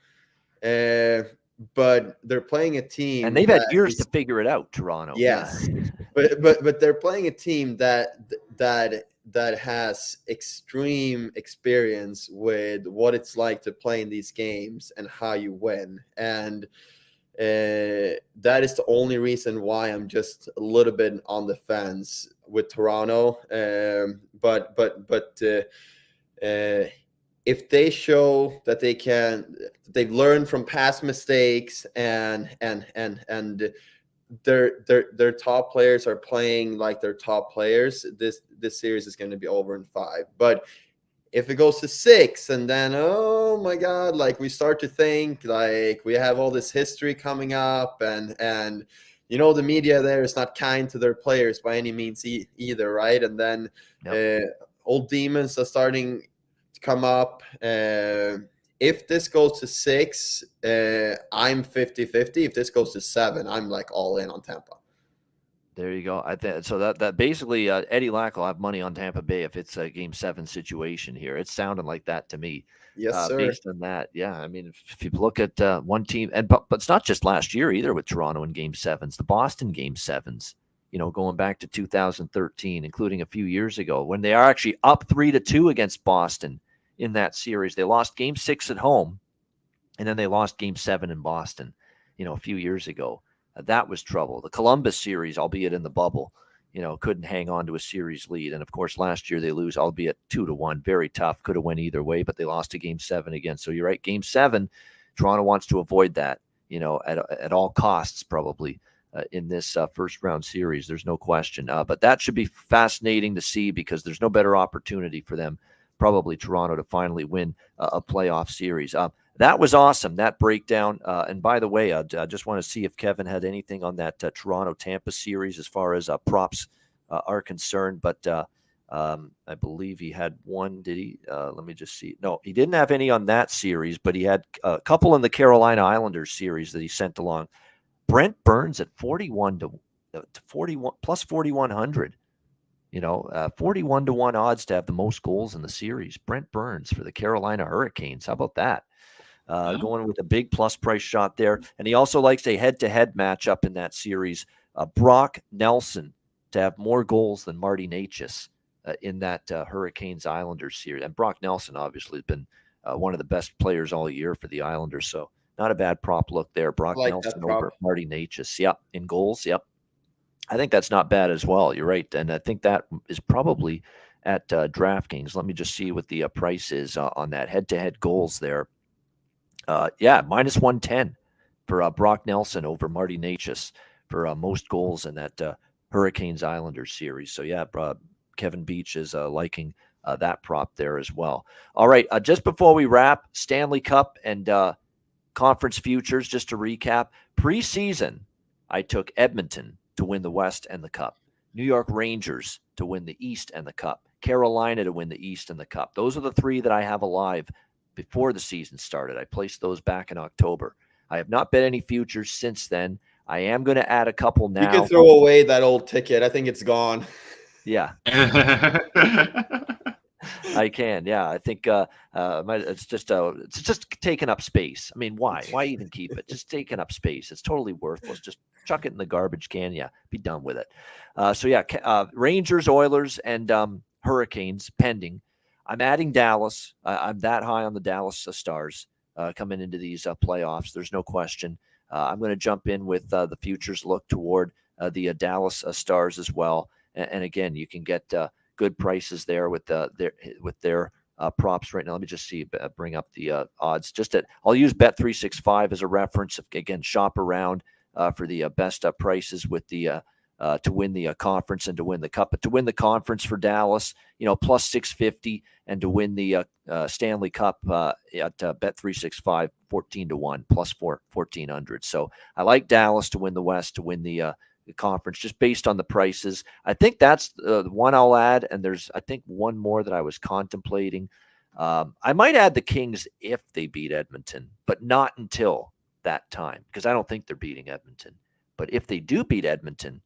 But they're playing a team, and they've had years to figure it out. Toronto, yes, but they're playing a team that has extreme experience with what it's like to play in these games and how you win. And that is the only reason why I'm just a little bit on the fence with Toronto. But if they show that they've learned from past mistakes and their top players are playing like their top players, this series is going to be over in 5. But if it goes to 6 and then, oh my God, like we start to think like we have all this history coming up and the media there is not kind to their players by any means either, right? And then old demons are starting to come up. If this goes to 6, I'm 50-50. If this goes to 7, I'm like all in on Tampa. There you go. I think so. That basically Eddie Lack will have money on Tampa Bay if it's a Game 7 situation here. It's sounding like that to me. Yes, sir. Based on that, yeah. I mean, if you look at one team, but it's not just last year either with Toronto in Game 7s. The Boston Game 7s, going back to 2013, including a few years ago when they are actually up 3-2 against Boston in that series. They lost Game 6 at home, and then they lost Game 7 in Boston, a few years ago. That was trouble. The Columbus series, albeit in the bubble, couldn't hang on to a series lead. And of course, last year they lose, albeit 2-1. Very tough. Could have went either way, but they lost to Game 7 again. So you're right. Game 7, Toronto wants to avoid that, at all costs, probably in this first round series. There's no question. But that should be fascinating to see because there's no better opportunity for them, probably Toronto, to finally win a playoff series. That was awesome, that breakdown. And by the way, I just want to see if Kevin had anything on that Toronto-Tampa series as far as props are concerned. But I believe he had one. Did he? Let me just see. No, he didn't have any on that series, but he had a couple in the Carolina Islanders series that he sent along. Brent Burns at 41 to 41 plus 4,100. 41-1 odds to have the most goals in the series. Brent Burns for the Carolina Hurricanes. How about that? Going with a big plus price shot there. And he also likes a head-to-head matchup in that series. Brock Nelson to have more goals than Marty Necas in that Hurricanes Islanders series. And Brock Nelson obviously has been one of the best players all year for the Islanders. So not a bad prop look there. Brock Nelson over Marty Necas. Yep. In goals. Yep. I think that's not bad as well. You're right. And I think that is probably at DraftKings. Let me just see what the price is on that head-to-head goals there. Minus 110 for Brock Nelson over Marty Necas for most goals in that Hurricanes Islanders series. So Kevin Beach is liking that prop there as well. All right, just before we wrap, Stanley Cup and conference futures, just to recap. Preseason, I took Edmonton to win the West and the Cup, New York Rangers to win the East and the Cup, Carolina to win the East and the Cup. Those are the three that I have alive before the season started. I placed those back in October. I have not bet any futures since then. I am going to add a couple now. You can throw away that old ticket. I think it's gone. Yeah. I can. Yeah. I think it's just taking up space. I mean, why? Why even keep it? Just taking up space. It's totally worthless. Just chuck it in the garbage can. Yeah. Be done with it. Rangers, Oilers, and Hurricanes pending. I'm adding Dallas. I'm that high on the Dallas Stars coming into these playoffs. There's no question. I'm going to jump in with the futures look toward the Dallas Stars as well. And again, you can get good prices there with their props right now. Let me just bring up the odds. I'll use Bet365 as a reference. Again, shop around for the best prices with the to win the conference and to win the cup. But to win the conference for Dallas, plus 650, and to win the Stanley Cup at Bet365, 14-1, plus 1,400. So I like Dallas to win the West, to win the conference, just based on the prices. I think that's the one I'll add. And there's, I think, one more that I was contemplating. I might add the Kings if they beat Edmonton, but not until that time, because I don't think they're beating Edmonton. But if they do beat Edmonton,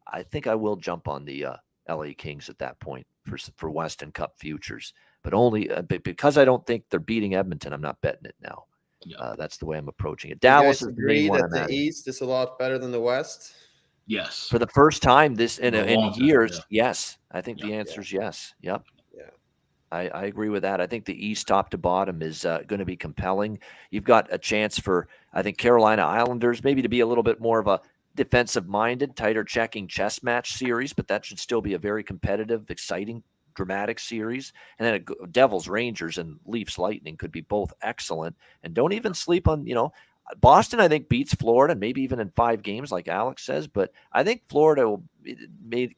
I think I will jump on the LA Kings at that point for Western Cup futures, but only because I don't think they're beating Edmonton. I'm not betting it now. Yeah. That's the way I'm approaching it. Dallas is agree that the East is a lot better than the West. Yes, for the first time in years. Yeah. Yes, I think the answer is yes. Yep. Yeah. I agree with that. I think the East top to bottom is going to be compelling. You've got a chance for, I think, Carolina Islanders maybe to be a little bit more of a defensive-minded, tighter checking chess match series, but that should still be a very competitive, exciting, dramatic series. And then Devils, Rangers, and Leafs, Lightning could be both excellent. And don't even sleep on, Boston, I think, beats Florida, maybe even in 5 games, like Alex says. But I think Florida will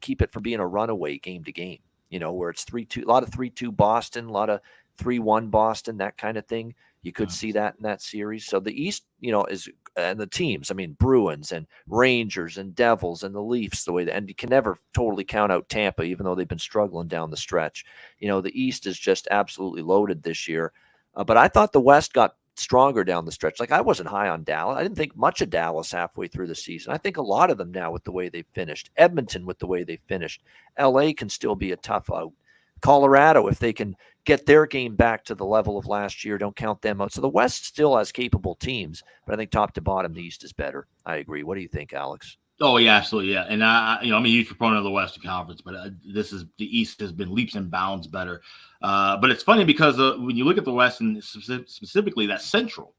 keep it from being a runaway game to game, where it's 3-2, a lot of 3-2 Boston, a lot of 3-1 Boston, that kind of thing. You could see that in that series. So the East, is, and the teams, I mean, Bruins and Rangers and Devils and the Leafs, and you can never totally count out Tampa, even though they've been struggling down the stretch. The East is just absolutely loaded this year. But I thought the West got stronger down the stretch. Like, I wasn't high on Dallas. I didn't think much of Dallas halfway through the season. I think a lot of them now with the way they finished. Edmonton with the way they finished. LA can still be a tough out. Colorado, if they can get their game back to the level of last year, don't count them out. So the West still has capable teams, but I think top to bottom, the East is better. I agree. What do you think, Alex? Oh yeah, absolutely, yeah. And I'm a huge proponent of the Western Conference, but the East has been leaps and bounds better. But it's funny because when you look at the West and specifically that Central,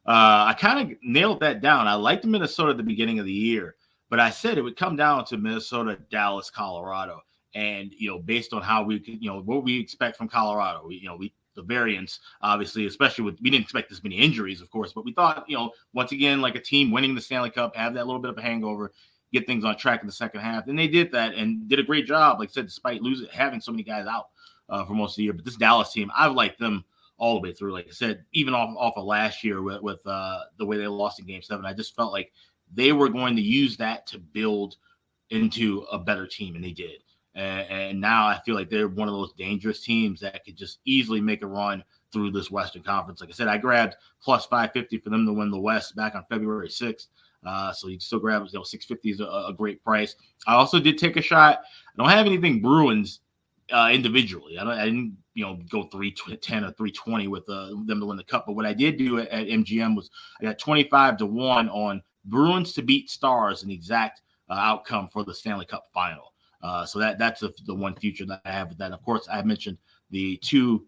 I kind of nailed that down. I liked Minnesota at the beginning of the year, but I said it would come down to Minnesota, Dallas, Colorado. And, based on how we could, what we expect from Colorado, the variance, obviously, especially we didn't expect this many injuries, of course, but we thought, once again, like a team winning the Stanley Cup, have that little bit of a hangover, get things on track in the second half. And they did that and did a great job, like I said, despite having so many guys out for most of the year. But this Dallas team, I've liked them all the way through. Like I said, even off of last year with the way they lost in Game 7, I just felt like they were going to use that to build into a better team, and they did. And now I feel like they're one of those dangerous teams that could just easily make a run through this Western Conference. Like I said, I grabbed plus 550 for them to win the West back on February 6th. So you can still grab, 650 is a great price. I also did take a shot. I don't have anything Bruins individually. I didn't go 310 or 320 with them to win the Cup. But what I did do at MGM was I got 25-1 on Bruins to beat Stars in the exact outcome for the Stanley Cup final. So that's the one future that I have with that. And of course, I mentioned the 2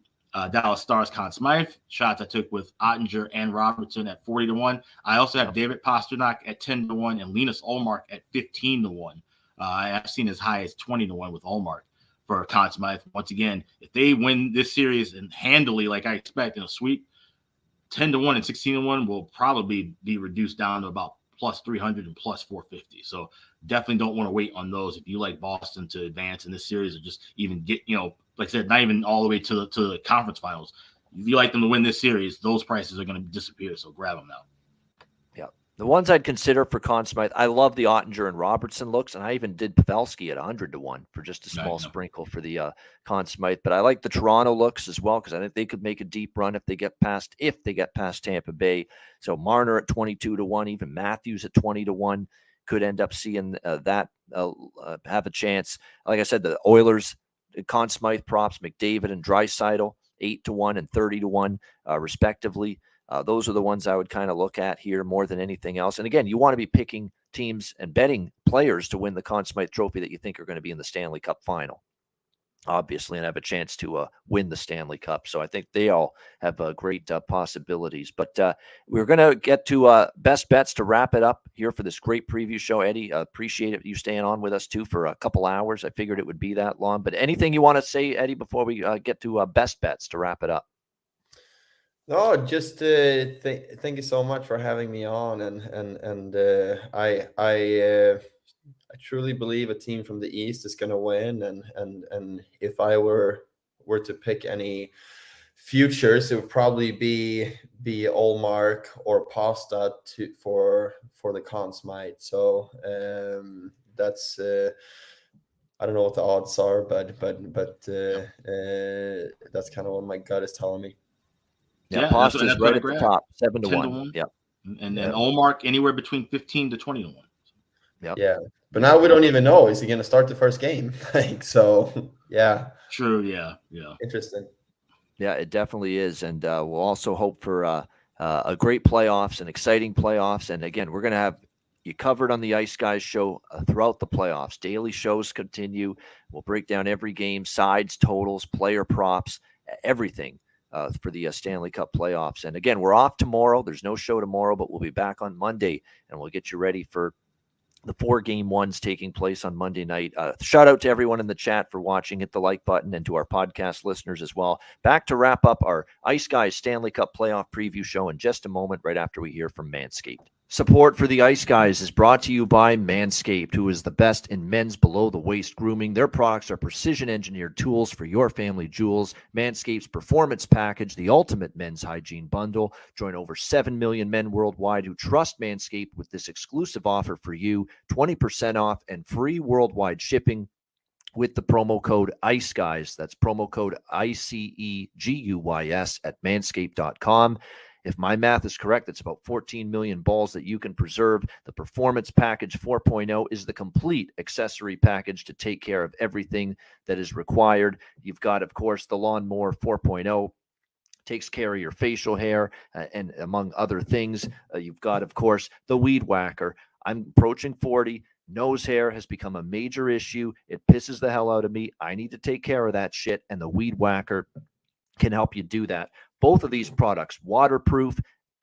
Dallas Stars Conn Smythe shots I took with Ottinger and Robertson at 40-1. I also have David Pastrnak at 10-1 and Linus Ullmark at 15-1. I've seen as high as 20-1 with Ullmark for Conn Smythe. Once again, if they win this series and handily, like I expect in a sweep, 10-1 and 16-1 will probably be reduced down to about plus 300 and plus 450. So definitely don't want to wait on those if you like Boston to advance in this series or just even get, like I said, not even all the way to the conference finals. If you like them to win this series, those prices are going to disappear. So grab them now. Yeah. The ones I'd consider for Conn Smythe, I love the Ottinger and Robertson looks, and I even did Pavelski at 100-1 for just a small sprinkle for the Conn Smythe. But I like the Toronto looks as well because I think they could make a deep run if they get past Tampa Bay. So Marner at 22-1, even Matthews at 20-1 could end up seeing that have a chance. Like I said, the Oilers, Conn Smythe props, McDavid and Draisaitl 8-1 and 30-1 respectively. Those are the ones I would kind of look at here more than anything else. And again, you want to be picking teams and betting players to win the Conn Smythe Trophy that you think are going to be in the Stanley Cup final, obviously, and have a chance to win the Stanley Cup. So I think they all have great possibilities. But we're going to get to best bets to wrap it up here for this great preview show. Eddie, appreciate it you staying on with us too for a couple hours. I figured it would be that long. But anything you want to say, Eddie, before we get to best bets to wrap it up? No, just thank you so much for having me on, and I truly believe a team from the East is going to win, and if I were to pick any futures, it would probably be Ullmark or Pasta for the Conn Smythe. So that's I don't know what the odds are, but that's kind of what my gut is telling me. Yeah, Pasta's right at the top, 7-1. Yeah, and then Ullmark anywhere between 15 to 20-1. Yep. Yeah, but now we don't even know. Is he going to start the first game? So, yeah. True. Yeah. Interesting. Yeah, it definitely is, and we'll also hope for a great playoffs and exciting playoffs. And again, we're going to have you covered on the Ice Guys show throughout the playoffs. Daily shows continue. We'll break down every game, sides, totals, player props, everything for the Stanley Cup playoffs. And again, we're off tomorrow. There's no show tomorrow, but we'll be back on Monday, and we'll get you ready for the 4 game ones taking place on Monday night. Shout out to everyone in the chat for watching. Hit the like button, and to our podcast listeners as well. Back to wrap up our Ice Guys Stanley Cup playoff preview show in just a moment, right after we hear from Manscaped. Support for the Ice Guys is brought to you by Manscaped, who is the best in men's below-the-waist grooming. Their products are precision-engineered tools for your family jewels. Manscaped's Performance Package, the ultimate men's hygiene bundle. Join over 7 million men worldwide who trust Manscaped with this exclusive offer for you, 20% off and free worldwide shipping with the promo code ICEGUYS. That's promo code ICEGUYS at manscaped.com. If my math is correct, it's about 14 million balls that you can preserve. The Performance Package 4.0 is the complete accessory package to take care of everything that is required. You've got, of course, the Lawnmower 4.0. Takes care of your facial hair and among other things. You've got, of course, the Weed Whacker. I'm approaching 40. Nose hair has become a major issue. It pisses the hell out of me. I need to take care of that shit, and the Weed Whacker can help you do that. Both of these products, waterproof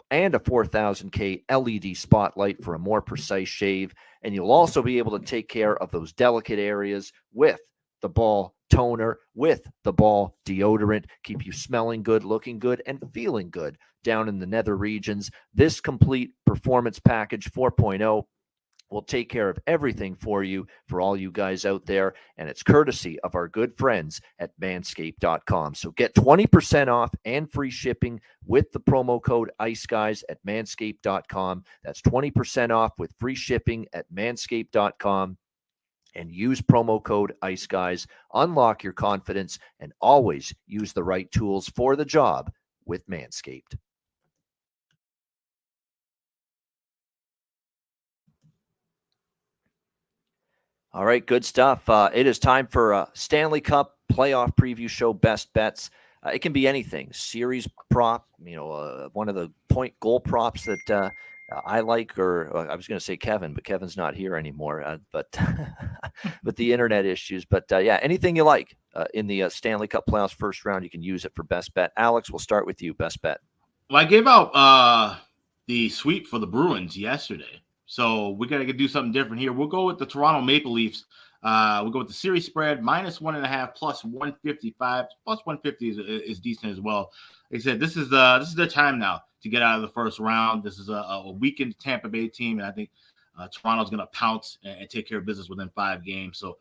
and a 4000K LED spotlight for a more precise shave. And you'll also be able to take care of those delicate areas with the ball toner, with the ball deodorant, keep you smelling good, looking good, and feeling good down in the nether regions. This complete Performance Package 4.0 will take care of everything for you, for all you guys out there, and it's courtesy of our good friends at manscaped.com. So get 20% off and free shipping with the promo code ICEGUYS at manscaped.com. That's 20% off with free shipping at manscaped.com. And use promo code ICEGUYS. Unlock your confidence and always use the right tools for the job with Manscaped. All right, good stuff. It is time for a Stanley Cup playoff preview show, Best Bets. It can be anything. Series prop, one of the point goal props that I like, or I was going to say Kevin, but Kevin's not here anymore. But with the internet issues. But yeah, anything you like in the Stanley Cup playoffs first round, you can use it for Best Bet. Alex, we'll start with you. Best Bet. Well, I gave out the sweep for the Bruins yesterday. So we got to do something different here. We'll go with the Toronto Maple Leafs. We'll go with the series spread, -1.5, plus 155. Plus 150 is decent as well. Like I said, this is their time now to get out of the first round. This is a weakened Tampa Bay team, and I think Toronto's going to pounce and take care of business within 5 games. So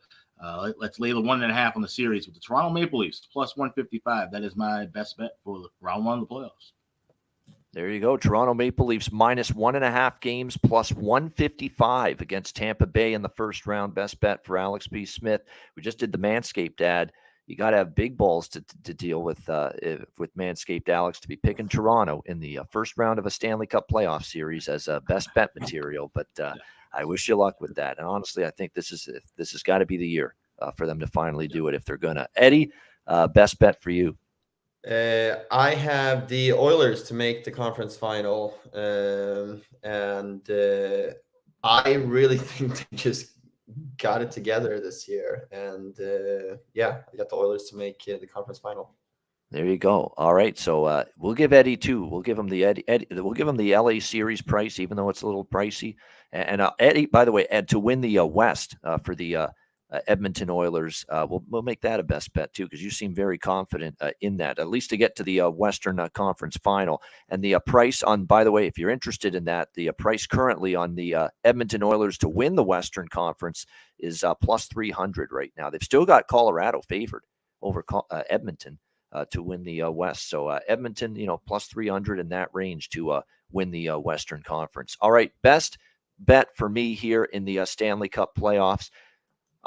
let's lay the 1.5 on the series with the Toronto Maple Leafs, plus 155. That is my best bet for round 1 of the playoffs. There you go. Toronto Maple Leafs -1.5 games, plus 155 against Tampa Bay in the first round. Best bet for Alex B. Smith. We just did the Manscaped ad. You got to have big balls to deal with Manscaped, Alex, to be picking Toronto in the first round of a Stanley Cup playoff series as a best bet material. But I wish you luck with that. And honestly, I think this has got to be the year for them to finally do it if they're going to. Eddie, best bet for you. I have the Oilers to make the conference final, and I really think they just got it together this year. And yeah, I got the Oilers to make the conference final. There you go. All right, so we'll give Eddie two. We'll give him the Eddie. We'll give him the LA series price, even though it's a little pricey. And Eddie, by the way, Ed, to win the West for the Edmonton Oilers, we'll make that a best bet too, because you seem very confident in that, at least to get to the Western Conference Final. And the price on, by the way, if you're interested in that, the price currently on the Edmonton Oilers to win the Western Conference is plus 300 right now. They've still got Colorado favored over Edmonton to win the West. So Edmonton, plus 300 in that range to win the Western Conference. All right, best bet for me here in the Stanley Cup playoffs.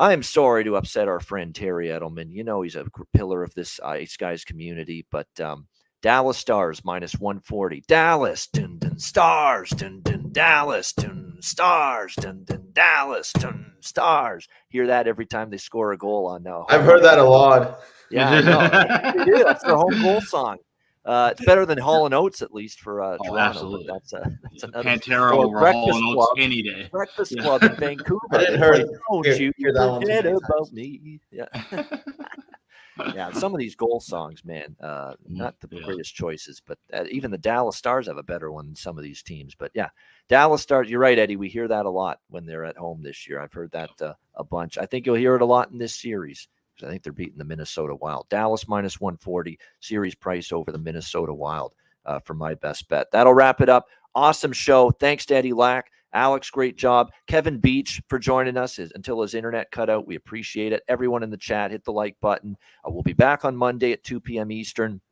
I am sorry to upset our friend Terry Edelman. He's a pillar of this Ice Guys community, but Dallas Stars -140. Dallas, dun, dun, Stars, dun, dun, Dallas, dun, Stars, dun, dun, Dallas, dun, Stars. Hear that every time they score a goal on now. I've heard that a lot. Yeah, I know. That's their home goal song. It's better than Hall and Oates, at least for Toronto. Absolutely. But that's another. Pantera Or over Hall Breakfast and Oates Club. any day. Breakfast Yeah. Club in Vancouver. I didn't They play, hear Don't you that one too forget many about times. me. Yeah. Yeah, some of these goal songs, man, not the greatest choices, but even the Dallas Stars have a better one than some of these teams. But yeah, Dallas Stars, you're right, Eddie. We hear that a lot when they're at home this year. I've heard that a bunch. I think you'll hear it a lot in this series because I think they're beating the Minnesota Wild. Dallas minus 140, series price over the Minnesota Wild for my best bet. That'll wrap it up. Awesome show. Thanks to Eddie Lack. Alex, great job. Kevin Beach for joining us until his internet cut out. We appreciate it. Everyone in the chat, hit the like button. We'll be back on Monday at 2 p.m. Eastern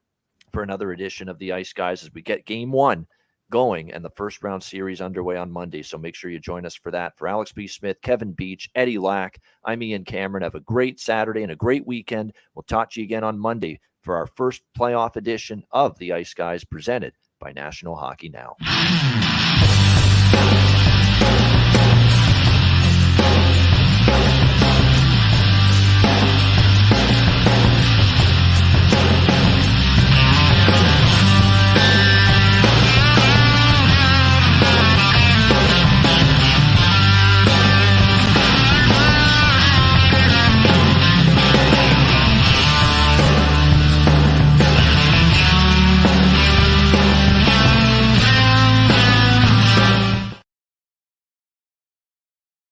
for another edition of the Ice Guys as we get game 1 going and the first round series underway on Monday. So make sure you join us for that. For Alex B. Smith, Kevin Beach, Eddie Lack, I'm Ian Cameron. Have a great Saturday and a great weekend. We'll talk to you again on Monday for our first playoff edition of the Ice Guys presented by National Hockey Now.